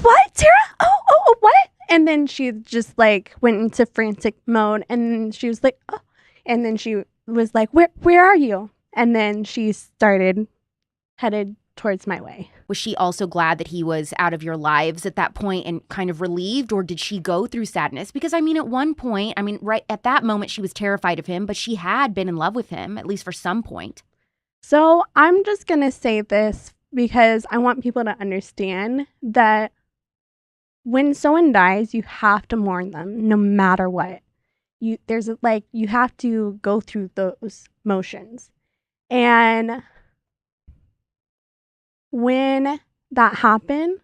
what, Tara? Oh, what? And then she just like went into frantic mode, and she was like, oh, and then she was like, where are you? And then she headed towards my way. Was she also glad that he was out of your lives at that point and kind of relieved, or did she go through sadness? Because I mean, at one point, right at that moment, she was terrified of him, but she had been in love with him, at least for some point. So I'm just going to say this because I want people to understand that when someone dies, you have to mourn them no matter what. You have to go through those motions. And when that happened,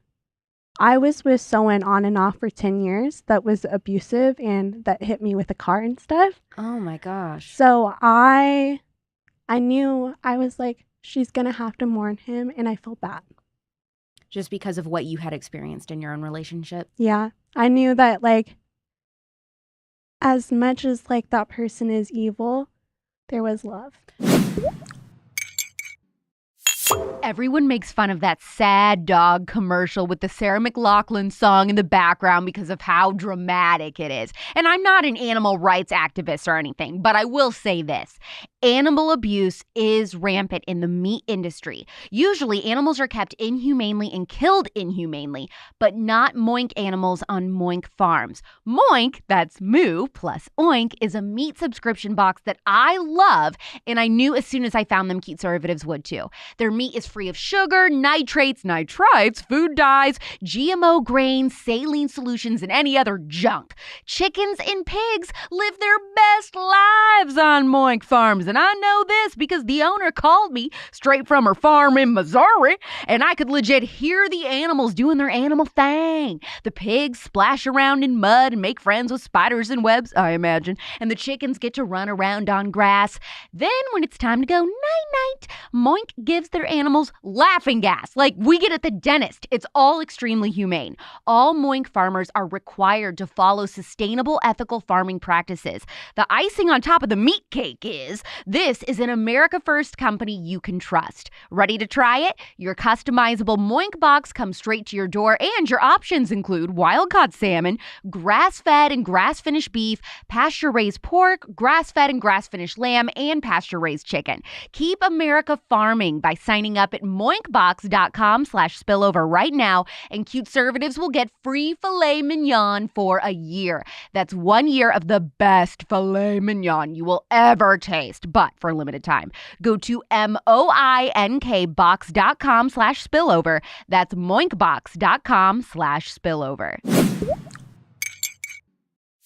I was with someone on and off for 10 years that was abusive and that hit me with a car and stuff. Oh my gosh. So I knew, I was like, she's going to have to mourn him, and I felt bad. Just because of what you had experienced in your own relationship? Yeah. I knew that, like, as much as, like, that person is evil, there was love. Everyone makes fun of that sad dog commercial with the Sarah McLachlan song in the background because of how dramatic it is. And I'm not an animal rights activist or anything, but I will say this. Animal abuse is rampant in the meat industry. Usually, animals are kept inhumanely and killed inhumanely, but not moink animals on moink farms. Moink, that's moo plus oink, is a meat subscription box that I love, and I knew as soon as I found them conservatives would too. Their meat is free of sugar, nitrates, food dyes, GMO grains, saline solutions, and any other junk. Chickens and pigs live their best lives on moink farms. And I know this because the owner called me straight from her farm in Missouri, and I could legit hear the animals doing their animal thing. The pigs splash around in mud and make friends with spiders and webs, I imagine, and the chickens get to run around on grass. Then when it's time to go night-night, Moink gives their animals laughing gas, like we get at the dentist. It's all extremely humane. All Moink farmers are required to follow sustainable, ethical farming practices. The icing on top of the meat cake is this is an America First company you can trust. Ready to try it? Your customizable Moink box comes straight to your door, and your options include wild-caught salmon, grass-fed and grass-finished beef, pasture-raised pork, grass-fed and grass-finished lamb, and pasture-raised chicken. Keep America farming by signing up at moinkbox.com/spillover right now, and Cuteservatives will get free filet mignon for a year. That's 1 year of the best filet mignon you will ever taste, but for a limited time. Go to moinkbox.com/spillover. That's moinkbox.com/spillover.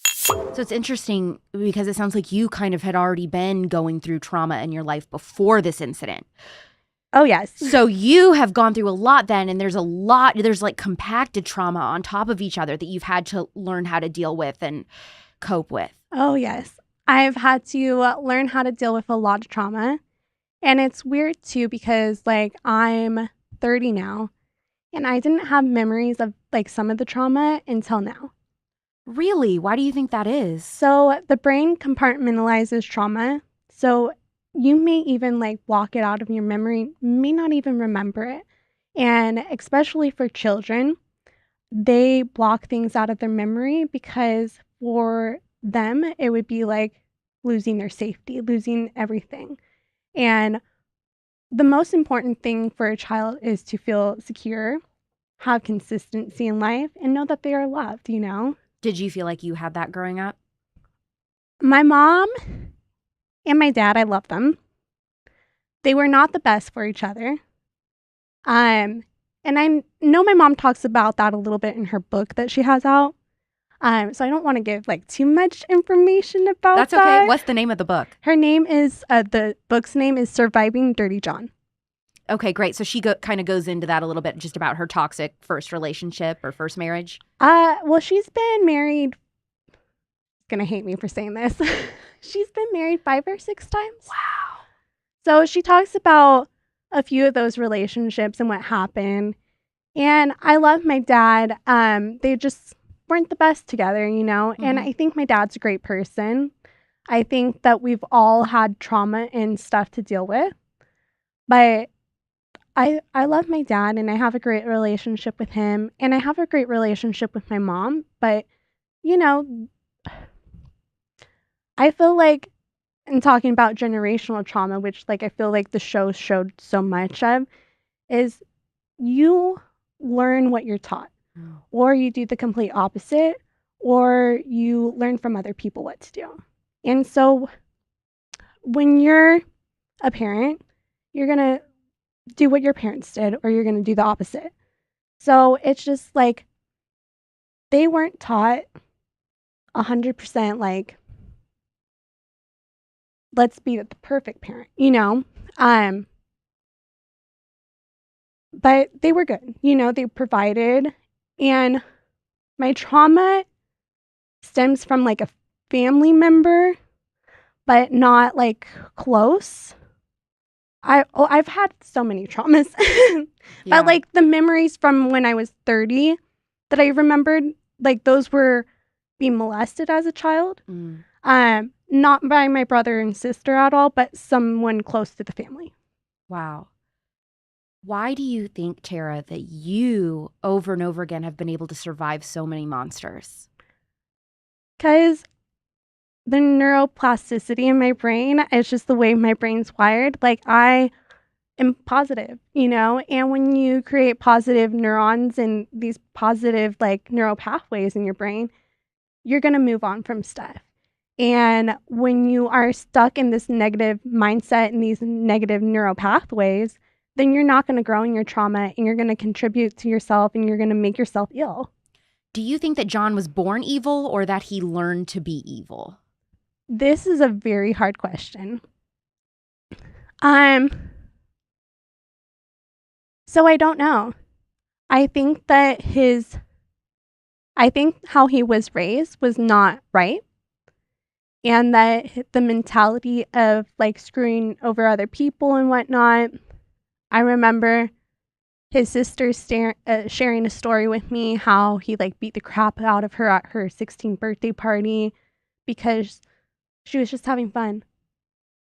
So it's interesting because it sounds like you kind of had already been going through trauma in your life before this incident. Oh, yes. So you have gone through a lot then, and there's like compacted trauma on top of each other that you've had to learn how to deal with and cope with. Oh, yes. I've had to learn how to deal with a lot of trauma. And it's weird, too, because, like, I'm 30 now, and I didn't have memories of, like, some of the trauma until now. Really? Why do you think that is? So the brain compartmentalizes trauma. So you may even, like, block it out of your memory, may not even remember it. And especially for children, they block things out of their memory because for them, it would be like losing their safety, losing everything. And the most important thing for a child is to feel secure, have consistency in life, and know that they are loved, you know? Did you feel like you had that growing up? My mom and my dad, I love them. They were not the best for each other. And I know my mom talks about that a little bit in her book that she has out. So I don't want to give like too much information about that. That's okay. What's the name of the book? Her name is, the book's name is Surviving Dirty John. Okay, great. So she kind of goes into that a little bit, just about her toxic first relationship or first marriage. Well, she's been married. Gonna hate me for saying this. She's been married 5 or 6 times. Wow. So she talks about a few of those relationships and what happened. And I love my dad. They just weren't the best together, you know? Mm-hmm. And I think my dad's a great person. I think that we've all had trauma and stuff to deal with. But I love my dad, and I have a great relationship with him, and I have a great relationship with my mom. But, you know, I feel like, in talking about generational trauma, which like I feel like the show showed so much of, is you learn what you're taught, or you do the complete opposite, or you learn from other people what to do. And so when you're a parent, you're going to do what your parents did, or you're going to do the opposite. So it's just like they weren't taught 100% like, let's be the perfect parent, you know? But they were good, you know, they provided. And my trauma stems from like a family member, but not like close. I've had so many traumas, but like the memories from when I was 30 that I remembered, like those were being molested as a child. Not by my brother and sister at all, but someone close to the family. Wow. Why do you think, Tara, that you over and over again have been able to survive so many monsters? Because the neuroplasticity in my brain is just the way my brain's wired. Like, I am positive, you know? And when you create positive neurons and these positive, like, neural pathways in your brain, you're going to move on from stuff. And when you are stuck in this negative mindset and these negative neural pathways, then you're not going to grow in your trauma and you're going to contribute to yourself and you're going to make yourself ill. Do you think that Jon was born evil or that he learned to be evil? This is a very hard question. So I don't know. I think how he was raised was not right. And that the mentality of like screwing over other people and whatnot. I remember his sister sharing a story with me how he like beat the crap out of her at her 16th birthday party because she was just having fun.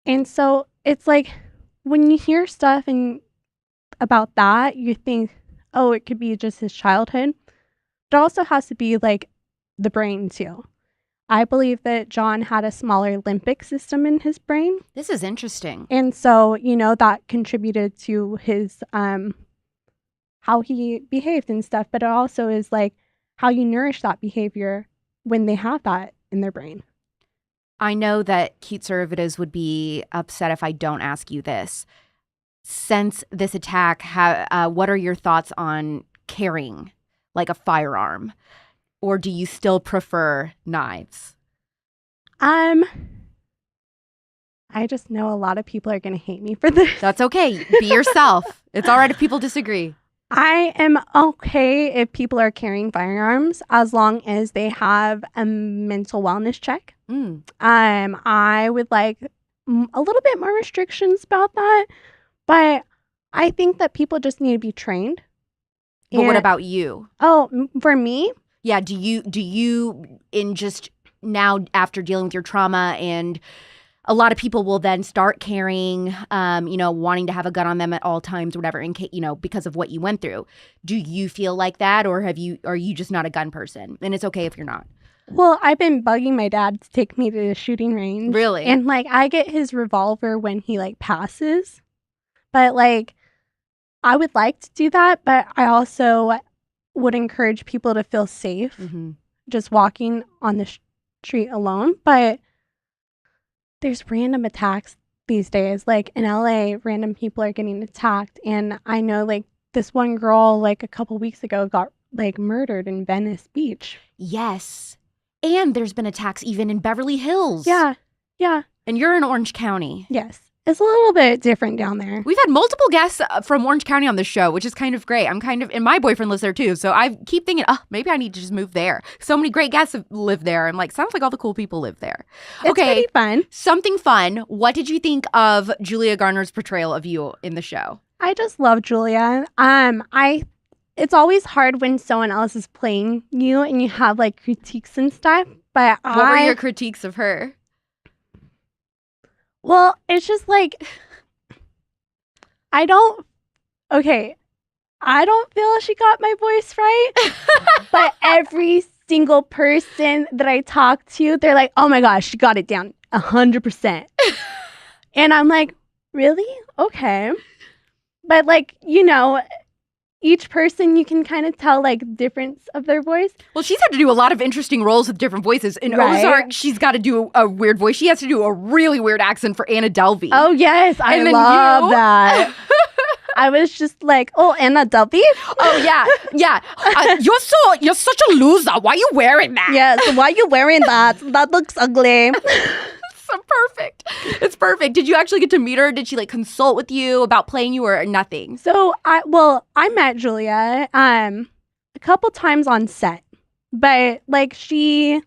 And so it's like when you hear stuff and about that, you think, oh, it could be just his childhood. But it also has to be like the brain too. I believe that Jon had a smaller limbic system in his brain. This is interesting. And so, you know, that contributed to his how he behaved and stuff. But it also is like how you nourish that behavior when they have that in their brain. I know that conservatives would be upset if I don't ask you this. Since this attack, what are your thoughts on carrying like a firearm? Or do you still prefer knives? I just know a lot of people are going to hate me for this. That's okay. Be yourself. It's all right if people disagree. I am okay if people are carrying firearms as long as they have a mental wellness check. I would like a little bit more restrictions about that, but I think that people just need to be trained. But what about you? Oh, for me? Yeah, do you in just now after dealing with your trauma, and a lot of people will then start carrying, wanting to have a gun on them at all times or whatever, in case, because of what you went through. Do you feel like that, or are you just not a gun person? And it's okay if you're not. Well, I've been bugging my dad to take me to the shooting range. Really? And like I get his revolver when he like passes. But like I would like to do that, but I also would encourage people to feel safe just walking on the street alone. But there's random attacks these days. Like in LA, random people are getting attacked. And I know like this one girl like a couple weeks ago got like murdered in Venice Beach. Yes. And there's been attacks even in Beverly Hills. Yeah. Yeah. And you're in Orange County. Yes. It's a little bit different down there. We've had multiple guests from Orange County on the show, which is kind of great. And my boyfriend lives there too. So I keep thinking, maybe I need to just move there. So many great guests live there. I'm like, sounds like all the cool people live there. It's pretty fun. Something fun. What did you think of Julia Garner's portrayal of you in the show? I just love Julia. It's always hard when someone else is playing you and you have like critiques and stuff. But what were your critiques of her? Well, it's just like, I don't feel she got my voice right, but every single person that I talk to, they're like, oh my gosh, she got it down 100%. And I'm like, really? Okay. But like, each person, you can kind of tell like difference of their voice. Well, she's had to do a lot of interesting roles with different voices. In Ozark, she's got to do a weird voice. She has to do a really weird accent for Anna Delvey. Oh, yes. I love that. I was just like, oh, Anna Delvey? Oh, yeah. Yeah. You're such a loser. Why are you wearing that? Yes. Why are you wearing that? That looks ugly. So perfect. It's perfect. Did you actually get to meet her? Did she like consult with you about playing you or nothing? So I met Julia a couple times on set, but like she's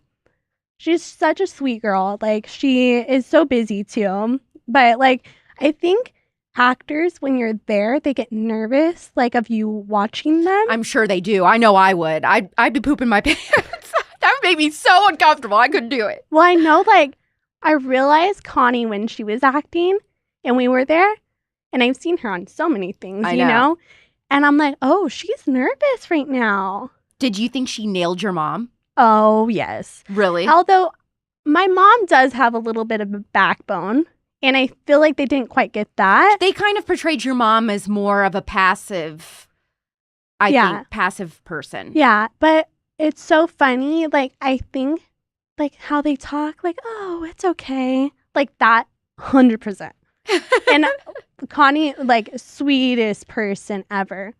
such a sweet girl. Like she is so busy too. But like I think actors, when you're there, they get nervous like of you watching them. I'm sure they do. I know I would. I'd be pooping my pants. That would make me so uncomfortable. I couldn't do it. Well, I know like I realized Connie when she was acting and we were there, And I've seen her on so many things, I you know. know? And I'm like, oh, she's nervous right now. Did you think she nailed your mom? Oh, yes. Really? Although my mom does have a little bit of a backbone, and I feel like they didn't quite get that. They kind of portrayed your mom as more of a passive, I think, passive person. Yeah, but it's so funny. Like, I think, like, how they talk, like, oh, it's okay. Like, that, 100%. And Connie, like, sweetest person ever.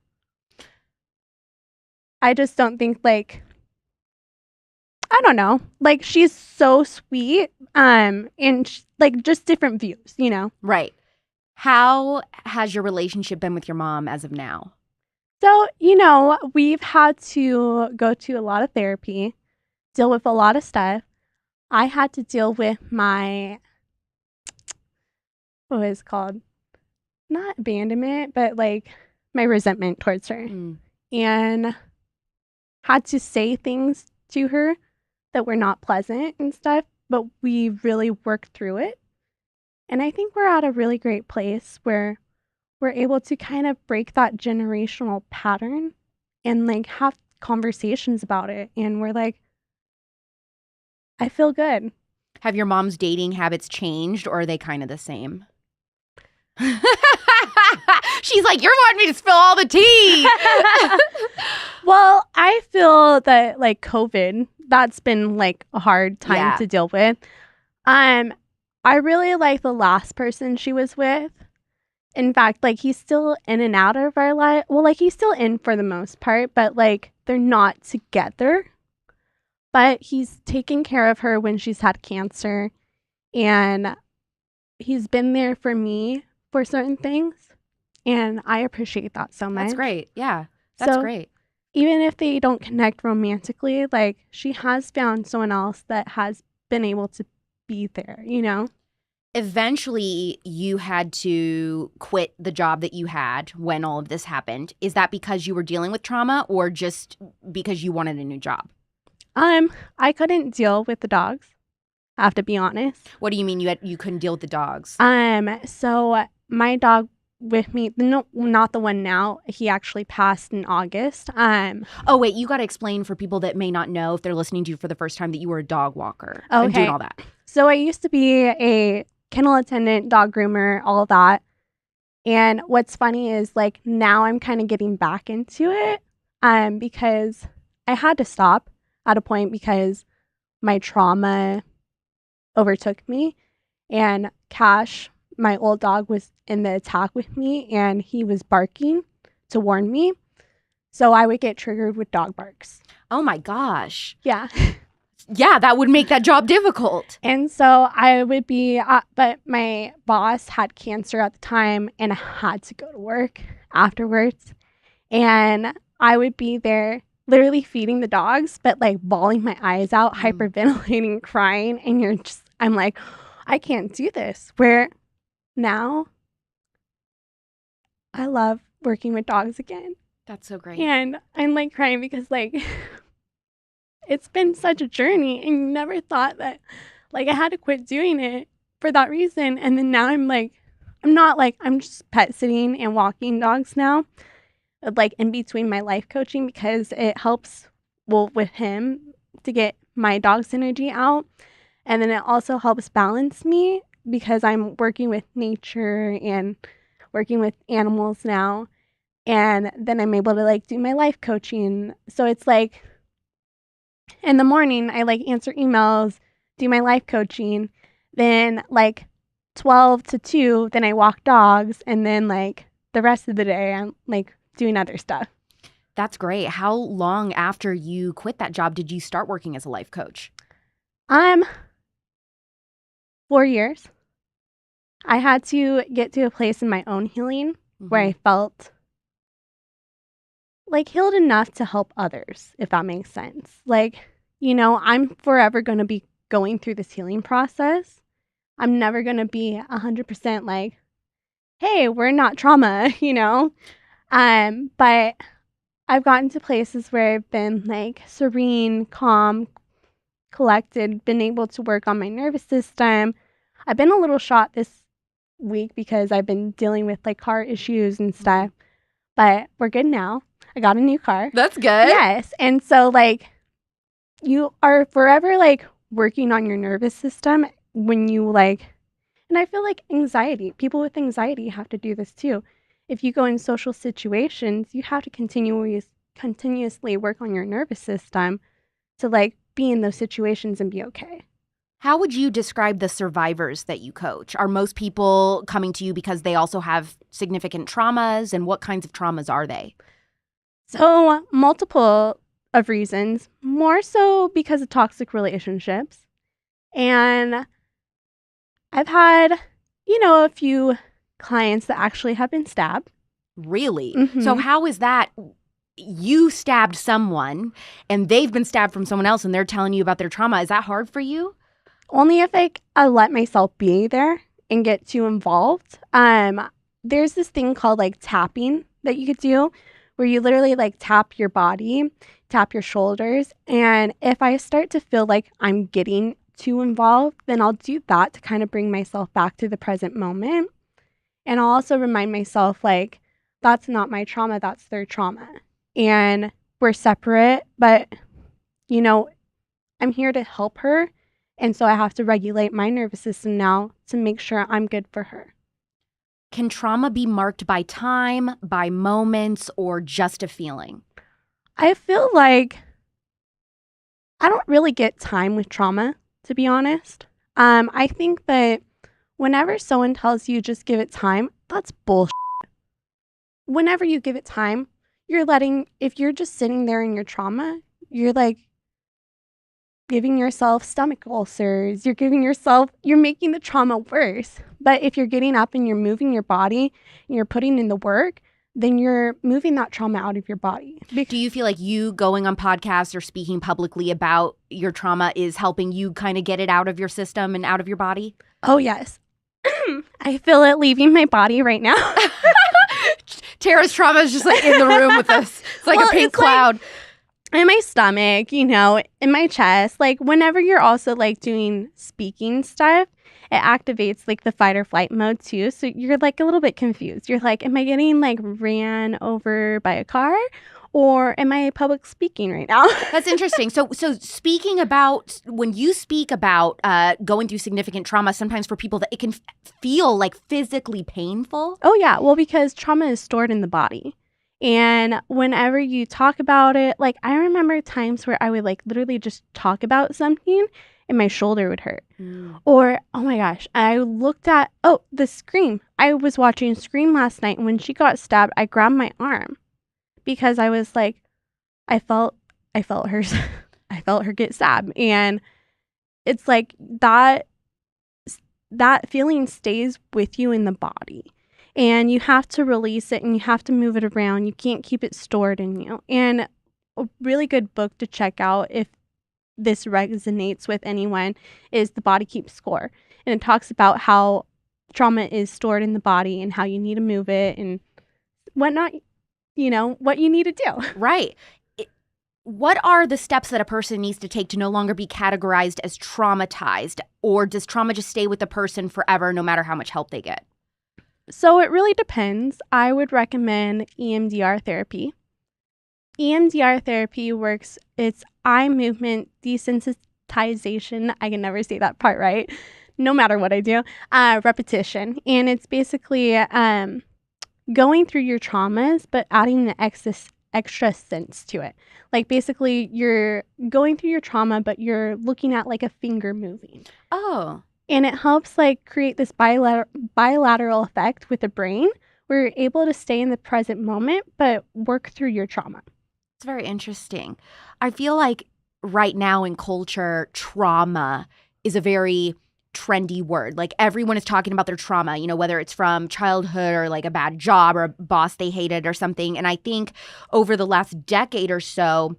I just don't think, like, I don't know. Like, she's so sweet. And like, just different views, you know? Right. How has your relationship been with your mom as of now? So, you know, we've had to go to a lot of therapy, deal with a lot of stuff. I had to deal with my, what is it called? Not abandonment, but like my resentment towards her. And had to say things to her that were not pleasant and stuff, but we really worked through it. And I think we're at a really great place where we're able to kind of break that generational pattern and like have conversations about it. And we're like, I feel good. Have your mom's dating habits changed, or are they kind of the same? She's like, you're wanting me to spill all the tea. Well, I feel that like COVID, that's been like a hard time to deal with. I really like the last person she was with. In fact, like, he's still in and out of our life. Well, like, he's still in for the most part, but like, they're not together. But he's taken care of her when she's had cancer, and he's been there for me for certain things, and I appreciate that so much. That's great. Yeah, that's great. Even if they don't connect romantically, like, she has found someone else that has been able to be there, you know? Eventually, you had to quit the job that you had when all of this happened. Is that because you were dealing with trauma, or just because you wanted a new job? I couldn't deal with the dogs. I have to be honest. What do you mean you couldn't deal with the dogs? So my dog with me, no, not the one now. He actually passed in August. Oh wait, you got to explain for people that may not know, if they're listening to you for the first time, that you were a dog walker and doing all that. So I used to be a kennel attendant, dog groomer, all that. And what's funny is, like, now I'm kind of getting back into it, because I had to stop at a point because my trauma overtook me. And Cash, my old dog, was in the attack with me, and he was barking to warn me. So I would get triggered with dog barks. Oh my gosh. Yeah. Yeah, that would make that job difficult. And so I would be, but my boss had cancer at the time, and I had to go to work afterwards. And I would be there literally feeding the dogs, but like bawling my eyes out, hyperventilating, crying. And I'm like, I can't do this. Where now I love working with dogs again. That's so great. And I'm like crying because, like, it's been such a journey, and you never thought that, like, I had to quit doing it for that reason. And then now I'm just pet sitting and walking dogs now, like, in between my life coaching, because it helps, well, with him to get my dog's energy out. And then it also helps balance me because I'm working with nature and working with animals now. And then I'm able to, like, do my life coaching. So it's like, in the morning, I like answer emails, do my life coaching. Then like 12 to 2, then I walk dogs. And then like the rest of the day, I'm like doing other stuff. That's great. How long after you quit that job did you start working as a life coach? 4 years. I had to get to a place in my own healing where I felt like healed enough to help others, if that makes sense. Like, you know, I'm forever going to be going through this healing process. I'm never going to be 100% like, hey, we're not trauma, you know? But I've gotten to places where I've been like serene, calm, collected, been able to work on my nervous system. I've been a little shot this week because I've been dealing with like car issues and stuff. But we're good now. I got a new car. That's good. Yes. And so like you are forever like working on your nervous system when you like, and I feel like anxiety, people with anxiety have to do this too. If you go in social situations, you have to continuously work on your nervous system to like be in those situations and be okay. How would you describe the survivors that you coach? Are most people coming to you because they also have significant traumas, and what kinds of traumas are they? So multiple of reasons, more so because of toxic relationships. And I've had, a few clients that actually have been stabbed. Really? Mhm. So how is that? You stabbed someone and they've been stabbed from someone else and they're telling you about their trauma. Is that hard for you? Only if like I let myself be there and get too involved. There's this thing called like tapping that you could do where you literally like tap your body, tap your shoulders. And if I start to feel like I'm getting too involved, then I'll do that to kind of bring myself back to the present moment. And I'll also remind myself like, that's not my trauma, that's their trauma. And we're separate, but I'm here to help her. And so I have to regulate my nervous system now to make sure I'm good for her. Can trauma be marked by time, by moments, or just a feeling? I feel like I don't really get time with trauma, to be honest. I think that whenever someone tells you just give it time, that's bullshit. Whenever you give it time, if you're just sitting there in your trauma, you're like giving yourself stomach ulcers, you're making the trauma worse. But if you're getting up and you're moving your body and you're putting in the work, then you're moving that trauma out of your body. Do you feel like you going on podcasts or speaking publicly about your trauma is helping you kind of get it out of your system and out of your body? Oh, yes. I feel it leaving my body right now. Tara's trauma is just like in the room with us. It's like a pink cloud. In my stomach, in my chest. Like whenever you're also like doing speaking stuff, it activates like the fight or flight mode too. So you're like a little bit confused. You're like, am I getting like ran over by a car? Or am I public speaking right now? That's interesting. So speaking about, when you speak about going through significant trauma, sometimes for people that it can feel like physically painful. Oh yeah, well because trauma is stored in the body. And whenever you talk about it, like I remember times where I would like literally just talk about something and my shoulder would hurt. Or, oh my gosh, I looked at, the Scream. I was watching Scream last night and when she got stabbed, I grabbed my arm. Because I was like, I felt her get stabbed. And it's like that feeling stays with you in the body. And you have to release it and you have to move it around. You can't keep it stored in you. And a really good book to check out if this resonates with anyone is The Body Keeps Score. And it talks about how trauma is stored in the body and how you need to move it and whatnot. What you need to do. Right. What are the steps that a person needs to take to no longer be categorized as traumatized? Or does trauma just stay with the person forever no matter how much help they get? So it really depends. I would recommend EMDR therapy. EMDR therapy works, it's eye movement desensitization. I can never say that part right, no matter what I do. Repetition. And it's basically going through your traumas, but adding an extra sense to it. Like basically you're going through your trauma, but you're looking at like a finger moving. Oh. And it helps like create this bilateral effect with the brain where you're able to stay in the present moment, but work through your trauma. It's very interesting. I feel like right now in culture, trauma is a very trendy word. Like everyone is talking about their trauma, whether it's from childhood or like a bad job or a boss they hated or something. And I think over the last decade or so,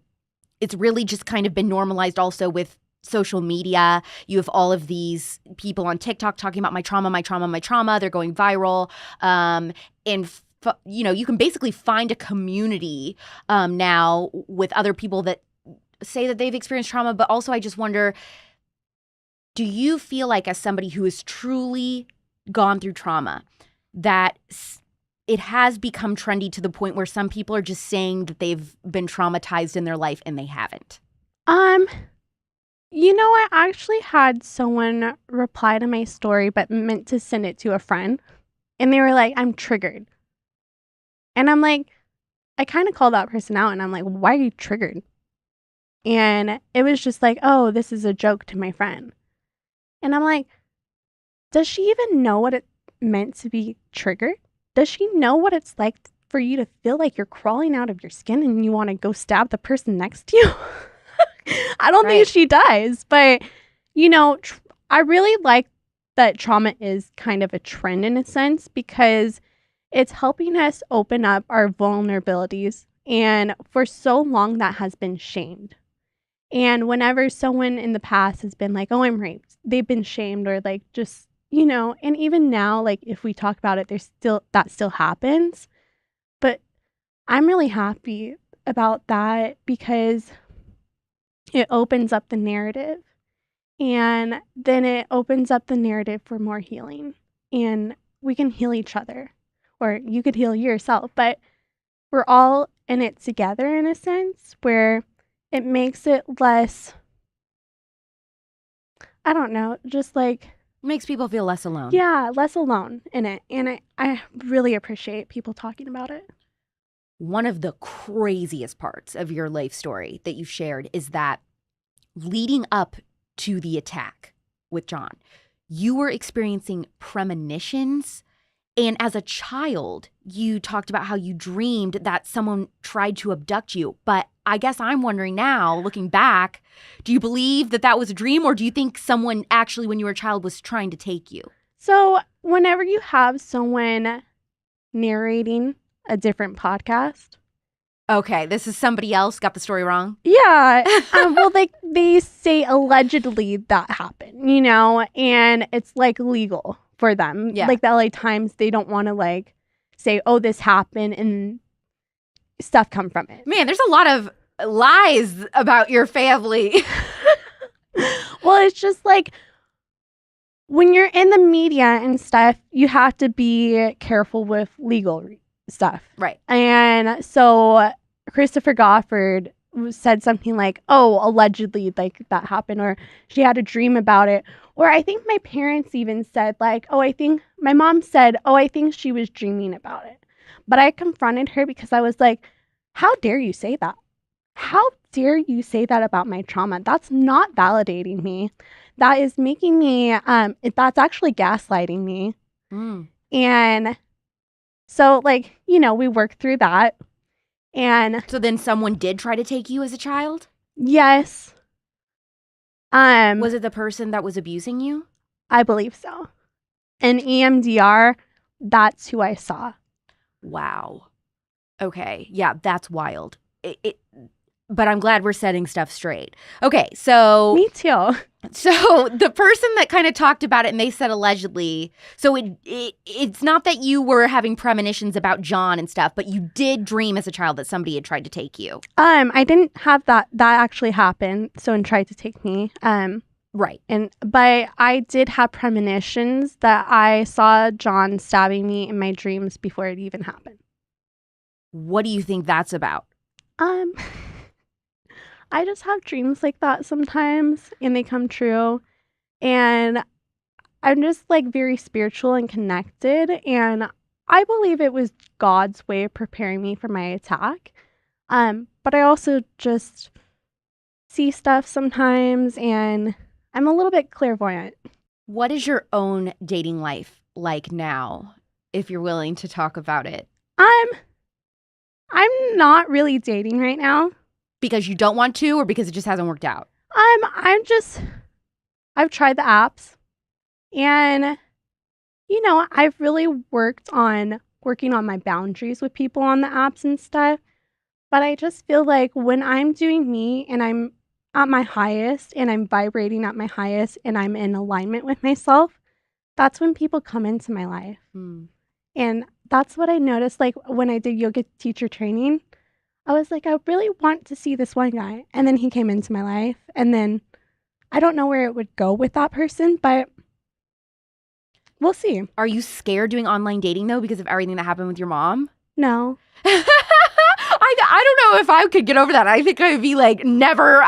it's really just kind of been normalized also with social media. You have all of these people on TikTok talking about my trauma, my trauma, my trauma. They're going viral. You can basically find a community now with other people that say that they've experienced trauma. But also I just wonder, do you feel like as somebody who is truly gone through trauma, that it has become trendy to the point where some people are just saying that they've been traumatized in their life and they haven't? I actually had someone reply to my story but meant to send it to a friend. And they were like, I'm triggered. And I'm like, I kind of called that person out and I'm like, why are you triggered? And it was just like, oh, this is a joke to my friend. And I'm like, does she even know what it meant to be triggered? Does she know what it's like for you to feel like you're crawling out of your skin and you want to go stab the person next to you? I don't think she does. But, I really like that trauma is kind of a trend in a sense, because it's helping us open up our vulnerabilities. And for so long, that has been shamed. And whenever someone in the past has been like, oh, I'm raped, they've been shamed, or like just, and even now, like if we talk about it, that still happens. But I'm really happy about that because it opens up the narrative, and then it opens up the narrative for more healing, and we can heal each other, or you could heal yourself, but we're all in it together in a sense where it makes it less, I don't know, just like makes people feel less alone. Yeah, less alone in it. And I really appreciate people talking about it. One of the craziest parts of your life story that you shared is that leading up to the attack with Jon, you were experiencing premonitions. And as a child, you talked about how you dreamed that someone tried to abduct you. But I guess I'm wondering now, looking back, do you believe that was a dream, or do you think someone actually, when you were a child, was trying to take you? So whenever you have someone narrating a different podcast. Okay, this is somebody else got the story wrong? Yeah. Well, they say allegedly that happened, and it's like legal for them. Yeah. Like the LA Times, they don't want to like say, oh, this happened and stuff come from it. Man, there's a lot of lies about your family. Well, it's just like when you're in the media and stuff, you have to be careful with legal stuff. Right. And so Christopher Goffard said something like, oh, allegedly like that happened, or she had a dream about it. Or I think my parents even said like, my mom said, I think she was dreaming about it. But I confronted her because I was like, how dare you say that? How dare you say that about my trauma? That's not validating me. That is making me, that's actually gaslighting me. And so like, we worked through that. And so then someone did try to take you as a child? Yes. Was it the person that was abusing you? I believe so. And EMDR, that's who I saw. Wow. Okay. Yeah, that's wild. But I'm glad we're setting stuff straight. Okay, so... Me too. So the person that kind of talked about it, and they said allegedly, so it's not that you were having premonitions about Jon and stuff, but you did dream as a child that somebody had tried to take you. I didn't have that actually happen, someone tried to take me. Right. But I did have premonitions that I saw Jon stabbing me in my dreams before it even happened. What do you think that's about? I just have dreams like that sometimes, and they come true. And I'm just like very spiritual and connected. And I believe it was God's way of preparing me for my attack. But I also just see stuff sometimes, and I'm a little bit clairvoyant. What is your own dating life like now, if you're willing to talk about it? I'm not really dating right now. Because you don't want to, or because it just hasn't worked out? I've tried the apps, and, I've really working on my boundaries with people on the apps and stuff. But I just feel like when I'm doing me and I'm at my highest and I'm vibrating at my highest and I'm in alignment with myself, that's when people come into my life. And that's what I noticed, like when I did yoga teacher training. I was like, I really want to see this one guy. And then he came into my life. And then I don't know where it would go with that person, but We'll see. Are you scared doing online dating though because of everything that happened with your mom? No. I don't know if I could get over that. I think I'd be like, I'm never,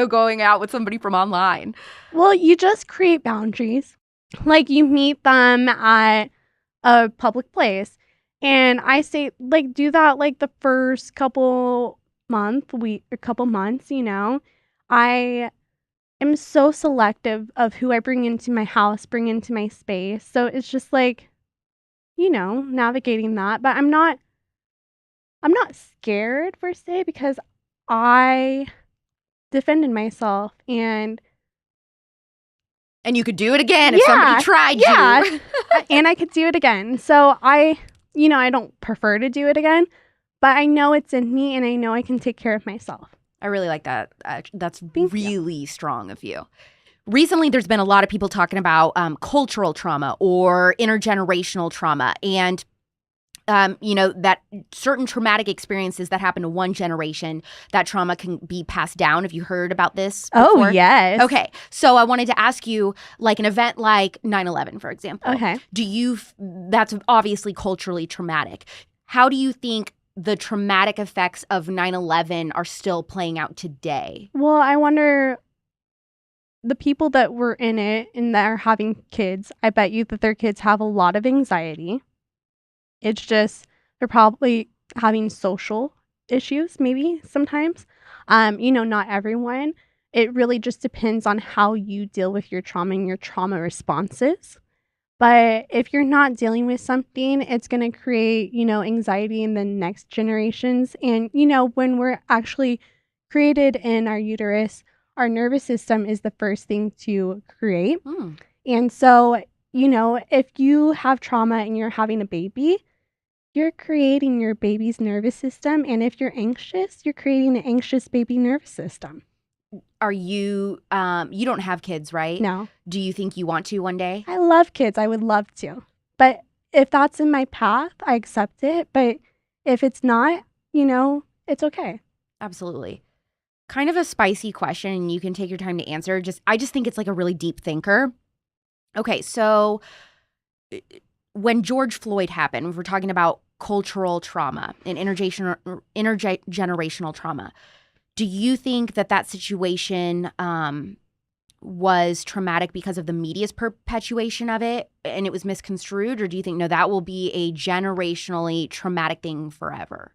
going out with somebody from online. Well, you just create boundaries. Like you meet them at a public place. And I say, like, do that like the first couple months, I am so selective of who I bring into my house, bring into my space. So it's just like, navigating that. But I'm not scared per se because I defended myself and you could do it again if somebody tried you. And I could do it again. So I don't prefer to do it again, but I know it's in me and I know I can take care of myself. I really like that. That's really strong of you. Recently, there's been a lot of people talking about cultural trauma or intergenerational trauma and that certain traumatic experiences that happen to one generation, that trauma can be passed down. Have you heard about this before? Oh, yes. Okay. So I wanted to ask you, like an event like 9/11, for example. Okay. That's obviously culturally traumatic. How do you think the traumatic effects of 9/11 are still playing out today? Well, I wonder, the people that were in it and that are having kids, I bet you that their kids have a lot of anxiety. It's just they're probably having social issues maybe sometimes. Not everyone. It really just depends on how you deal with your trauma and your trauma responses. But if you're not dealing with something, it's going to create, anxiety in the next generations. And, when we're actually created in our uterus, our nervous system is the first thing to create. And so, if you have trauma and you're having a baby, you're creating your baby's nervous system. And if you're anxious, you're creating an anxious baby nervous system. Are you, you don't have kids, right? No. Do you think you want to one day? I love kids. I would love to. But if that's in my path, I accept it. But if it's not, it's okay. Absolutely. Kind of a spicy question, and you can take your time to answer. I just think it's like a really deep thinker. Okay, so when George Floyd happened, we're talking about cultural trauma and intergenerational trauma. Do you think that situation was traumatic because of the media's perpetuation of it and it was misconstrued? Or do you think, no, that will be a generationally traumatic thing forever?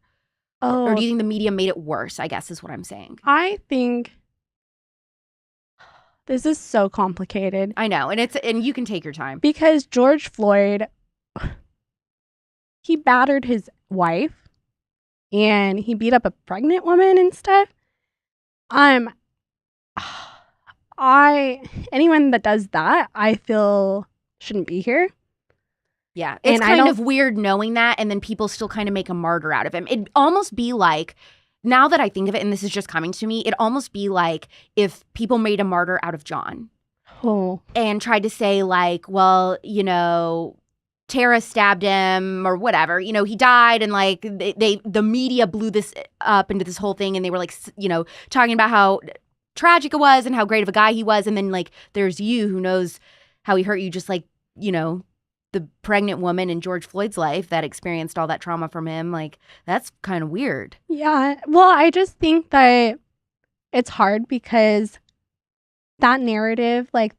Oh. Or do you think the media made it worse, I guess is what I'm saying. I think this is so complicated. I know. And you can take your time. Because George Floyd, he battered his wife and he beat up a pregnant woman and stuff. Anyone that does that, I feel shouldn't be here. Yeah, it's kind of weird knowing that, and then people still kind of make a martyr out of him. It'd almost be like, now that I think of it, and this is just coming to me, it'd almost be like if people made a martyr out of John. Oh. And tried to say like, well, Tara stabbed him or whatever, he died, and like the media blew this up into this whole thing, and they were like, talking about how tragic it was and how great of a guy he was, and then like there's you who knows how he hurt you, just like the pregnant woman in George Floyd's life that experienced all that trauma from him. Like, that's kind of weird. Yeah, well, I just think that it's hard because that narrative, like,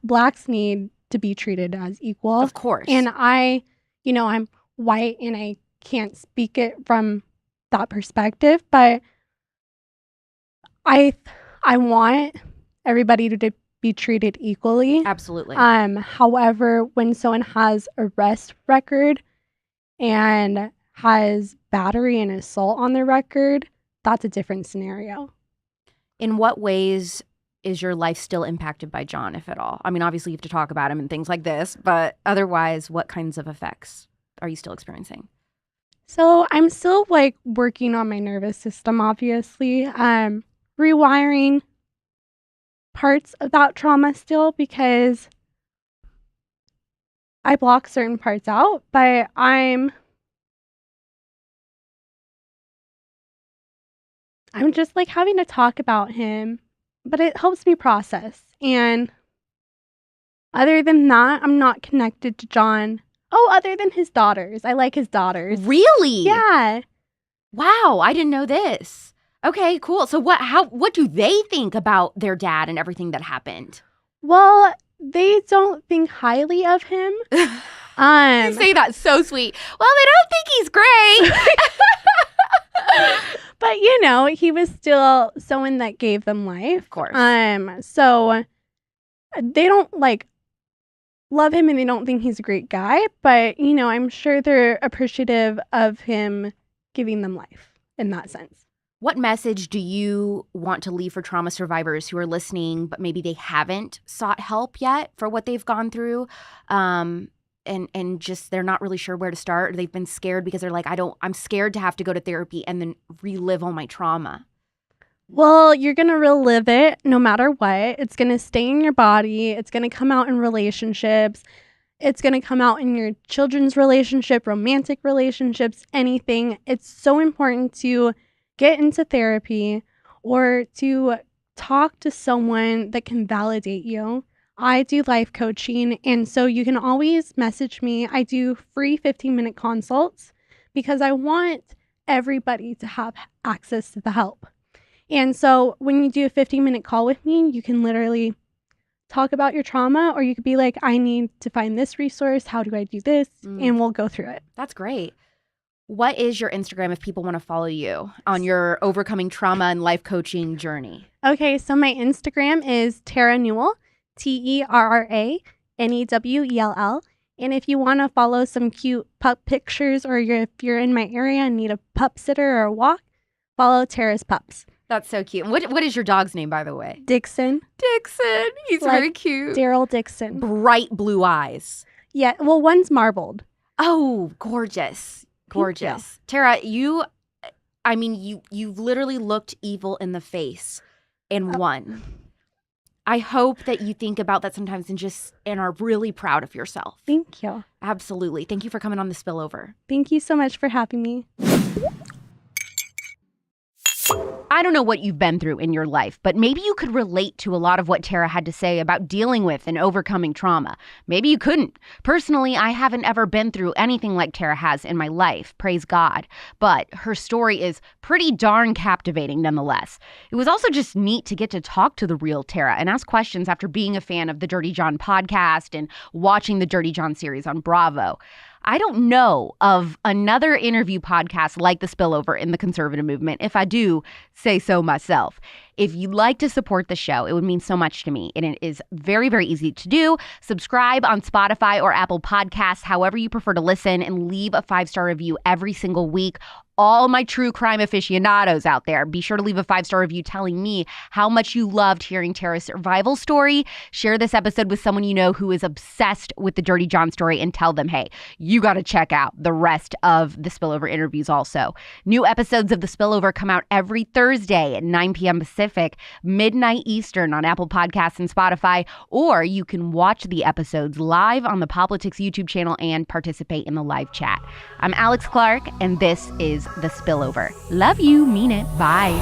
Blacks need to be treated as equal. Of course. And I'm white and I can't speak it from that perspective, but I want everybody to be treated equally. Absolutely. However, when someone has arrest record and has battery and assault on their record, that's a different scenario. In what ways is your life still impacted by Jon, if at all? I mean, obviously you have to talk about him and things like this, but otherwise, what kinds of effects are you still experiencing? So I'm still like working on my nervous system, obviously. Rewiring parts of that trauma still because I block certain parts out, but I'm just like having to talk about him, but it helps me process. And Other than that, I'm not connected to Jon. Oh, other than his daughters. I like his daughters. Really? Yeah. Wow, I didn't know this. Okay, cool. So what do they think about their dad and everything that happened? Well, they don't think highly of him. You say that so sweet. Well, they don't think he's great. But, he was still someone that gave them life. Of course. So they don't, love him and they don't think he's a great guy. But, I'm sure they're appreciative of him giving them life in that sense. What message do you want to leave for trauma survivors who are listening, but maybe they haven't sought help yet for what they've gone through? And just they're not really sure where to start, or they've been scared because they're like, I'm scared to have to go to therapy and then relive all my trauma. Well, you're going to relive it no matter what. It's going to stay in your body. It's going to come out in relationships. It's going to come out in your children's relationship, romantic relationships, anything. It's so important to get into therapy or to talk to someone that can validate you. I do life coaching, and so you can always message me. I do free 15-minute consults because I want everybody to have access to the help. And so when you do a 15-minute call with me, you can literally talk about your trauma, or you could be like, I need to find this resource. How do I do this? And we'll go through it. That's great. What is your Instagram if people want to follow you on your overcoming trauma and life coaching journey? Okay, so my Instagram is Tara Newell, TerraNewell. And if you want to follow some cute pup pictures, or if you're in my area and need a pup sitter or a walk, follow Tara's Pups. That's so cute. What is your dog's name, by the way? Dixon. Dixon. He's very cute. Daryl Dixon. Bright blue eyes. Yeah, well, one's marbled. Oh, gorgeous. Gorgeous. Tara, you've literally looked evil in the face and won. I hope that you think about that sometimes and are really proud of yourself. Thank you. Absolutely. Thank you for coming on The Spillover. Thank you so much for having me. I don't know what you've been through in your life, but maybe you could relate to a lot of what Tara had to say about dealing with and overcoming trauma. Maybe you couldn't. Personally, I haven't ever been through anything like Tara has in my life, praise God. But her story is pretty darn captivating nonetheless. It was also just neat to get to talk to the real Tara and ask questions after being a fan of the Dirty John podcast and watching the Dirty John series on Bravo. I don't know of another interview podcast like The Spillover in the conservative movement. If I do say so myself. If you'd like to support the show, it would mean so much to me. And it is very, very easy to do. Subscribe on Spotify or Apple Podcasts, however you prefer to listen, and leave a 5-star review every single week. All my true crime aficionados out there, be sure to leave a 5-star review telling me how much you loved hearing Tara's survival story. Share this episode with someone you know who is obsessed with the Dirty John story and tell them, hey, you got to check out the rest of the Spillover interviews also. New episodes of The Spillover come out every Thursday at 9 p.m. Pacific, midnight Eastern on Apple Podcasts and Spotify, or you can watch the episodes live on the Politics YouTube channel and participate in the live chat. I'm Alex Clark, and this is The Spillover. Love you, mean it. Bye.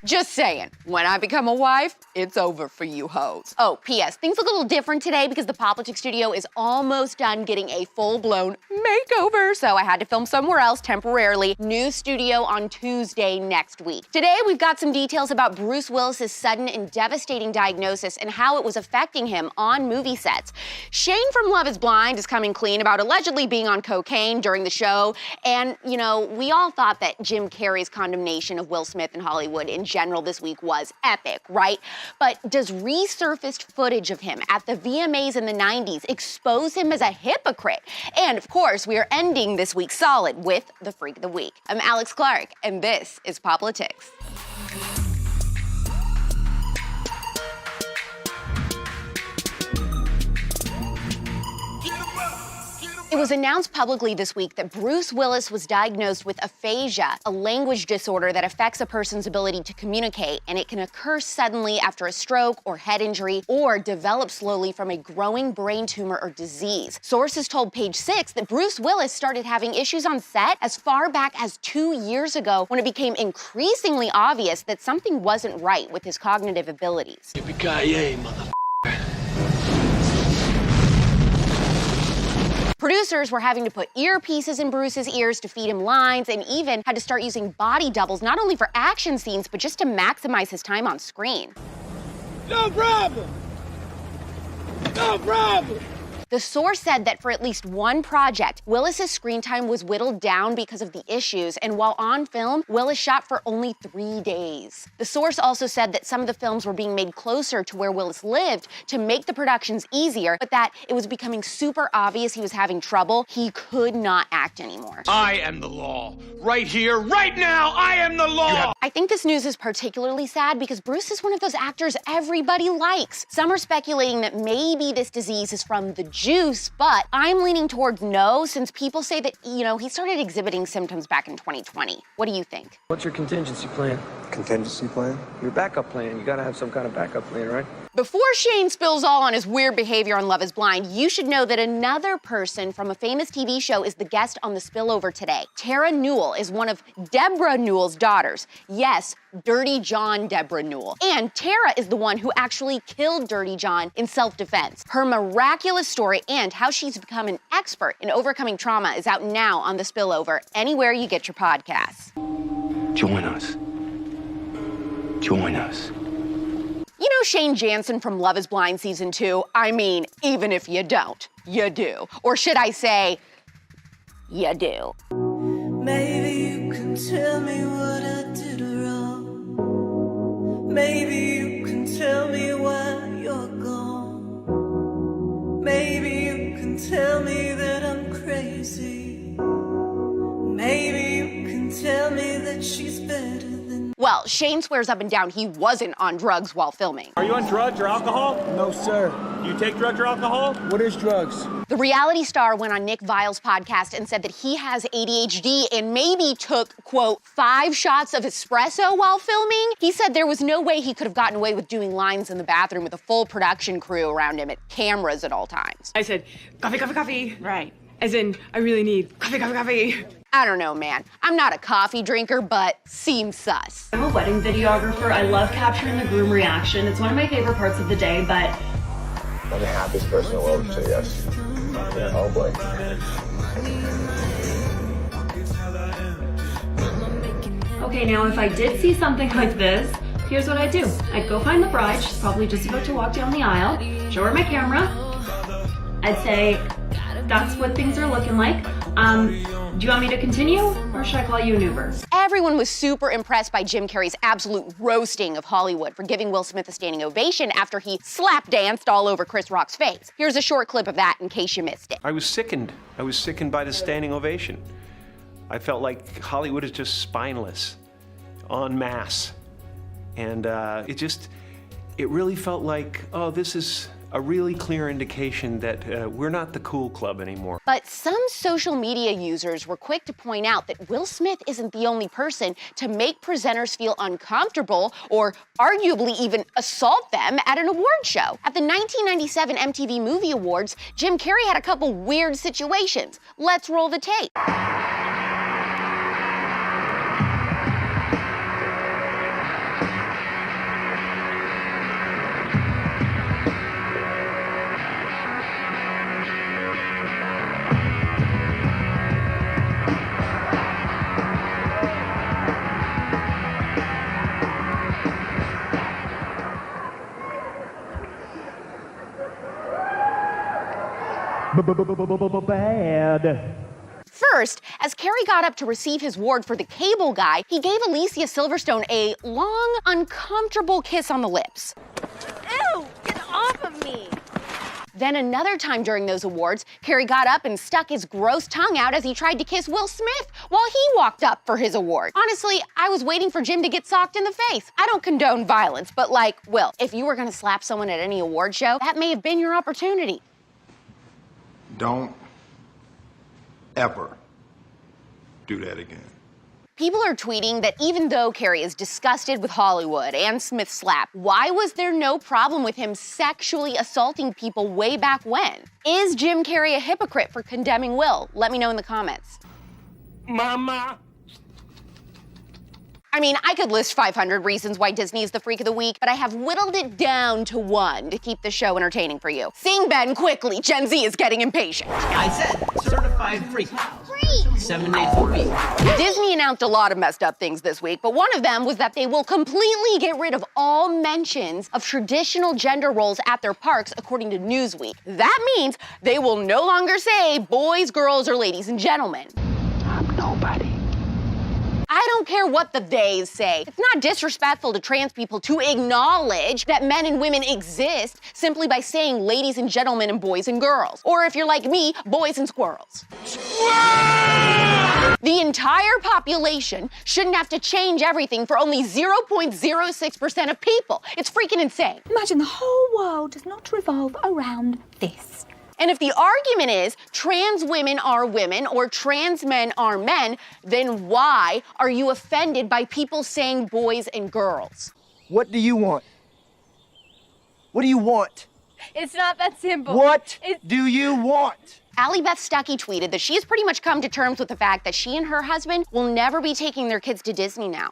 Just saying, when I become a wife, it's over for you hoes. Oh, P.S. Things look a little different today because the Politics studio is almost done getting a full-blown makeover, so I had to film somewhere else temporarily. New studio on Tuesday next week. Today, we've got some details about Bruce Willis's sudden and devastating diagnosis and how it was affecting him on movie sets. Shane from Love is Blind is coming clean about allegedly being on cocaine during the show, and, we all thought that Jim Carrey's condemnation of Will Smith in Hollywood in general this week was was epic, right? But does resurfaced footage of him at the VMAs in the 90s expose him as a hypocrite? And of course, we are ending this week solid with the Freak of the Week. I'm Alex Clark, and this is Politics. It was announced publicly this week that Bruce Willis was diagnosed with aphasia, a language disorder that affects a person's ability to communicate, and it can occur suddenly after a stroke or head injury, or develop slowly from a growing brain tumor or disease. Sources told Page Six that Bruce Willis started having issues on set as far back as 2 years ago, when it became increasingly obvious that something wasn't right with his cognitive abilities. Yippee-ki-yay, motherfucker. Producers were having to put earpieces in Bruce's ears to feed him lines, and even had to start using body doubles, not only for action scenes, but just to maximize his time on screen. No problem! No problem! The source said that for at least one project, Willis's screen time was whittled down because of the issues, and while on film, Willis shot for only 3 days. The source also said that some of the films were being made closer to where Willis lived to make the productions easier, but that it was becoming super obvious he was having trouble. He could not act anymore. I am the law. Right here, right now, I am the law! I think this news is particularly sad because Bruce is one of those actors everybody likes. Some are speculating that maybe this disease is from the juice, but I'm leaning towards no, since people say that, he started exhibiting symptoms back in 2020. What do you think? What's your contingency plan? Contingency plan? Your backup plan. You gotta have some kind of backup plan, right? Before Shane spills all on his weird behavior on Love is Blind, you should know that another person from a famous TV show is the guest on The Spillover today. Tara Newell is one of Deborah Newell's daughters. Yes, Dirty John Deborah Newell. And Tara is the one who actually killed Dirty John in self-defense. Her miraculous story and how she's become an expert in overcoming trauma is out now on The Spillover, anywhere you get your podcasts. Join us. Join us. You know Shane Jansen from Love is Blind Season 2? I mean, even if you don't, you do. Or should I say, you do. Maybe you can tell me what I did wrong. Maybe you can tell me why you're gone. Maybe you can tell me that I'm crazy. Maybe you can tell me that she's better than. Well, Shane swears up and down he wasn't on drugs while filming. Are you on drugs or alcohol? No, sir. Do you take drugs or alcohol? What is drugs? The reality star went on Nick Vile's podcast and said that he has ADHD and maybe took, quote, 5 shots of espresso while filming. He said there was no way he could have gotten away with doing lines in the bathroom with a full production crew around him at cameras at all times. I said, coffee, coffee, coffee. Right. As in, I really need coffee, coffee, coffee. I don't know, man. I'm not a coffee drinker, but seems sus. I'm a wedding videographer. I love capturing the groom reaction. It's one of my favorite parts of the day, but... I'm the happiest person in the world to say yes. Oh boy. Okay, now if I did see something like this, here's what I'd do. I'd go find the bride. She's probably just about to walk down the aisle. Show her my camera. I'd say, that's what things are looking like. Do you want me to continue, or should I call you an Uber? Everyone was super impressed by Jim Carrey's absolute roasting of Hollywood for giving Will Smith a standing ovation after he slap danced all over Chris Rock's face. Here's a short clip of that in case you missed it. I was sickened. I was sickened by the standing ovation. I felt like Hollywood is just spineless, en masse. And it really felt like, oh, this is a really clear indication that we're not the cool club anymore. But some social media users were quick to point out that Will Smith isn't the only person to make presenters feel uncomfortable or arguably even assault them at an award show. At the 1997 MTV Movie Awards, Jim Carrey had a couple weird situations. Let's roll the tape. Bad. First, as Carey got up to receive his award for the cable guy, he gave Alicia Silverstone a long, uncomfortable kiss on the lips. Ew, get off of me. Then another time during those awards, Carey got up and stuck his gross tongue out as he tried to kiss Will Smith while he walked up for his award. Honestly, I was waiting for Jim to get socked in the face. I don't condone violence, but like, Will, if you were gonna slap someone at any award show, that may have been your opportunity. Don't ever do that again. People are tweeting that even though Carey is disgusted with Hollywood and Smith's slap, why was there no problem with him sexually assaulting people way back when? Is Jim Carrey a hypocrite for condemning Will? Let me know in the comments. Mama. I mean, I could list 500 reasons why Disney is the freak of the week, but I have whittled it down to one to keep the show entertaining for you. Sing, Ben, quickly. Gen Z is getting impatient. I said certified freak. 7 days a week. Disney announced a lot of messed up things this week, but one of them was that they will completely get rid of all mentions of traditional gender roles at their parks, according to Newsweek. That means they will no longer say boys, girls, or ladies and gentlemen. I'm nobody. I don't care what the theys say. It's not disrespectful to trans people to acknowledge that men and women exist simply by saying ladies and gentlemen and boys and girls. Or if you're like me, boys and squirrels. The entire population shouldn't have to change everything for only 0.06% of people. It's freaking insane. Imagine the whole world does not revolve around this. And if the argument is trans women are women or trans men are men, then why are you offended by people saying boys and girls? What do you want? What do you want? It's not that simple. What do you want? Allie Beth Stuckey tweeted that she has pretty much come to terms with the fact that she and her husband will never be taking their kids to Disney now.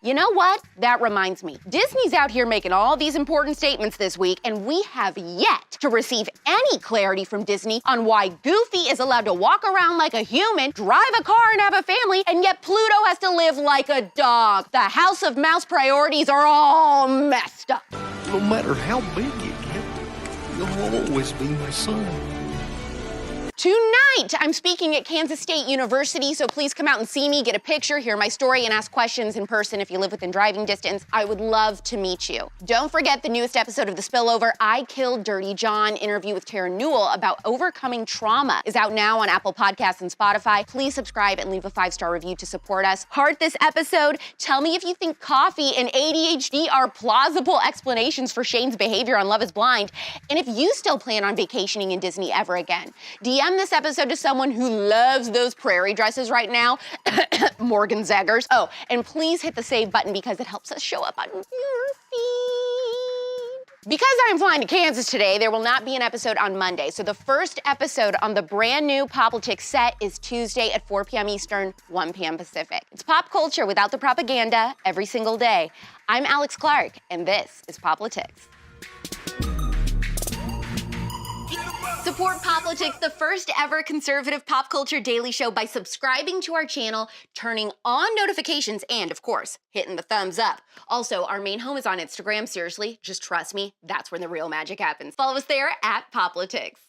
You know what? That reminds me. Disney's out here making all these important statements this week, and we have yet to receive any clarity from Disney on why Goofy is allowed to walk around like a human, drive a car, and have a family, and yet Pluto has to live like a dog. The House of Mouse priorities are all messed up. No matter how big you get, you'll always be my son. Tonight, I'm speaking at Kansas State University, so please come out and see me, get a picture, hear my story, and ask questions in person if you live within driving distance. I would love to meet you. Don't forget the newest episode of The Spillover, I Killed Dirty John, interview with Tara Newell about overcoming trauma, is out now on Apple Podcasts and Spotify. Please subscribe and leave a 5-star review to support us. Heart this episode. Tell me if you think coffee and ADHD are plausible explanations for Shane's behavior on Love is Blind, and if you still plan on vacationing in Disney ever again. DM this episode to someone who loves those prairie dresses right now, Morgan Zegers. Oh, and please hit the save button because it helps us show up on your feed. Because I'm flying to Kansas today, there will not be an episode on Monday. So the first episode on the brand new Politics set is Tuesday at 4 p.m. Eastern, 1 p.m. Pacific. It's pop culture without the propaganda every single day. I'm Alex Clark, and this is Politics. Support Politics, the first ever conservative pop culture daily show, by subscribing to our channel, turning on notifications, and of course, hitting the thumbs up. Also, our main home is on Instagram. Seriously, just trust me, that's where the real magic happens. Follow us there at Politics.